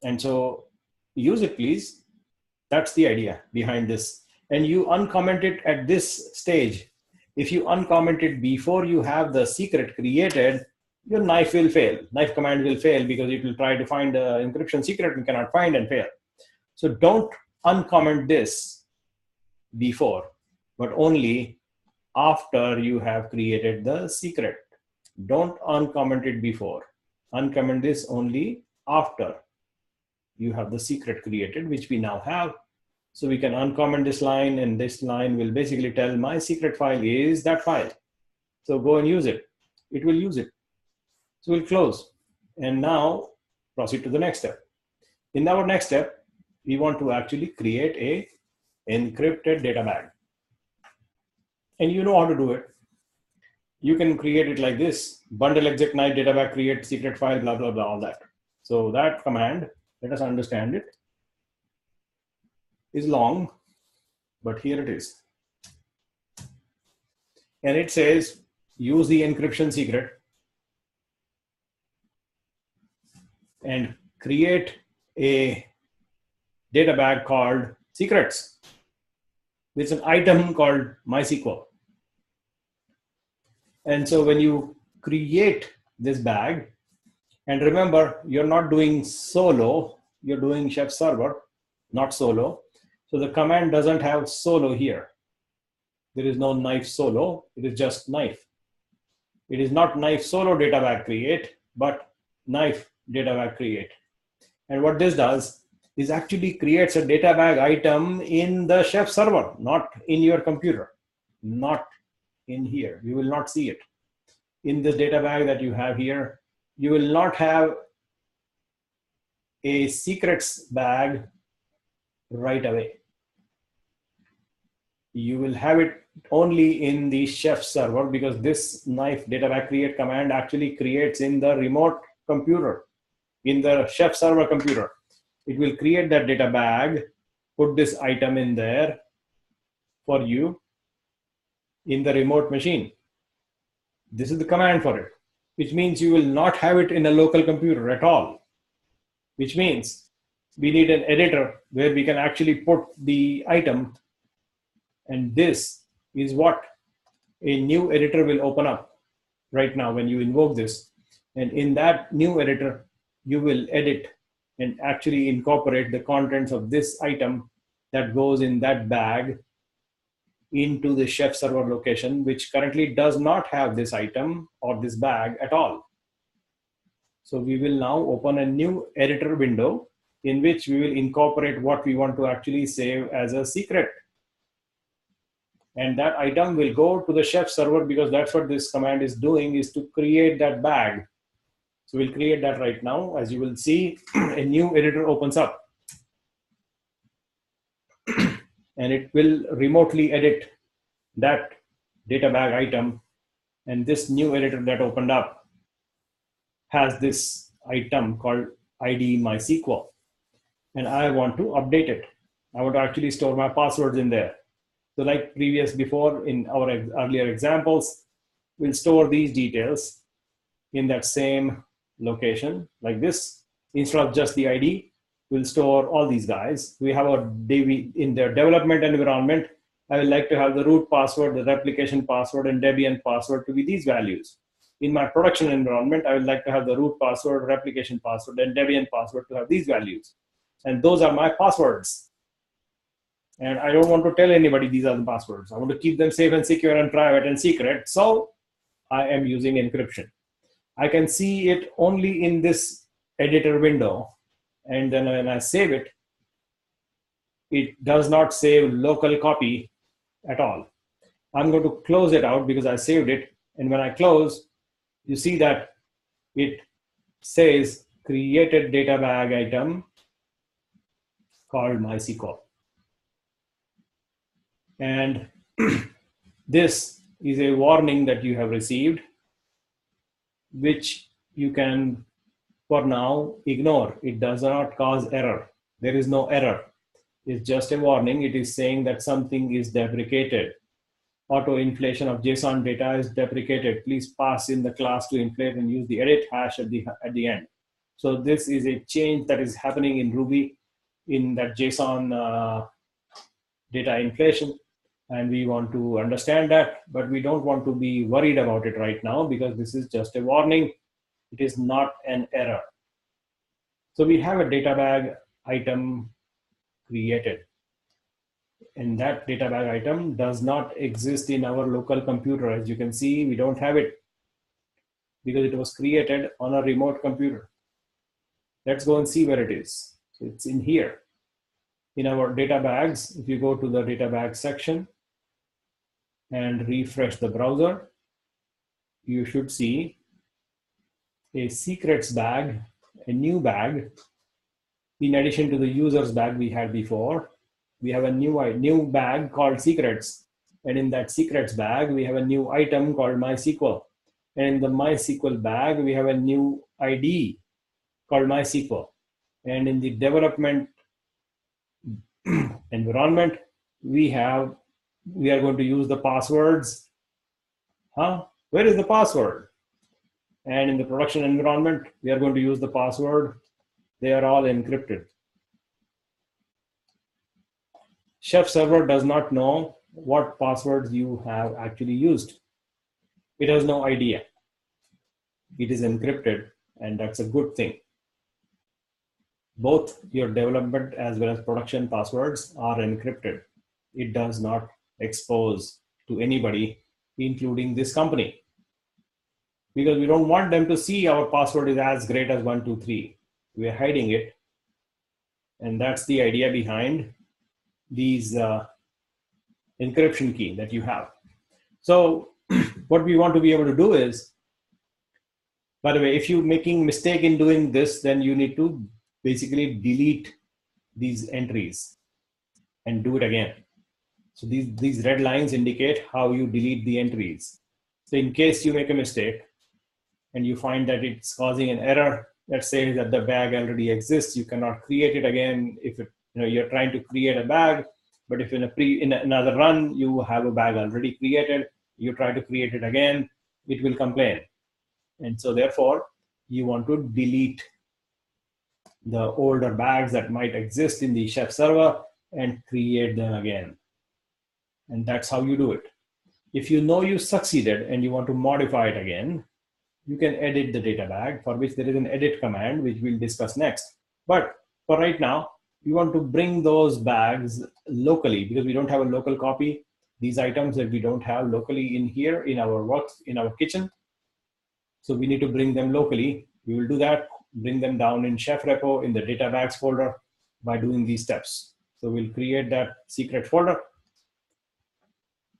And so use it, please. That's the idea behind this. And you uncomment it at this stage. If you uncomment it before you have the secret created, your knife will fail. Knife command will fail because it will try to find the encryption secret and cannot find and fail. So don't uncomment this before, but only after you have created the secret. Don't uncomment it before. Uncomment this only after you have the secret created, which we now have. So we can uncomment this line, and this line will basically tell my secret file is that file. So go and use it. It will use it. So we'll close. And now proceed to the next step. In our next step, we want to actually create a encrypted data bag. And you know how to do it. You can create it like this: bundle exec knife data bag create secret file, blah, blah, blah, all that. So that command, let us understand it, is long, but here it is. And it says, use the encryption secret and create a data bag called secrets with an item called MySQL. And so when you create this bag, and remember, you're not doing solo, you're doing chef server, not solo. So the command doesn't have solo here. There is no knife solo, it is just knife. It is not knife solo data bag create, but knife data bag create. And what this does is actually creates a data bag item in the chef server, not in your computer, not in here. You will not see it. In this data bag that you have here, you will not have a secrets bag right away. You will have it only in the chef server, because this knife data bag create command actually creates in the remote computer, in the chef server computer. It will create that data bag, put this item in there for you in the remote machine. This is the command for it, which means you will not have it in a local computer at all, which means we need an editor where we can actually put the item. And this is what a new editor will open up right now when you invoke this. And in that new editor, you will edit and actually incorporate the contents of this item that goes in that bag into the chef server location, which currently does not have this item or this bag at all. So we will now open a new editor window in which we will incorporate what we want to actually save as a secret. And that item will go to the chef server, because that's what this command is doing, is to create that bag. So we'll create that right now. As you will see, a new editor opens up. And it will remotely edit that data bag item. And this new editor that opened up has this item called ID MySQL. And I want to update it. I want to actually store my passwords in there. So like before in our earlier examples, we'll store these details in that same location like this. Instead of just the ID, we'll store all these guys. We have a in their development environment. I would like to have the root password, the replication password, and Debian password to be these values. In my production environment, I would like to have the root password, replication password, and Debian password to have these values. And those are my passwords. And I don't want to tell anybody these are the passwords. I want to keep them safe and secure and private and secret. So I am using encryption. I can see it only in this editor window. And then when I save it, it does not save local copy at all. I'm going to close it out because I saved it. And when I close, you see that it says created data bag item called MySQL. And this is a warning that you have received, which you can, for now, ignore. It does not cause error. There is no error. It's just a warning. It is saying that something is deprecated. Auto inflation of JSON data is deprecated. Please pass in the class to inflate and use the edit hash at the end. So this is a change that is happening in Ruby in that JSON data inflation. And we want to understand that, but we don't want to be worried about it right now because this is just a warning. It is not an error. So we have a data bag item created. And that data bag item does not exist in our local computer. As you can see, we don't have it because it was created on a remote computer. Let's go and see where it is. So it's in here. In our data bags, if you go to the data bag section and refresh the browser, you should see a secrets bag, a new bag. In addition to the users bag we had before, we have a new bag called secrets. And in that secrets bag, we have a new item called MySQL. And in the MySQL bag, we have a new ID called MySQL. And in the development environment, we are going to use the passwords. Where is the password? And in the production environment, we are going to use the password. They are all encrypted. Chef server does not know what passwords you have actually used. It has no idea. It is encrypted, and that's a good thing. Both your development as well as production passwords are encrypted. It does not expose to anybody, including this company, because we don't want them to see our password is as great as 123. We are hiding it, and that's the idea behind these encryption key that you have. So what we want to be able to do is, by the way, if you're making mistake in doing this, then you need to basically delete these entries and do it again. So these red lines indicate how you delete the entries. So in case you make a mistake and you find that it's causing an error that says that the bag already exists, you cannot create it again. If you're trying to create a bag, but if in another run you have a bag already created, you try to create it again, it will complain. And so therefore, you want to delete the older bags that might exist in the Chef server and create them again. And that's how you do it. If you know you succeeded and you want to modify it again, you can edit the data bag, for which there is an edit command, which we'll discuss next. But for right now, you want to bring those bags locally because we don't have a local copy. These items that we don't have locally in here, in our kitchen. So we need to bring them locally. We will do that, bring them down in Chef repo in the data bags folder by doing these steps. So we'll create that secret folder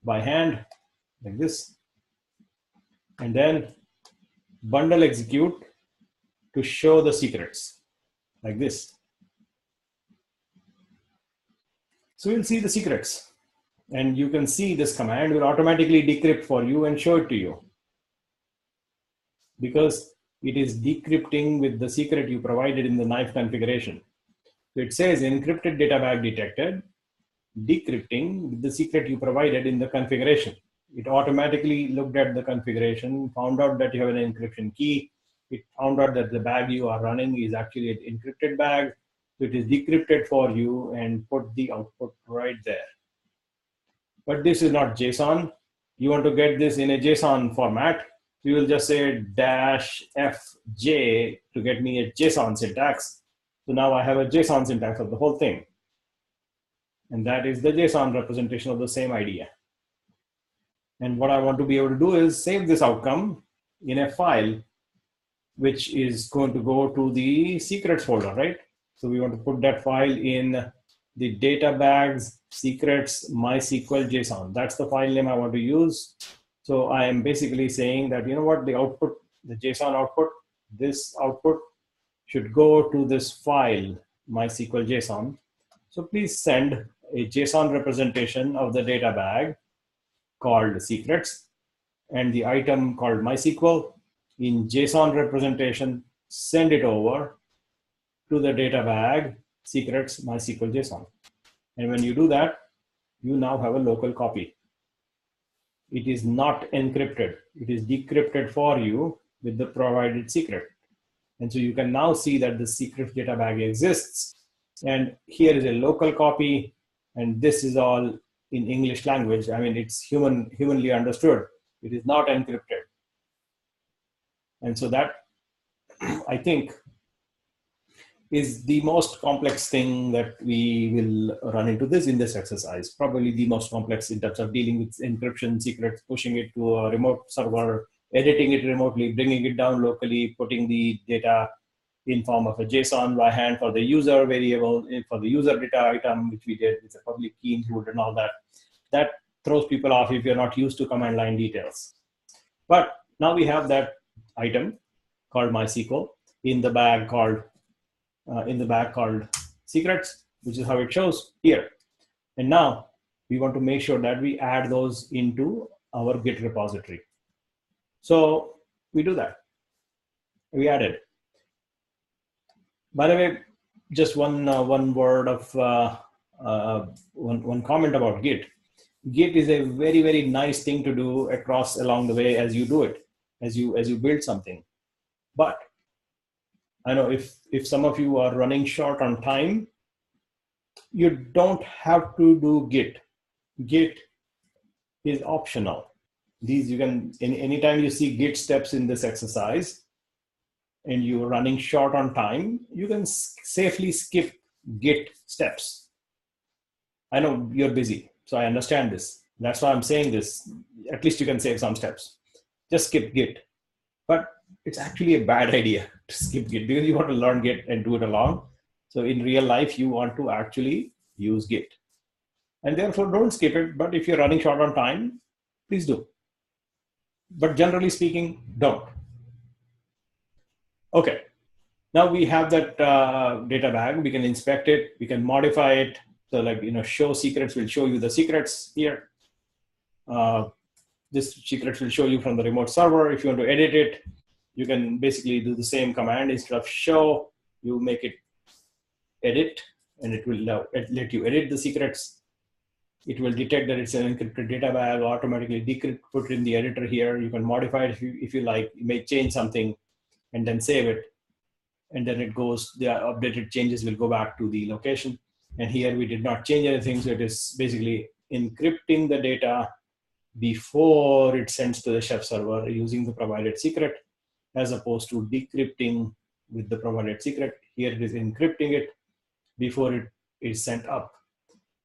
by hand like this. And then bundle execute to show the secrets like this. So you'll see the secrets, and you can see this command will automatically decrypt for you and show it to you because it is decrypting with the secret you provided in the knife configuration. So it says encrypted data bag detected, decrypting with the secret you provided in the configuration. It automatically looked at the configuration, found out that you have an encryption key. It found out that the bag you are running is actually an encrypted bag. So it is decrypted for you and put the output right there. But this is not JSON. You want to get this in a JSON format. You will just say -fj to get me a JSON syntax. So now I have a JSON syntax of the whole thing. and that is the JSON representation of the same idea. And what I want to be able to do is save this outcome in a file, which is going to go to the secrets folder, right? So we want to put that file in the data bags secrets MySQL JSON. That's the file name I want to use. So I am basically saying that, you know what, the output, the JSON output, this output should go to this file, MySQL JSON. So please send a JSON representation of the data bag called secrets and the item called MySQL in JSON representation, send it over to the data bag secrets MySQL JSON. And when you do that, you now have a local copy. It is not encrypted. It is decrypted for you with the provided secret. And so you can now see that the secret data bag exists. And here is a local copy. And this is all in English language. I mean, it's humanly understood. It is not encrypted. And so that, I think, is the most complex thing that we will run into in this exercise. Probably the most complex in terms of dealing with encryption, secrets, pushing it to a remote server, editing it remotely, bringing it down locally, putting the data in form of a JSON by hand for the user variable, for the user data item, which we did with a public key included and all that. That throws people off if you're not used to command line details. But now we have that item called MySQL in the bag called secrets, which is how it shows here. And now we want to make sure that we add those into our Git repository. So we do that. We add it. By the way, just one word of one comment about Git. Git is a very, very nice thing to do along the way as you do it, as you build something. But I know if some of you are running short on time, you don't have to do Git. Git is optional. These you can, anytime you see Git steps in this exercise and you're running short on time, you can safely skip Git steps. I know you're busy, so I understand this. That's why I'm saying this. At least you can save some steps. Just skip Git. But it's actually a bad idea to skip Git because you want to learn Git and do it along. So in real life, you want to actually use Git. And therefore, don't skip it. But if you're running short on time, please do. But generally speaking, don't. Okay. Now we have that data bag. We can inspect it. We can modify it. So like, show secrets will show you the secrets here. This secrets will show you from the remote server. If you want to edit it, you can basically do the same command. Instead of show, you make it edit, and it will let you edit the secrets. It will detect that it's an encrypted data bag, automatically decrypt, put it in the editor here. You can modify it if you like. You may change something and then save it. And then it goes, the updated changes will go back to the location. And here we did not change anything. So it is basically encrypting the data before it sends to the Chef server using the provided secret, as opposed to decrypting with the provided secret. Here it is encrypting it before it is sent up.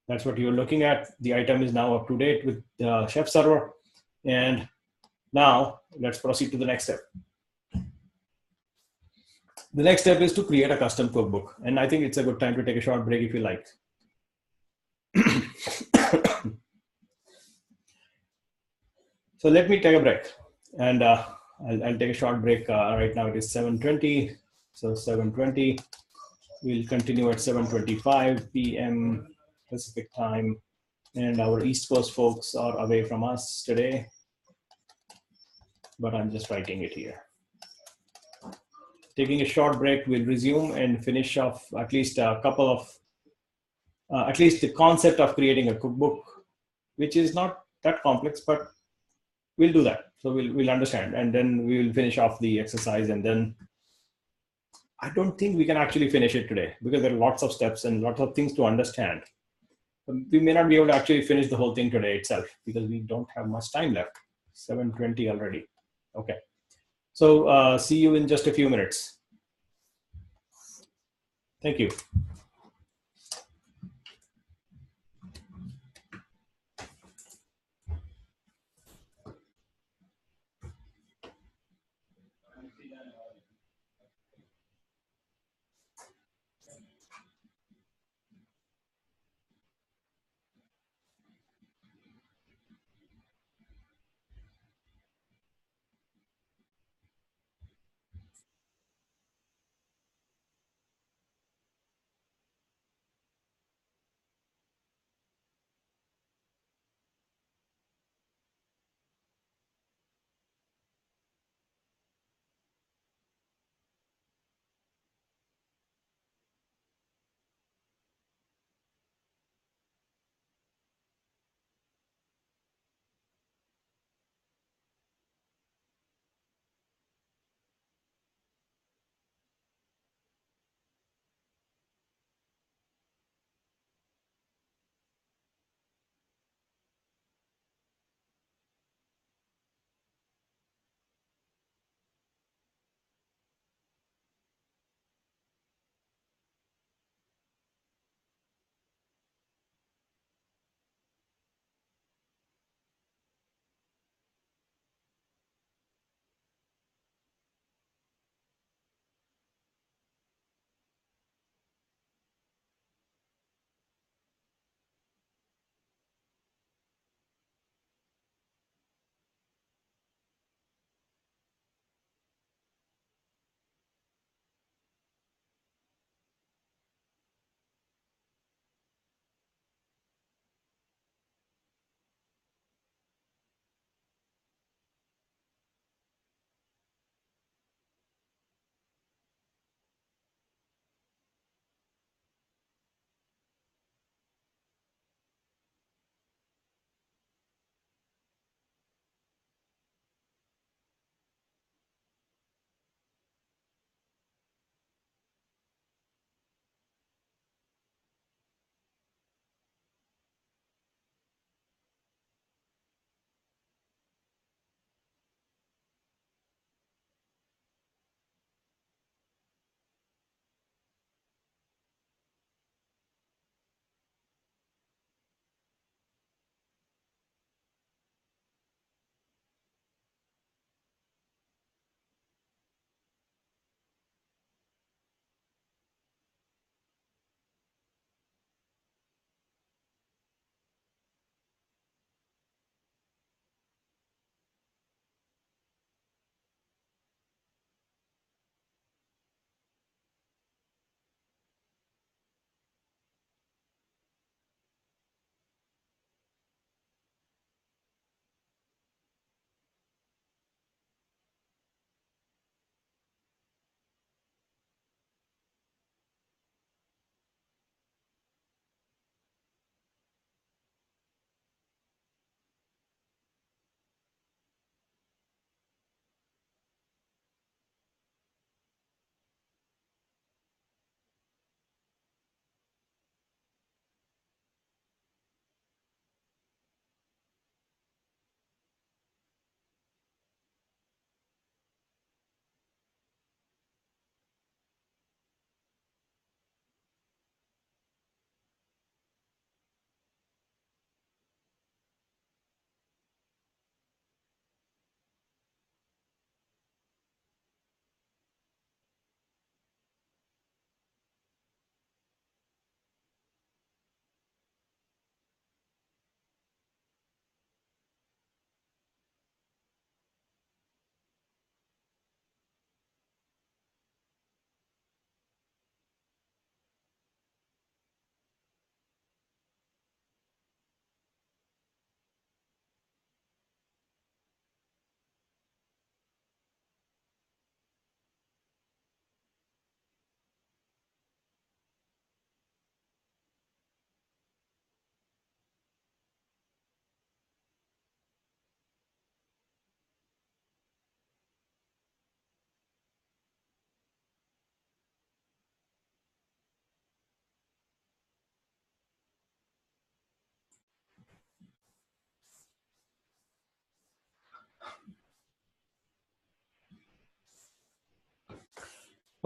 That's what you're looking at. The item is now up to date with the Chef server. And now let's proceed to the next step. The next step is to create a custom cookbook. And I think it's a good time to take a short break if you like. So let me take a break. And I'll take a short break. Right now it is 7:20. So 7:20. We'll continue at 7:25 p.m. Pacific time. And our East Coast folks are away from us today. But I'm just writing it here. Taking a short break, we'll resume and finish off at least a couple of, at least the concept of creating a cookbook, which is not that complex, but we'll do that. So we'll understand, and then we will finish off the exercise. And then I don't think we can actually finish it today because there are lots of steps and lots of things to understand. We may not be able to actually finish the whole thing today itself because we don't have much time left. 7:20 already. Okay. So see you in just a few minutes. Thank you.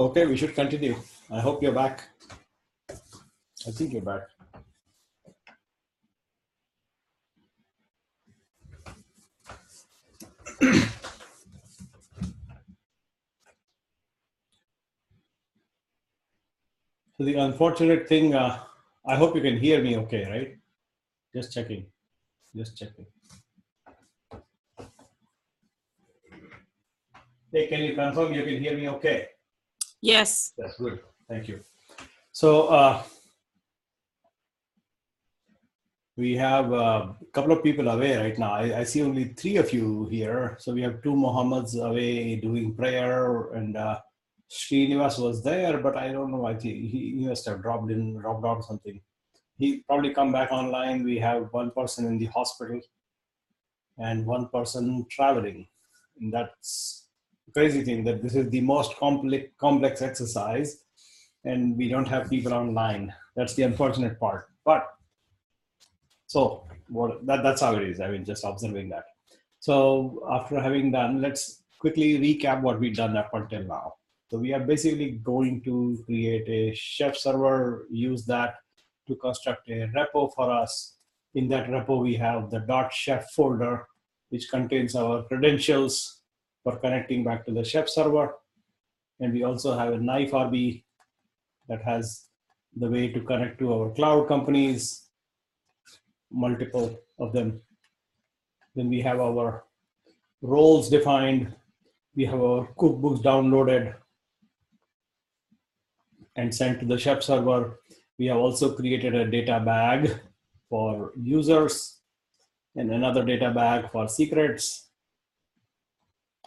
Okay, we should continue. I hope you're back. I think you're back. So the unfortunate thing, I hope you can hear me okay, right? Just checking. Just checking. Hey, can you confirm you can hear me okay? Yes. That's good. Thank you. So we have a couple of people away right now. I see only 3 of you here. So we have 2 Mohammeds away doing prayer, and Srinivas was there, but I don't know. I think he must have dropped out or something. He probably come back online. We have 1 person in the hospital and 1 person traveling. And that's the crazy thing, that this is the most complex exercise and we don't have people online. That's the unfortunate part. But so that's how it is. I mean, just observing that. So after having done, let's quickly recap what we've done up until now. So we are basically going to create a Chef server, use that to construct a repo for us. In that repo, we have the .chef folder, which contains our credentials for connecting back to the Chef server. And we also have a knife RB that has the way to connect to our cloud companies, multiple of them. Then we have our roles defined. We have our cookbooks downloaded and sent to the Chef server. We have also created a data bag for users and another data bag for secrets.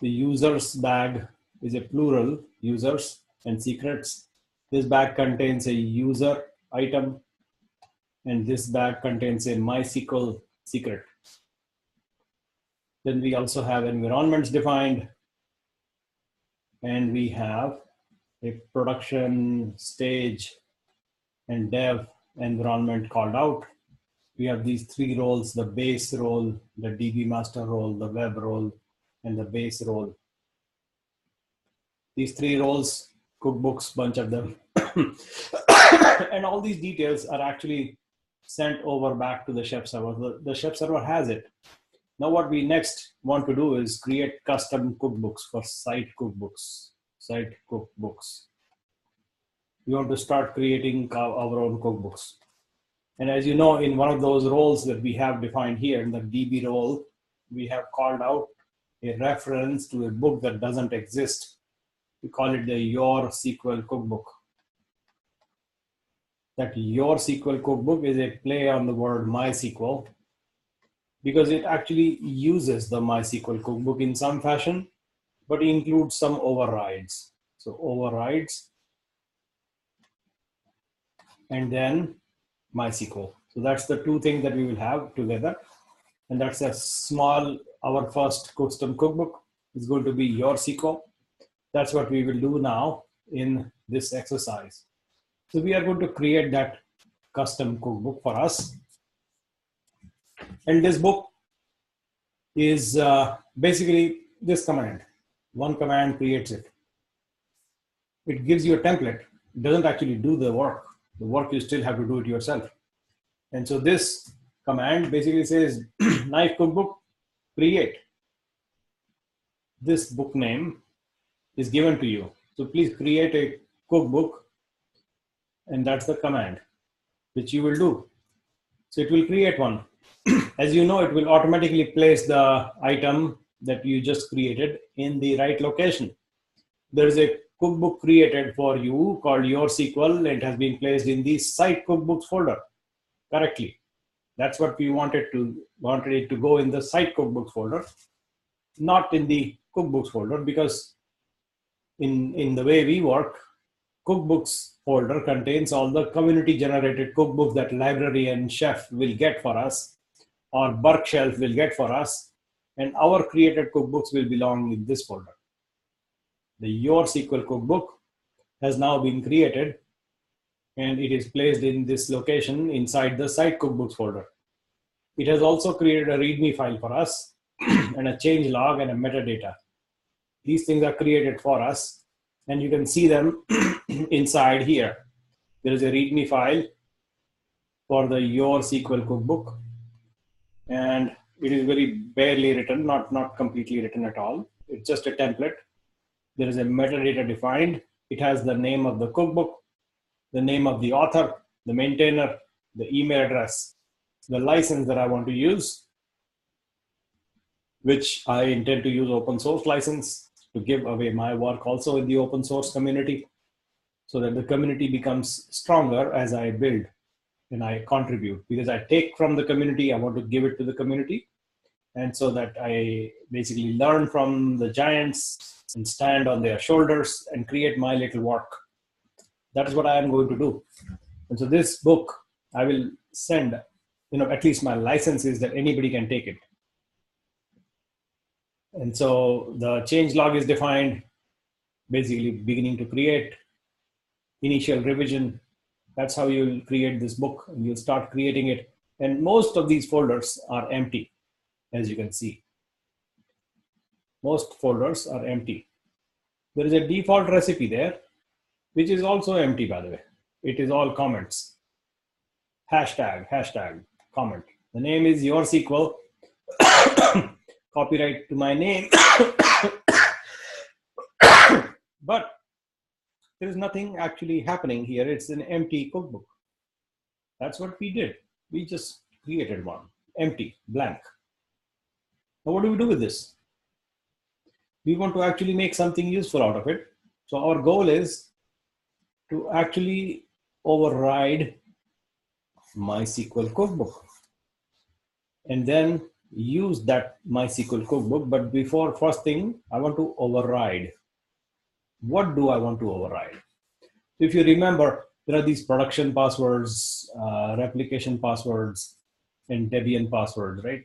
The users bag is a plural, users and secrets. This bag contains a user item, and this bag contains a MySQL secret. Then we also have environments defined, and we have a production, stage, and dev environment called out. We have these 3 roles: the base role, the DB master role, the web role, and the base role. These 3 roles, cookbooks, bunch of them. And all these details are actually sent over back to the Chef server. The Chef server has it. Now what we next want to do is create custom cookbooks for site cookbooks. We want to start creating our own cookbooks. And as you know, in one of those roles that we have defined here, in the DB role, we have called out a reference to a book that doesn't exist. We call it the Your SQL Cookbook. That Your SQL Cookbook is a play on the word MySQL, because it actually uses the MySQL Cookbook in some fashion, but includes some overrides. So overrides, and then MySQL. So that's the 2 things that we will have together. And that's a small, our first custom cookbook is going to be Your SQL. That's what we will do now in this exercise. So we are going to create that custom cookbook for us. And this book is basically this command. 1 command creates it. It gives you a template. It doesn't actually do the work. The work you still have to do it yourself. And so this command basically says, knife cookbook, create. This book name is given to you. So please create a cookbook, and that's the command which you will do. So it will create one. As you know, it will automatically place the item that you just created in the right location. There is a cookbook created for you called Your SQL, and it has been placed in the site cookbooks folder correctly. That's what we wanted it to go in the site cookbooks folder, not in the cookbooks folder, because in the way we work, cookbooks folder contains all the community generated cookbooks that library and Chef will get for us, or Burkshelf will get for us, and our created cookbooks will belong in this folder. The Your SQL Cookbook has now been created, and it is placed in this location inside the site cookbooks folder. It has also created a README file for us and a change log and a metadata. These things are created for us, and you can see them inside here. There is a README file for the Your SQL Cookbook, and it is very barely written, not completely written at all. It's just a template. There is a metadata defined. It has the name of the cookbook, the name of the author, the maintainer, the email address, the license that I want to use, which I intend to use open source license to give away my work also in the open source community, so that the community becomes stronger as I build and I contribute. Because I take from the community, I want to give it to the community. And so that I basically learn from the giants and stand on their shoulders and create my little work. That is what I am going to do. And so this book, I will send, at least my license is that anybody can take it. And so the change log is defined, basically beginning to create, initial revision. That's how you'll create this book, and you'll start creating it. And most of these folders are empty, as you can see. Most folders are empty. There is a default recipe there, which is also empty, by the way. It is all comments. Hashtag, comment. The name is Your SQL. Copyright to my name. But there is nothing actually happening here. It's an empty cookbook. That's what we did. We just created one, empty, blank. Now what do we do with this? We want to actually make something useful out of it. So our goal is to actually override MySQL cookbook and then use that MySQL cookbook. But before, first thing, I want to override. What do I want to override? If you remember, there are these production passwords, replication passwords, and Debian passwords, right?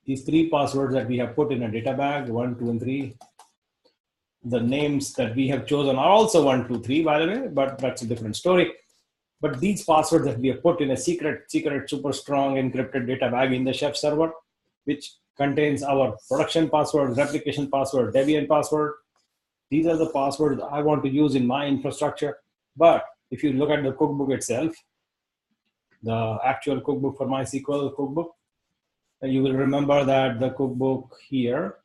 These three passwords that we have put in a data bag, 1, 2, and 3. The names that we have chosen are also 1, 2, 3, by the way, but that's a different story. But these passwords that we have put in a secret, super strong encrypted data bag in the Chef server, which contains our production password, replication password, Debian password. These are the passwords I want to use in my infrastructure. But if you look at the cookbook itself, the actual cookbook for MySQL cookbook, you will remember that the cookbook here,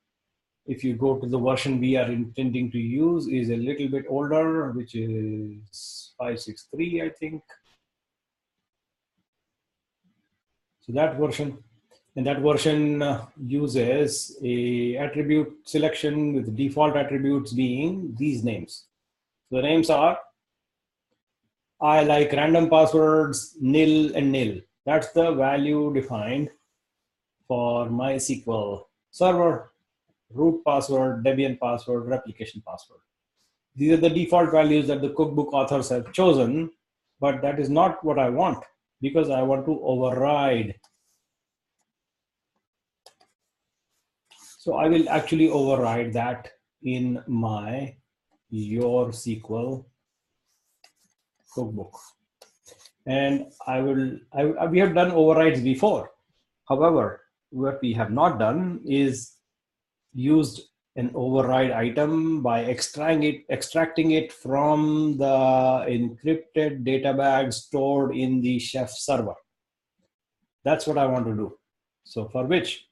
if you go to the version we are intending to use, is a little bit older, which is 563, I think. So that version, and that version uses a attribute selection with default attributes being these names. So the names are, I like random passwords, nil and nil. That's the value defined for MySQL server, root password, Debian password, replication password. These are the default values that the cookbook authors have chosen, but that is not what I want, because I want to override. So I will actually override that in my Your SQL cookbook. And we have done overrides before. However, what we have not done is used an override item by extracting it from the encrypted data bag stored in the Chef server. That's what I want to do. So for which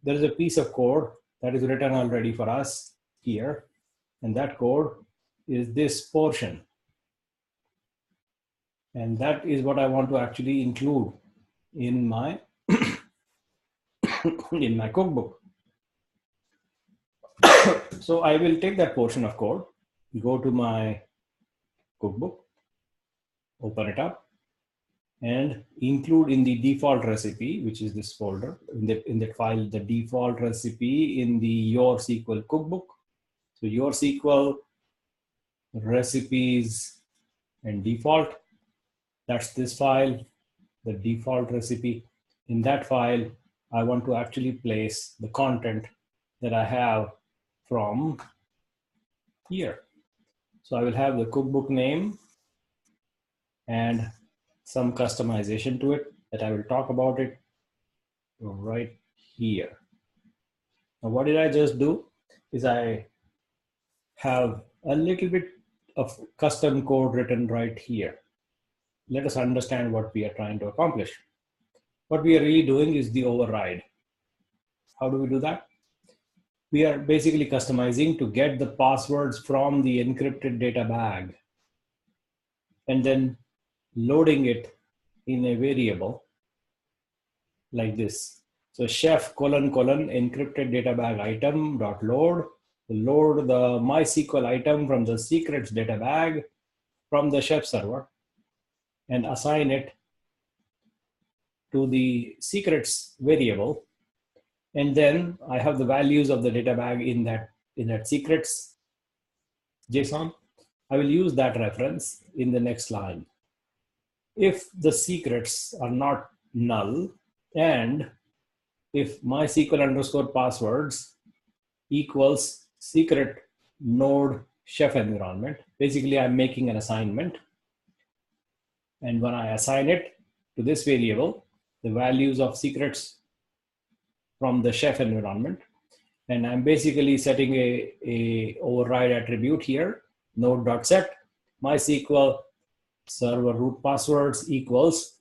there is a piece of code that is written already for us here. And that code is this portion. And that is what I want to actually include in my in my cookbook. So I will take that portion of code, go to my cookbook, open it up, and include in the default recipe, which is this folder, in that file, the default recipe in the Your SQL cookbook. So Your SQL recipes and default, that's this file, the default recipe. In that file, I want to actually place the content that I have from here. So I will have the cookbook name and some customization to it that I will talk about it right here. Now what did I just do is I have a little bit of custom code written right here. Let us understand what we are trying to accomplish. What we are really doing is the override. How do we do that? We are basically customizing to get the passwords from the encrypted data bag and then loading it in a variable like this. So chef : encrypted data bag item dot load the MySQL item from the secrets data bag from the chef server and assign it to the secrets variable. And then I have the values of the data bag in that secrets JSON. I will use that reference in the next line. If the secrets are not null and if MySQL underscore passwords equals secret node chef environment, basically I'm making an assignment. And when I assign it to this variable, the values of secrets from the chef environment, and I'm basically setting a override attribute here, node.set MySQL server root passwords equals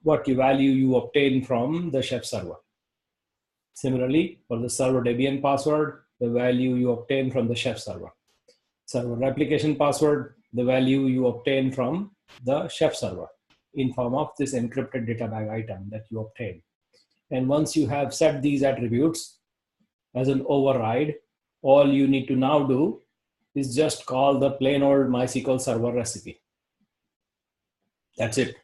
what value you obtain from the chef server. Similarly, for the server Debian password, the value you obtain from the chef server. Server replication password, the value you obtain from the chef server in form of this encrypted data bag item that you obtain. And once you have set these attributes as an override, all you need to now do is just call the plain old MySQL server recipe. That's it.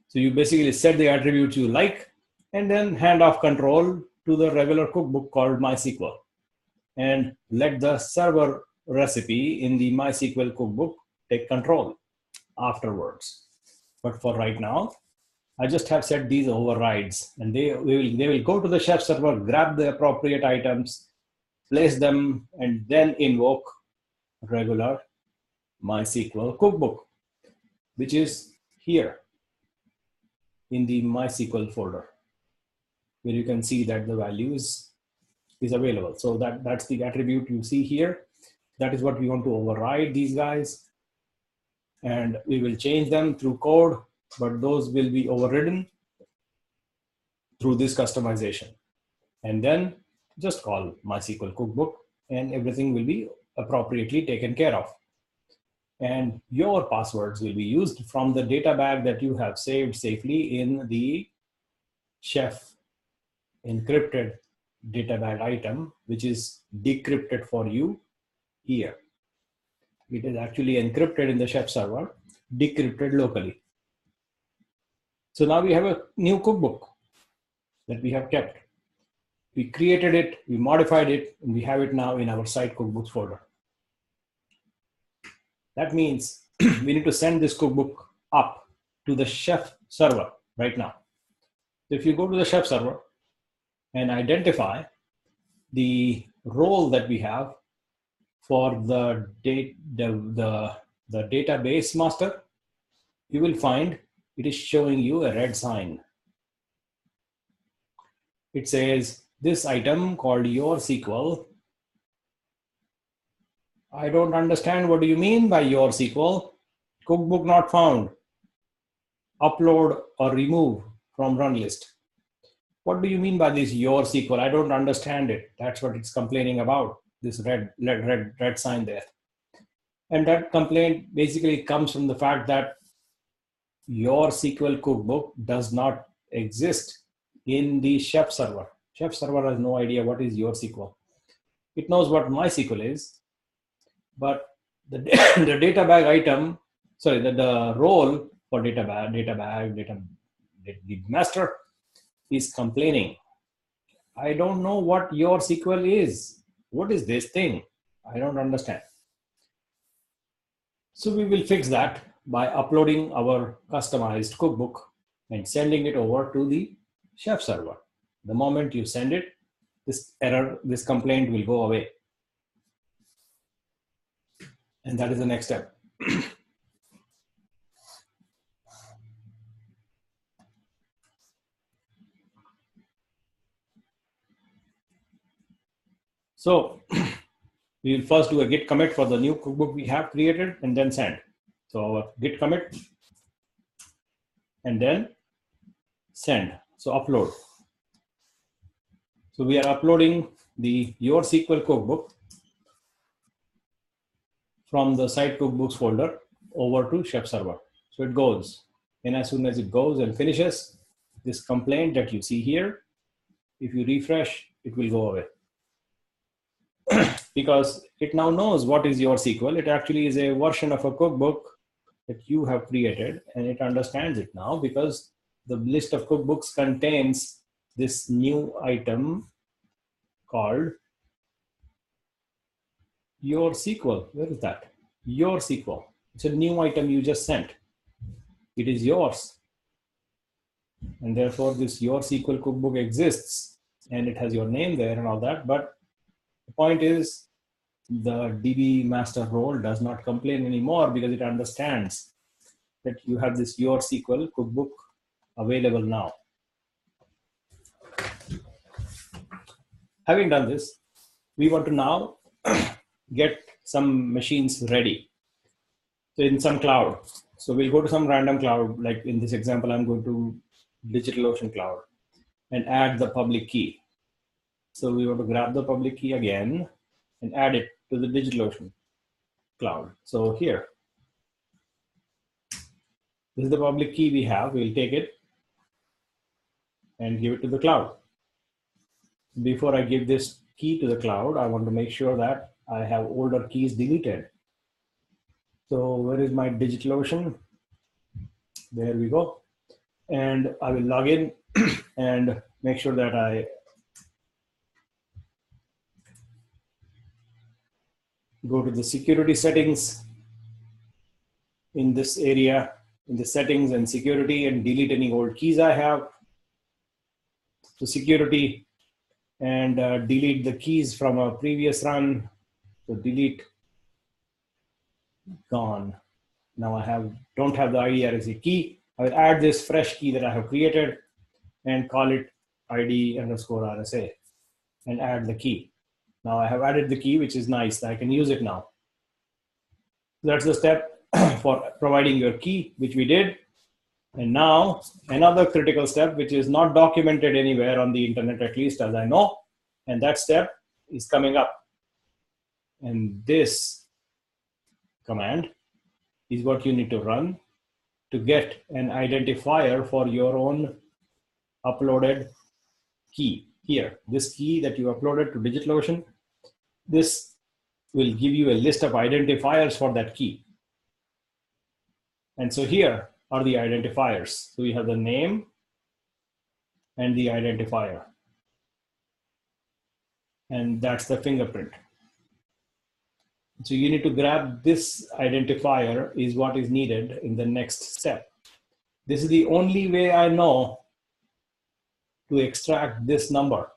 So you basically set the attributes you like and then hand off control to the regular cookbook called MySQL and let the server recipe in the MySQL cookbook take control afterwards. But for right now, I just have set these overrides and they will go to the chef server, grab the appropriate items, place them, and then invoke regular MySQL cookbook, which is here in the MySQL folder, where you can see that the value is available. So that's the attribute you see here. That is what we want to override these guys. And we will change them through code, but those will be overridden through this customization. And then just call MySQL cookbook and everything will be appropriately taken care of. And your passwords will be used from the data bag that you have saved safely in the chef encrypted data bag item, which is decrypted for you here. It is actually encrypted in the chef server, decrypted locally. So now we have a new cookbook that we have kept. We created it, we modified it, and we have it now in our site cookbooks folder. That means we need to send this cookbook up to the chef server right now. So if you go to the chef server and identify the role that we have for the database master, you will find it is showing you a red sign. It says this item called your SQL. I don't understand. What do you mean by your SQL? Cookbook not found. Upload or remove from run list. What do you mean by this your SQL? I don't understand it. That's what it's complaining about, this red sign there. And that complaint basically comes from the fact that your SQL cookbook does not exist in the chef server. Chef server has no idea what is your SQL. It knows what MySQL is, but the data bag item, sorry, the role for the master is complaining. I don't know what your SQL is. What is this thing? I don't understand. So we will fix that by uploading our customized cookbook and sending it over to the chef server. The moment you send it, this complaint will go away. And that is the next step. So We will first do a git commit for the new cookbook we have created and then send. So git commit and then send. So upload. So we are uploading the Your SQL cookbook from the site cookbooks folder over to Chef server. So it goes, and as soon as it goes and finishes, this complaint that you see here, if you refresh, it will go away. Because it now knows what is Your SQL. It actually is a version of a cookbook that you have created, and it understands it now because the list of cookbooks contains this new item called Your SQL. Where is that? Your SQL. It's a new item you just sent. It is yours. And therefore, this Your SQL cookbook exists, and it has your name there and all that. But the point is, the DB master role does not complain anymore because it understands that you have this Your SQL cookbook available now. Having done this, we want to now get some machines ready. So in some cloud. So we'll go to some random cloud, like in this example, I'm going to DigitalOcean cloud and add the public key. So we want to grab the public key again and add it to the DigitalOcean cloud. So here, this is the public key we have. We'll take it and give it to the cloud. Before I give this key to the cloud, I want to make sure that I have older keys deleted. So where is my DigitalOcean? There we go. And I will log in and make sure that I go to the security settings in this area, in the settings and security, and delete any old keys I have. So security, and delete the keys from a previous run. So delete, gone. Now I don't have the ID RSA key. I will add this fresh key that I have created and call it ID_RSA and add the key. Now I have added the key, which is nice. I can use it now. That's the step for providing your key, which we did. And now another critical step, which is not documented anywhere on the internet, at least as I know. And that step is coming up. And this command is what you need to run to get an identifier for your own uploaded key. Here, this key that you uploaded to DigitalOcean, this will give you a list of identifiers for that key. And so here are the identifiers. So we have the name and the identifier. And that's the fingerprint. So you need to grab this identifier is what is needed in the next step. This is the only way I know to extract this number.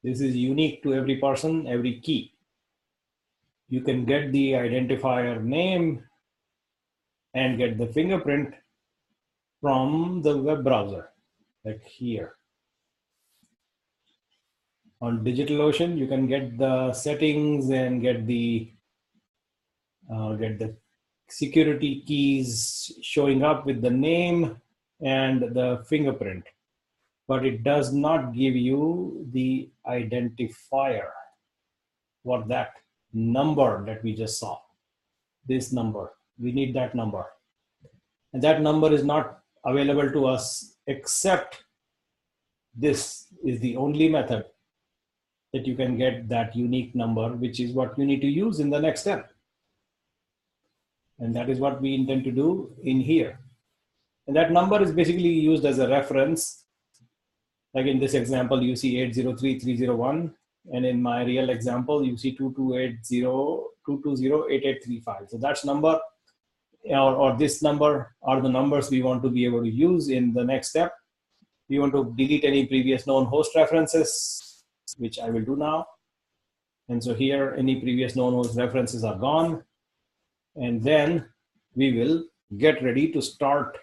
This is unique to every person, every key. You can get the identifier name and get the fingerprint from the web browser, like here. On DigitalOcean, you can get the settings and get the security keys showing up with the name and the fingerprint, but it does not give you the identifier for that number that we just saw. This number, we need that number. And that number is not available to us except this is the only method that you can get that unique number, which is what you need to use in the next step. And that is what we intend to do in here. And that number is basically used as a reference. Like in this example, you see 803.301. And in my real example, you see 2280.220.8835. So that's number, or this number are the numbers we want to be able to use in the next step. We want to delete any previous known host references, which I will do now. And so here, any previous known host references are gone. And then we will get ready to start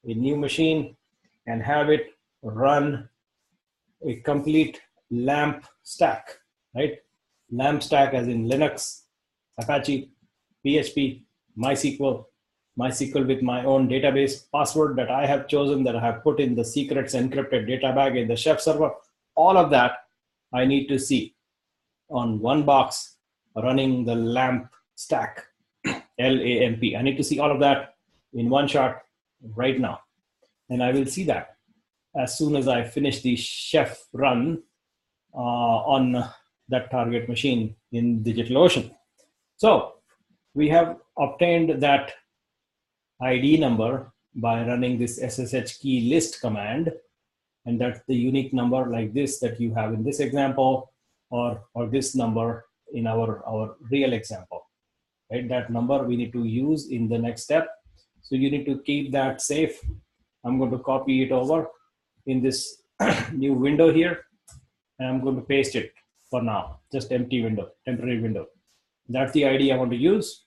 a new machine and have it run a complete LAMP stack, right? LAMP stack as in Linux, Apache, PHP, MySQL, MySQL with my own database password that I have chosen, that I have put in the secrets encrypted data bag in the Chef server. All of that I need to see on one box running the LAMP stack, L-A-M-P. I need to see all of that in one shot right now. And I will see that as soon as I finish the Chef run on that target machine in DigitalOcean. So we have obtained that ID number by running this SSH key list command. And that's the unique number like this that you have in this example, or this number in our real example, right? That number we need to use in the next step. So you need to keep that safe. I'm going to copy it over in this new window here, and I'm going to paste it for now, just empty window, temporary window. That's the ID I want to use,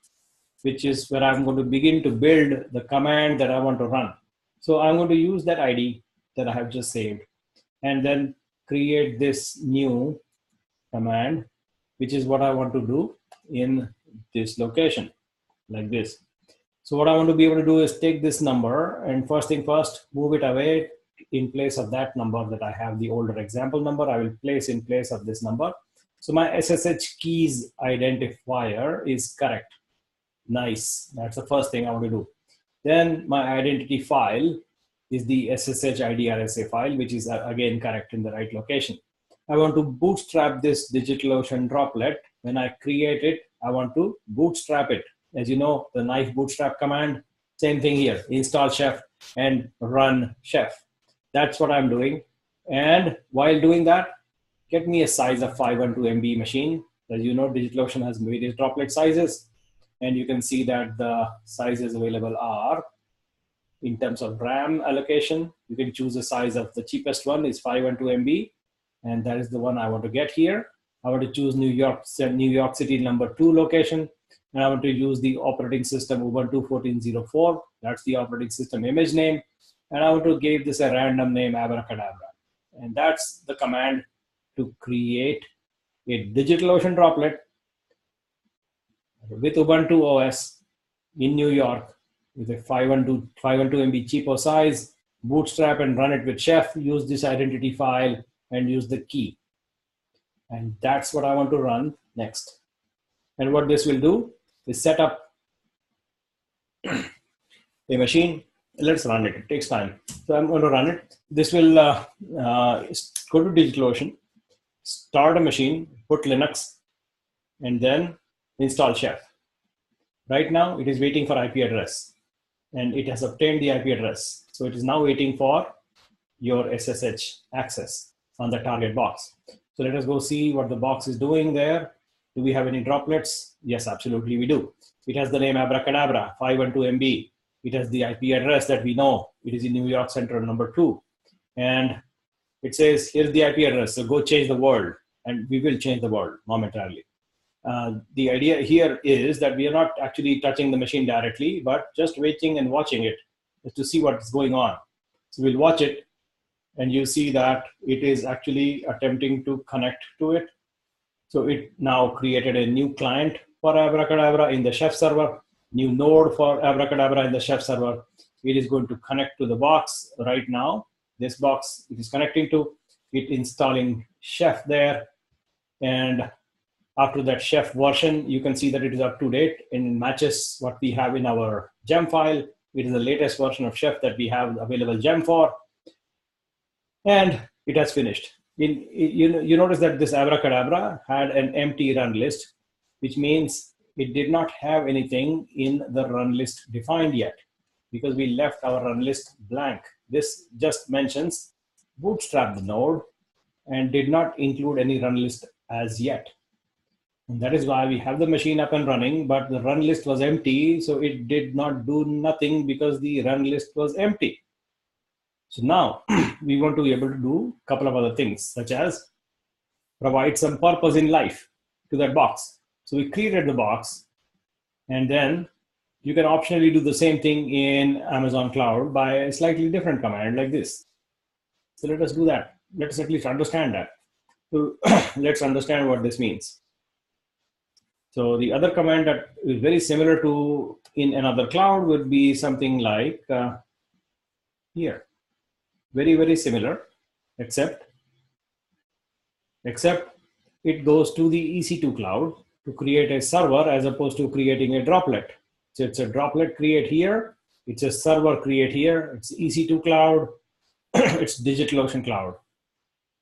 which is where I'm going to begin to build the command that I want to run. So I'm going to use that ID that I have just saved and then create this new command, which is what I want to do in this location, like this. So what I want to be able to do is take this number and first thing first, move it away in place of that number that I have, the older example number, I will place in place of this number. So my SSH keys identifier is correct. Nice. That's the first thing I want to do. Then my identity file is the SSH ID RSA file, which is again correct in the right location. I want to bootstrap this DigitalOcean droplet. When I create it, I want to bootstrap it. As you know, the knife bootstrap command, same thing here, install Chef and run Chef. That's what I'm doing. And while doing that, get me a size of 512 MB machine. As you know, DigitalOcean has various droplet sizes. And you can see that the sizes available are, in terms of RAM allocation, you can choose the size of the cheapest one is 512 MB. And that is the one I want to get here. I want to choose New York City number 2 location. And I want to use the operating system Ubuntu 14.04. That's the operating system image name. And I want to give this a random name, Abracadabra. And that's the command to create a DigitalOcean droplet with Ubuntu OS in New York with a 512 MB cheapo size, bootstrap and run it with Chef, use this identity file and use the key. And that's what I want to run next. And what this will do is set up a machine. Let's run it. It takes time. So I'm going to run it. This will go to DigitalOcean, start a machine, put Linux, and then install Chef. Right now, it is waiting for IP address, and it has obtained the IP address. So it is now waiting for your SSH access on the target box. So let us go see what the box is doing there. Do we have any droplets? Yes, absolutely we do. It has the name Abracadabra, 512 MB. It has the IP address that we know. It is in New York Central number 2. And it says, here's the IP address, so go change the world. And we will change the world momentarily. The idea here is that we are not actually touching the machine directly, but just waiting and watching it to see what's going on. So we'll watch it, and you see that it is actually attempting to connect to it. So it now created a new client for Abracadabra in the Chef server, new node for Abracadabra in the Chef server. It is going to connect to the box right now. This box it is connecting to, it installing Chef there. And after that Chef version, you can see that it is up to date and matches what we have in our gem file. It is the latest version of Chef that we have available gem for. And it has finished. You notice that this Abracadabra had an empty run list, which means it did not have anything in the run list defined yet because we left our run list blank. This just mentions bootstrap the node and did not include any run list as yet. And that is why we have the machine up and running, but the run list was empty, so it did not do nothing because the run list was empty. So now we want to be able to do a couple of other things, such as provide some purpose in life to that box. So we created the box, and then you can optionally do the same thing in Amazon Cloud by a slightly different command like this. So let us do that. Let us at least understand that. So let's understand what this means. So the other command that is very similar to in another cloud would be something like here. Very, very similar, except it goes to the EC2 cloud to create a server as opposed to creating a droplet. So it's a droplet create here, it's a server create here, it's EC2 cloud, it's DigitalOcean cloud.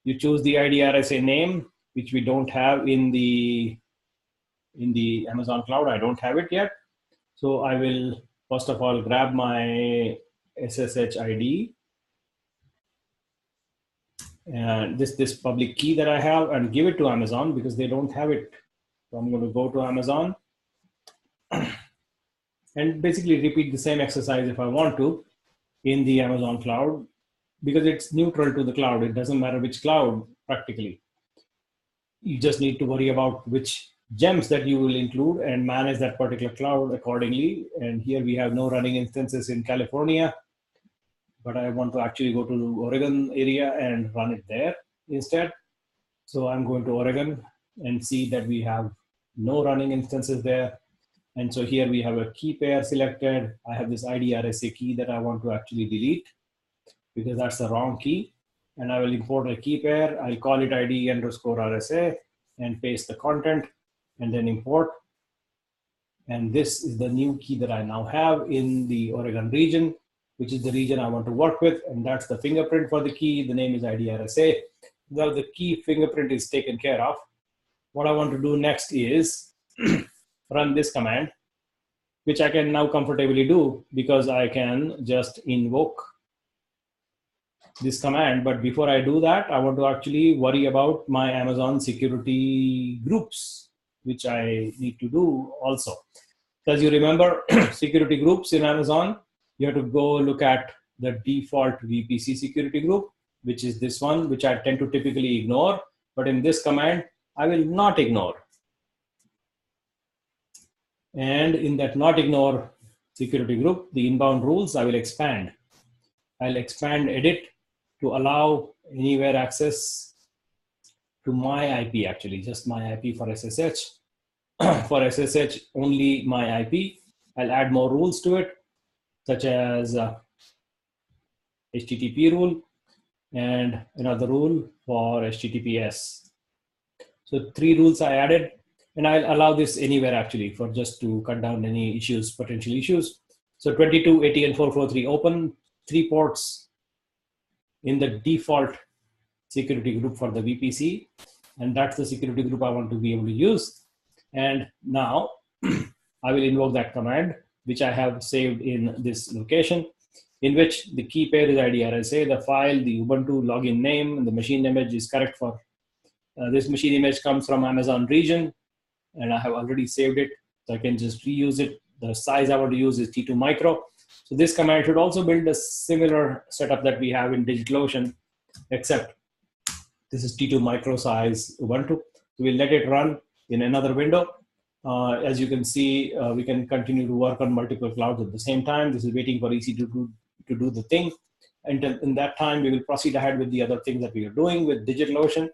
You choose the IDRSA name, which we don't have in the Amazon cloud. I don't have it yet. So I will first of all grab my SSH ID and this public key that I have and give it to Amazon because they don't have it. So I'm going to go to Amazon and basically repeat the same exercise if I want to in the Amazon cloud because it's neutral to the cloud. It doesn't matter which cloud practically. You just need to worry about which gems that you will include and manage that particular cloud accordingly. And here we have no running instances in California, but I want to actually go to Oregon area and run it there instead. So I'm going to Oregon and see that we have no running instances there. And so here we have a key pair selected. I have this IDRSA key that I want to actually delete because that's the wrong key. And I will import a key pair. I'll call it ID_RSA and paste the content and then import. And this is the new key that I now have in the Oregon region, which is the region I want to work with. And that's the fingerprint for the key. The name is IDRSA. Well, the key fingerprint is taken care of. What I want to do next is run this command, which I can now comfortably do because I can just invoke this command. But before I do that, I want to actually worry about my Amazon security groups, which I need to do also. As you remember, security groups in Amazon, you have to go look at the default VPC security group, which is this one, which I tend to typically ignore. But in this command, I will not ignore. And in that not ignore security group, the inbound rules, I will expand. I'll expand edit to allow anywhere access to my IP, actually, just my IP for SSH. For SSH, only my IP. I'll add more rules to it, such as HTTP rule and another rule for HTTPS. So 3 rules I added, and I'll allow this anywhere actually for just to cut down any issues, potential issues. So 22, 80, and 443 open, 3 ports in the default security group for the VPC. And that's the security group I want to be able to use. And now I will invoke that command, which I have saved in this location, in which the key pair is IDRSA, the file, the Ubuntu login name, and the machine image is correct for this machine image comes from Amazon region, and I have already saved it. So I can just reuse it. The size I want to use is T2 micro. So this command should also build a similar setup that we have in DigitalOcean, except this is T2 micro size Ubuntu. So we'll let it run in another window. As you can see, we can continue to work on multiple clouds at the same time. This is waiting for EC2 to do the thing. And in that time, we will proceed ahead with the other things that we are doing with DigitalOcean.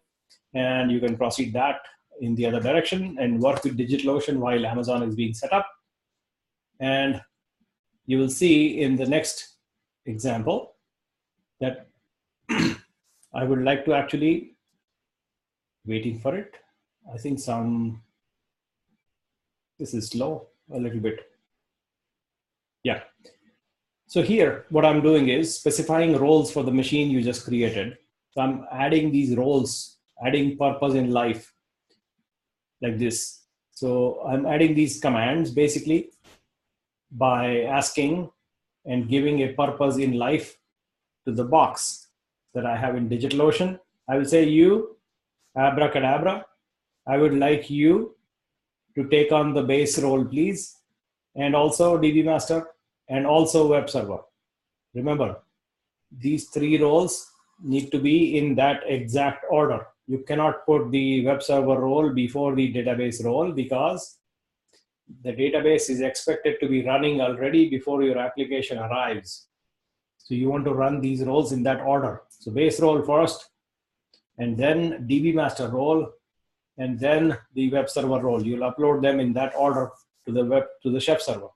And you can proceed that in the other direction and work with DigitalOcean while Amazon is being set up. And you will see in the next example that I would like to actually, waiting for it. I think this is slow a little bit. Yeah. So here, what I'm doing is specifying roles for the machine you just created. So I'm adding these roles, adding purpose in life like this. So I'm adding these commands basically by asking and giving a purpose in life to the box that I have in DigitalOcean. I will say you, abracadabra, I would like you to take on the base role, please. And also DBmaster and also web server. Remember, these 3 roles need to be in that exact order. You cannot put the web server role before the database role because the database is expected to be running already before your application arrives. So you want to run these roles in that order. So base role first, and then DBmaster role, and then the web server role. You'll upload them in that order to the Chef server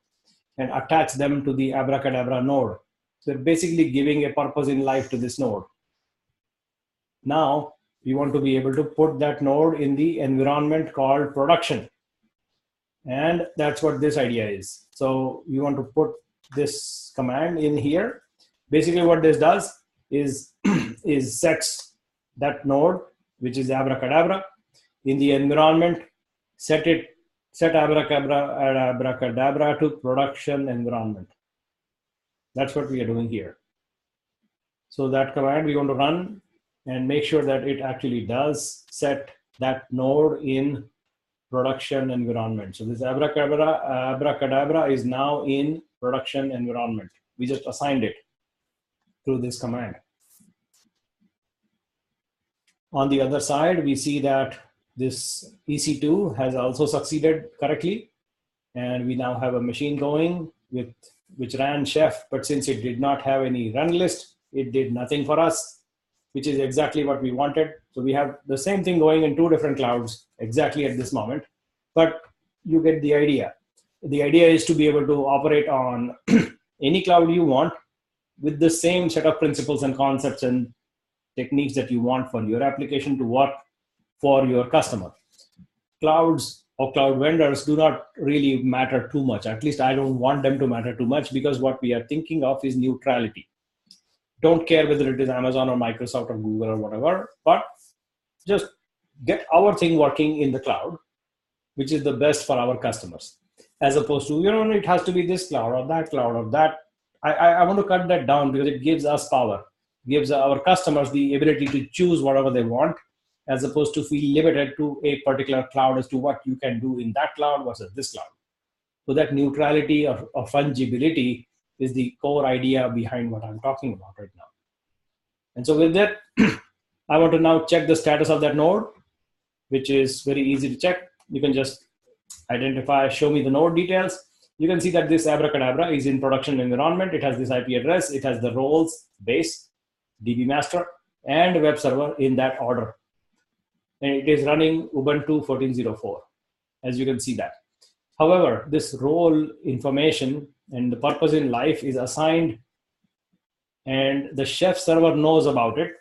and attach them to the Abracadabra node. So they're basically giving a purpose in life to this node. Now we want to be able to put that node in the environment called production. And that's what this idea is. So you want to put this command in here. Basically what this does is, is sets that node, which is Abracadabra, in the environment, set Abracadabra to production environment. That's what we are doing here. So that command we want to run and make sure that it actually does set that node in production environment. So this Abracadabra is now in production environment. We just assigned it through this command. On the other side, we see that this EC2 has also succeeded correctly. And we now have a machine going which ran Chef, but since it did not have any run list, it did nothing for us, which is exactly what we wanted. So we have the same thing going in two different clouds exactly at this moment, but you get the idea. The idea is to be able to operate on any cloud you want with the same set of principles and concepts and techniques that you want for your application to work for your customer. Clouds or cloud vendors do not really matter too much. At least I don't want them to matter too much, because what we are thinking of is neutrality. Don't care whether it is Amazon or Microsoft or Google or whatever, but just get our thing working in the cloud, which is the best for our customers, as opposed to, it has to be this cloud or that cloud or that. I want to cut that down because it gives us power, gives our customers the ability to choose whatever they want, as opposed to feel limited to a particular cloud as to what you can do in that cloud versus this cloud. So that neutrality or fungibility is the core idea behind what I'm talking about right now. And so with that, I want to now check the status of that node, which is very easy to check. You can just identify, show me the node details. You can see that this Abracadabra is in production environment. It has this IP address. It has the roles, base, DB master, and web server in that order. And it is running Ubuntu 14.04, as you can see that. However, this role information and the purpose in life is assigned, and the Chef server knows about it,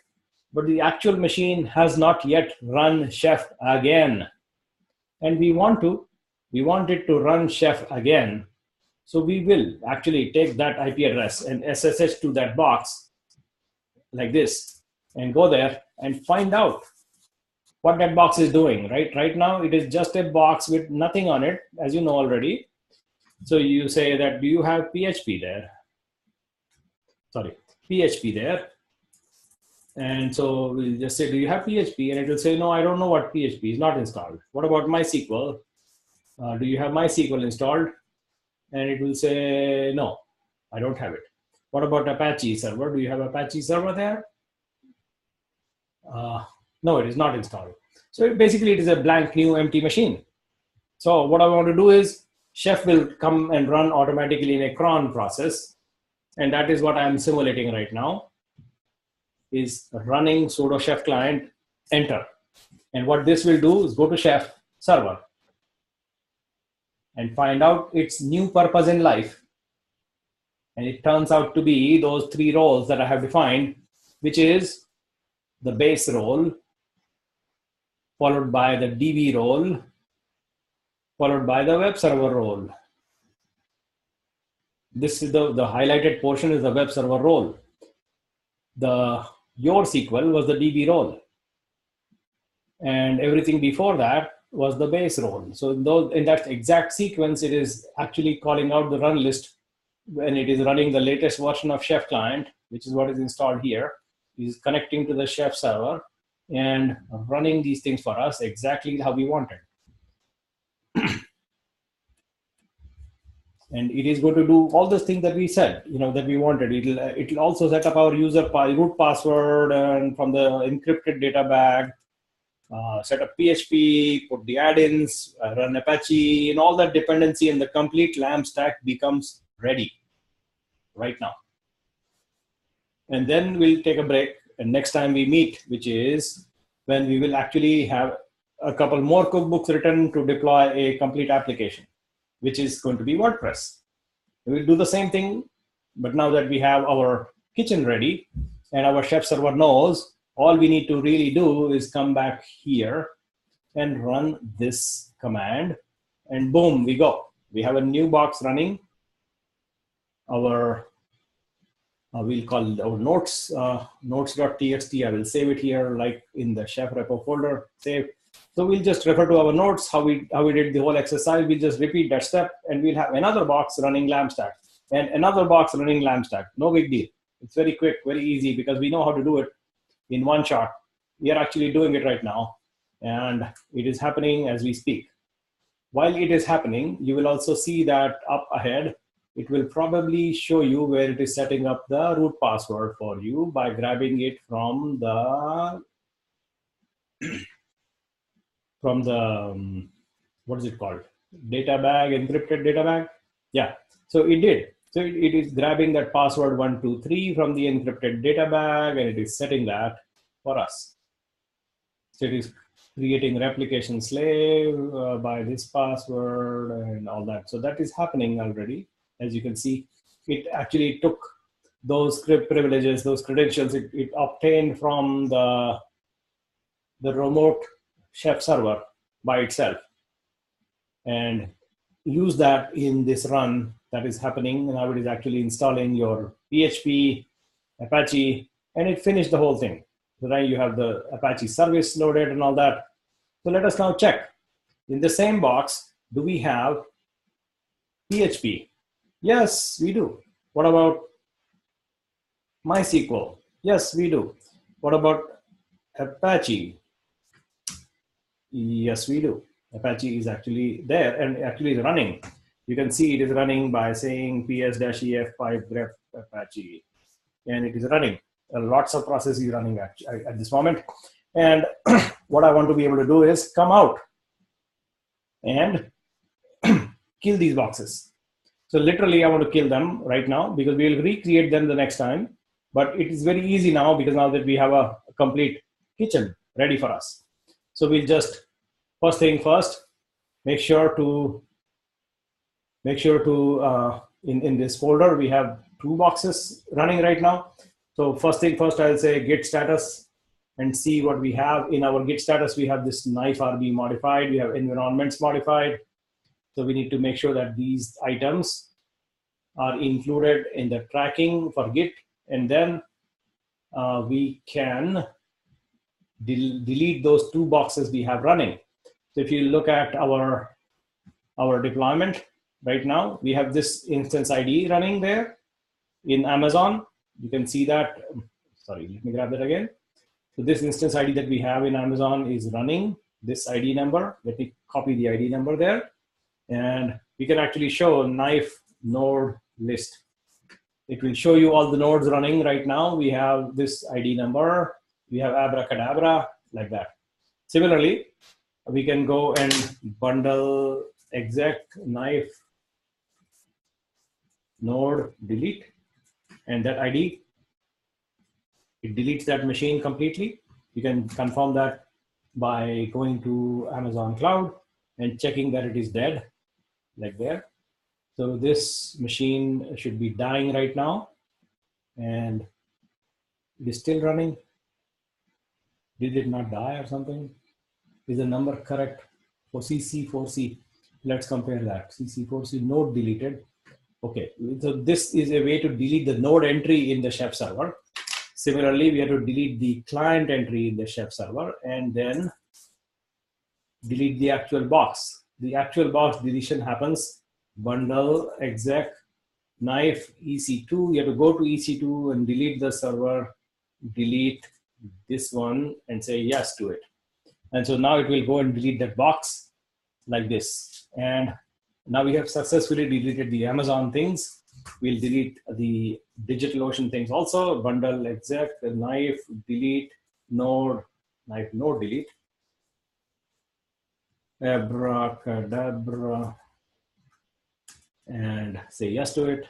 but the actual machine has not yet run Chef again. And we want it to run Chef again. So we will actually take that IP address and SSH to that box like this and go there and find out what that box is doing. Right now, it is just a box with nothing on it, as you know already. So you say that, do you have PHP there? Sorry, PHP there. And so we'll just say, do you have PHP? And it will say, no, I don't know what PHP is, not installed. What about MySQL? Do you have MySQL installed? And it will say, no, I don't have it. What about Apache server? Do you have Apache server there? No, it is not installed. So basically, it is a blank new empty machine. So what I want to do is, Chef will come and run automatically in a cron process. And that is what I'm simulating right now, is running sudo chef client, enter. And what this will do is go to Chef server and find out its new purpose in life. And it turns out to be those three roles that I have defined, which is the base role, followed by the DB role, followed by the web server role. This is the highlighted portion is the web server role. The your SQL was the DB role. And everything before that was the base role. So in that exact sequence, it is actually calling out the run list when it is running the latest version of Chef client, which is what is installed here. It is connecting to the Chef server and running these things for us exactly how we wanted. And it is going to do all those things that we said, that we wanted. It'll also set up our user root password and from the encrypted data bag, set up PHP, put the add-ins, run Apache, and all that dependency, and the complete LAMP stack becomes ready right now. And then we'll take a break. And next time we meet, which is when we will actually have a couple more cookbooks written to deploy a complete application, which is going to be WordPress. We'll do the same thing, but now that we have our kitchen ready and our chef server knows, all we need to really do is come back here and run this command, and boom, we go. We have a new box running. Our we'll call it our notes, notes.txt. I will save it here, like in the chef repo folder, save. So we'll just refer to our notes, how we did the whole exercise. We'll just repeat that step, and we'll have another box running LambStack and another box running LambStack. No big deal. It's very quick, very easy, because we know how to do it in one shot. We are actually doing it right now, and it is happening as we speak. While it is happening, you will also see that up ahead, it will probably show you where it is setting up the root password for you by grabbing it from the what is it called? Data bag, encrypted data bag. Yeah, so it did. So it is grabbing that password 123 from the encrypted data bag, and it is setting that for us. So it is creating replication slave by this password and all that. So that is happening already. As you can see, it actually took those script privileges, those credentials it obtained from the remote chef server by itself, and use that in this run that is happening. Now it is actually installing your PHP, Apache, and it finished the whole thing. So now you have the Apache service loaded and all that. So let us now check. In the same box, do we have PHP? Yes, we do. What about MySQL? Yes, we do. What about Apache? Yes, we do. Apache is actually there and actually is running. You can see it is running by saying ps-ef5 grep Apache, and it is running. Lots of processes running at this moment. And what I want to be able to do is come out and kill these boxes. So literally, I want to kill them right now, because we will recreate them the next time. But it is very easy now, because now that we have a complete kitchen ready for us. So we'll just, first thing first, make sure to in this folder, we have 2 boxes running right now. So first thing first, I'll say git status and see what we have. In our git status, we have this knife RB modified. We have environments modified. So we need to make sure that these items are included in the tracking for Git, and then we can delete those 2 boxes we have running. So if you look at our deployment right now, we have this instance ID running there in Amazon. You can see that. Sorry, let me grab that again. So this instance ID that we have in Amazon is running this ID number. Let me copy the ID number there. And we can actually show knife node list. It will show you all the nodes running right now. We have this ID number. We have abracadabra, like that. Similarly, we can go and bundle exec knife node delete, and that ID, it deletes that machine completely. You can confirm that by going to Amazon Cloud and checking that it is dead, like there. So this machine should be dying right now, and it is still running. Did it not die or something? Is the number correct for CC4C? Let's compare that. CC4C node deleted. Okay, so this is a way to delete the node entry in the chef server. Similarly, we have to delete the client entry in the chef server, and then delete the actual box. The actual box deletion happens bundle exec knife EC2. You have to go to EC2 and delete the server, delete this one, and say yes to it. And so now it will go and delete that box like this. And now we have successfully deleted the Amazon things. We'll delete the DigitalOcean things also. Bundle exec knife delete node knife node delete. Abracadabra, and say yes to it.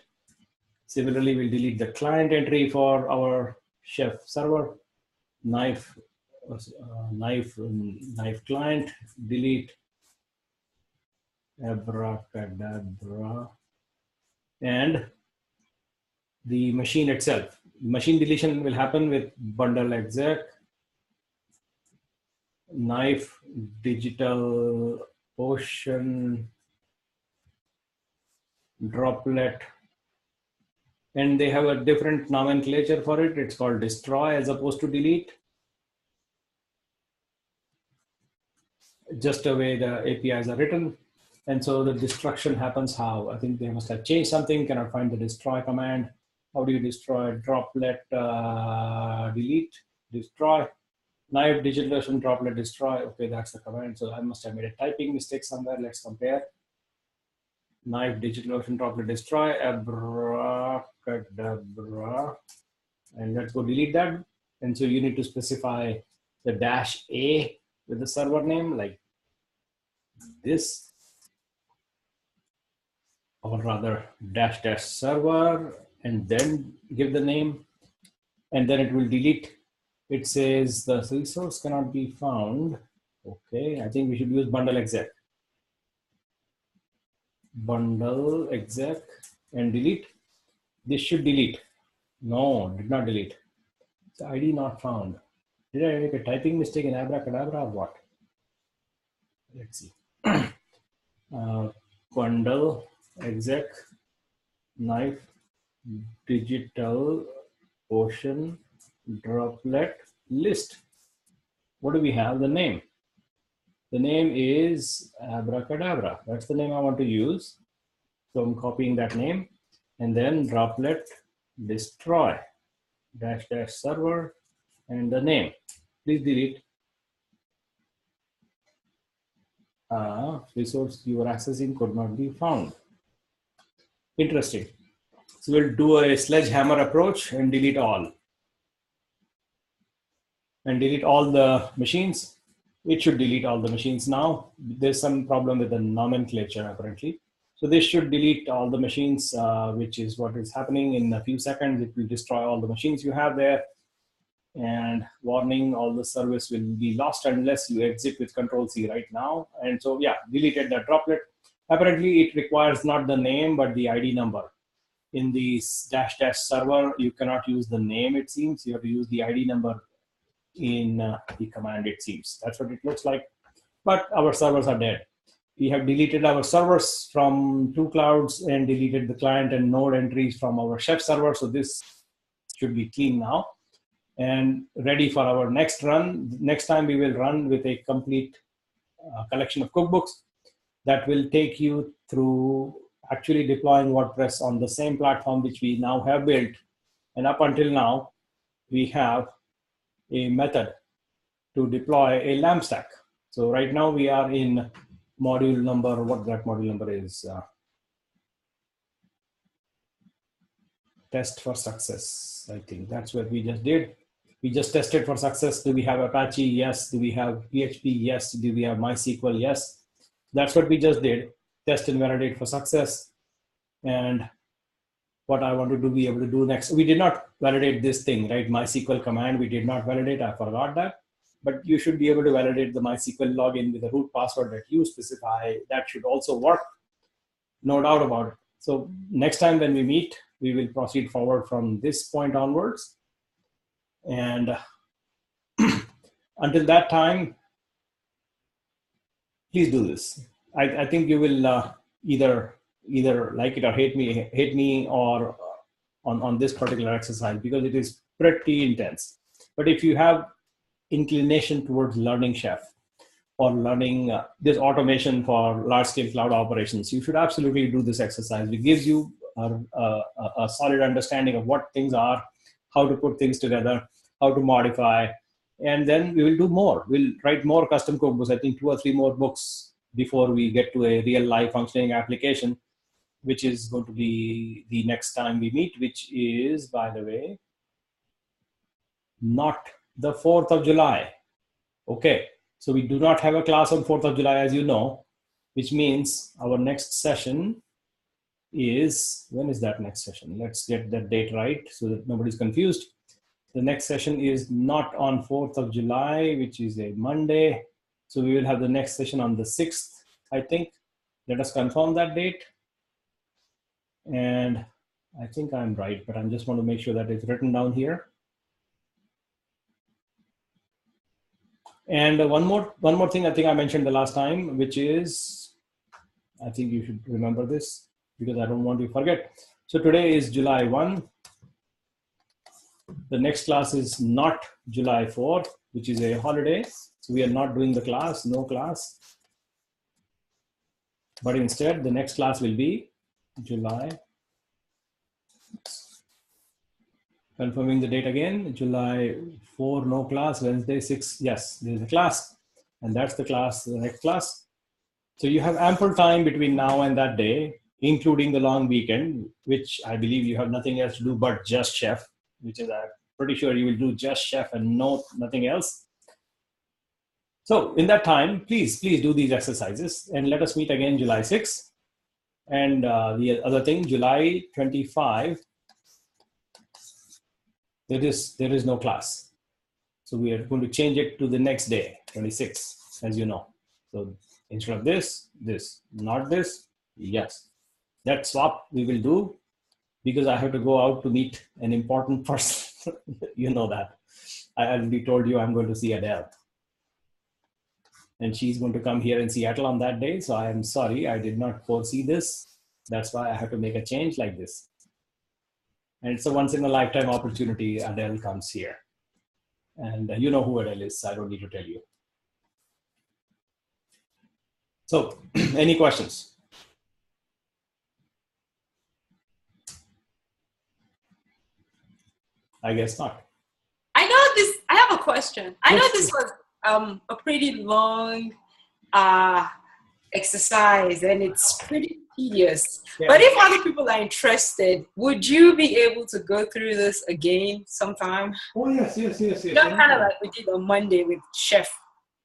Similarly, we'll delete the client entry for our chef server, knife knife client, delete abracadabra, and the machine itself. Machine deletion will happen with bundle exec, knife digital ocean droplet, and they have a different nomenclature for it. It's called destroy as opposed to delete. Just the way the APIs are written. And so the destruction happens how? I think they must have changed something, cannot find the destroy command. How do you destroy? Droplet delete, destroy, knife digital ocean droplet destroy. Okay, that's the command. So I must have made a typing mistake somewhere. Let's compare. Knife digital ocean droplet destroy, abracadabra, and let's go delete that. And so you need to specify the -a with the server name like this, or rather -- server, and then give the name, and then it will delete. It says the resource cannot be found. Okay, I think we should use bundle exec. Bundle exec and delete. This should delete. No, did not delete. It's ID not found. Did I make a typing mistake in abracadabra or what? Let's see. Bundle exec knife digital ocean droplet list. What do we have? The name. The name is abracadabra. That's the name I want to use. So I'm copying that name, and then droplet destroy -- server and the name. Please delete. Resource you were accessing could not be found. Interesting. So we'll do a sledgehammer approach and delete all. And delete all the machines. It should delete all the machines now. There's some problem with the nomenclature apparently. So this should delete all the machines, which is what is happening in a few seconds. It will destroy all the machines you have there. And warning, all the service will be lost unless you exit with Control-C right now. And so yeah, deleted the droplet. Apparently it requires not the name, but the ID number. In the -- server, you cannot use the name, it seems. You have to use the ID number in the command, it seems. That's what it looks like. But our servers are dead. We have deleted our servers from 2Clouds and deleted the client and node entries from our Chef server. So this should be clean now and ready for our next run. Next time we will run with a complete collection of cookbooks that will take you through actually deploying WordPress on the same platform which we now have built. And up until now, we have a method to deploy a LAMP stack. So right now we are in module number, what that module number is, test for success. I think that's what we just did. We just tested for success. Do we have Apache? Yes. Do we have PHP? Yes. Do we have MySQL? Yes. That's what we just did. Test and validate for success. And what I want to be able to do next. We did not validate this thing, right? MySQL command, we did not validate. I forgot that. But you should be able to validate the MySQL login with the root password that you specify. That should also work. No doubt about it. So next time when we meet, we will proceed forward from this point onwards. And until that time, please do this. I think you will either like it or hate me or on this particular exercise, because it is pretty intense. But if you have inclination towards learning Chef or learning this automation for large-scale cloud operations, you should absolutely do this exercise. It gives you a solid understanding of what things are, how to put things together, how to modify, and then we will do more. We'll write more custom cookbooks. I think 2 or 3 more books before we get to a real life functioning application, which is going to be the next time we meet, which is, by the way, not the 4th of July. Okay, so we do not have a class on 4th of July, as you know, which means our next session is, when is that next session? Let's get that date right so that nobody's confused. The next session is not on 4th of July, which is a Monday. So we will have the next session on the 6th, I think. Let us confirm that date. And I think I'm right, but I just want to make sure that it's written down here. And one more thing I think I mentioned the last time, which is, I think you should remember this because I don't want you to forget. So today is July 1. The next class is not July 4th, which is a holiday. So we are not doing the class, no class. But instead, the next class will be July. Confirming the date again, July 4, no class, Wednesday 6, yes, there is a class. And that's the class, the next class. So you have ample time between now and that day, including the long weekend, which I believe you have nothing else to do but just chef, which is I'm pretty sure you will do just chef and nothing else. So in that time, please do these exercises and let us meet again July 6. And the other thing, July 25, there is no class. So we are going to change it to the next day, 26, as you know. So instead of this, not this, yes. That swap we will do because I have to go out to meet an important person. You know that. I already told you I'm going to see Adele. And she's going to come here in Seattle on that day. So I am sorry, I did not foresee this. That's why I have to make a change like this. And it's a once in a lifetime opportunity. Adele comes here. And you know who Adele is. I don't need to tell you. So any questions? I guess not. I know this. I have a question. I Yes. know this was a pretty long exercise and it's pretty tedious. Yeah. But if other people are interested, would you be able to go through this again sometime? Oh, yes. You know, kind of like we did on Monday with Chef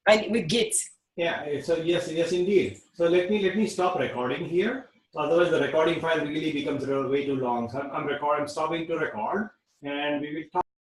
and with Git. Yeah, so yes, indeed. So let me stop recording here. Otherwise, the recording file really becomes way too long. So I'm stopping to record, and we will talk.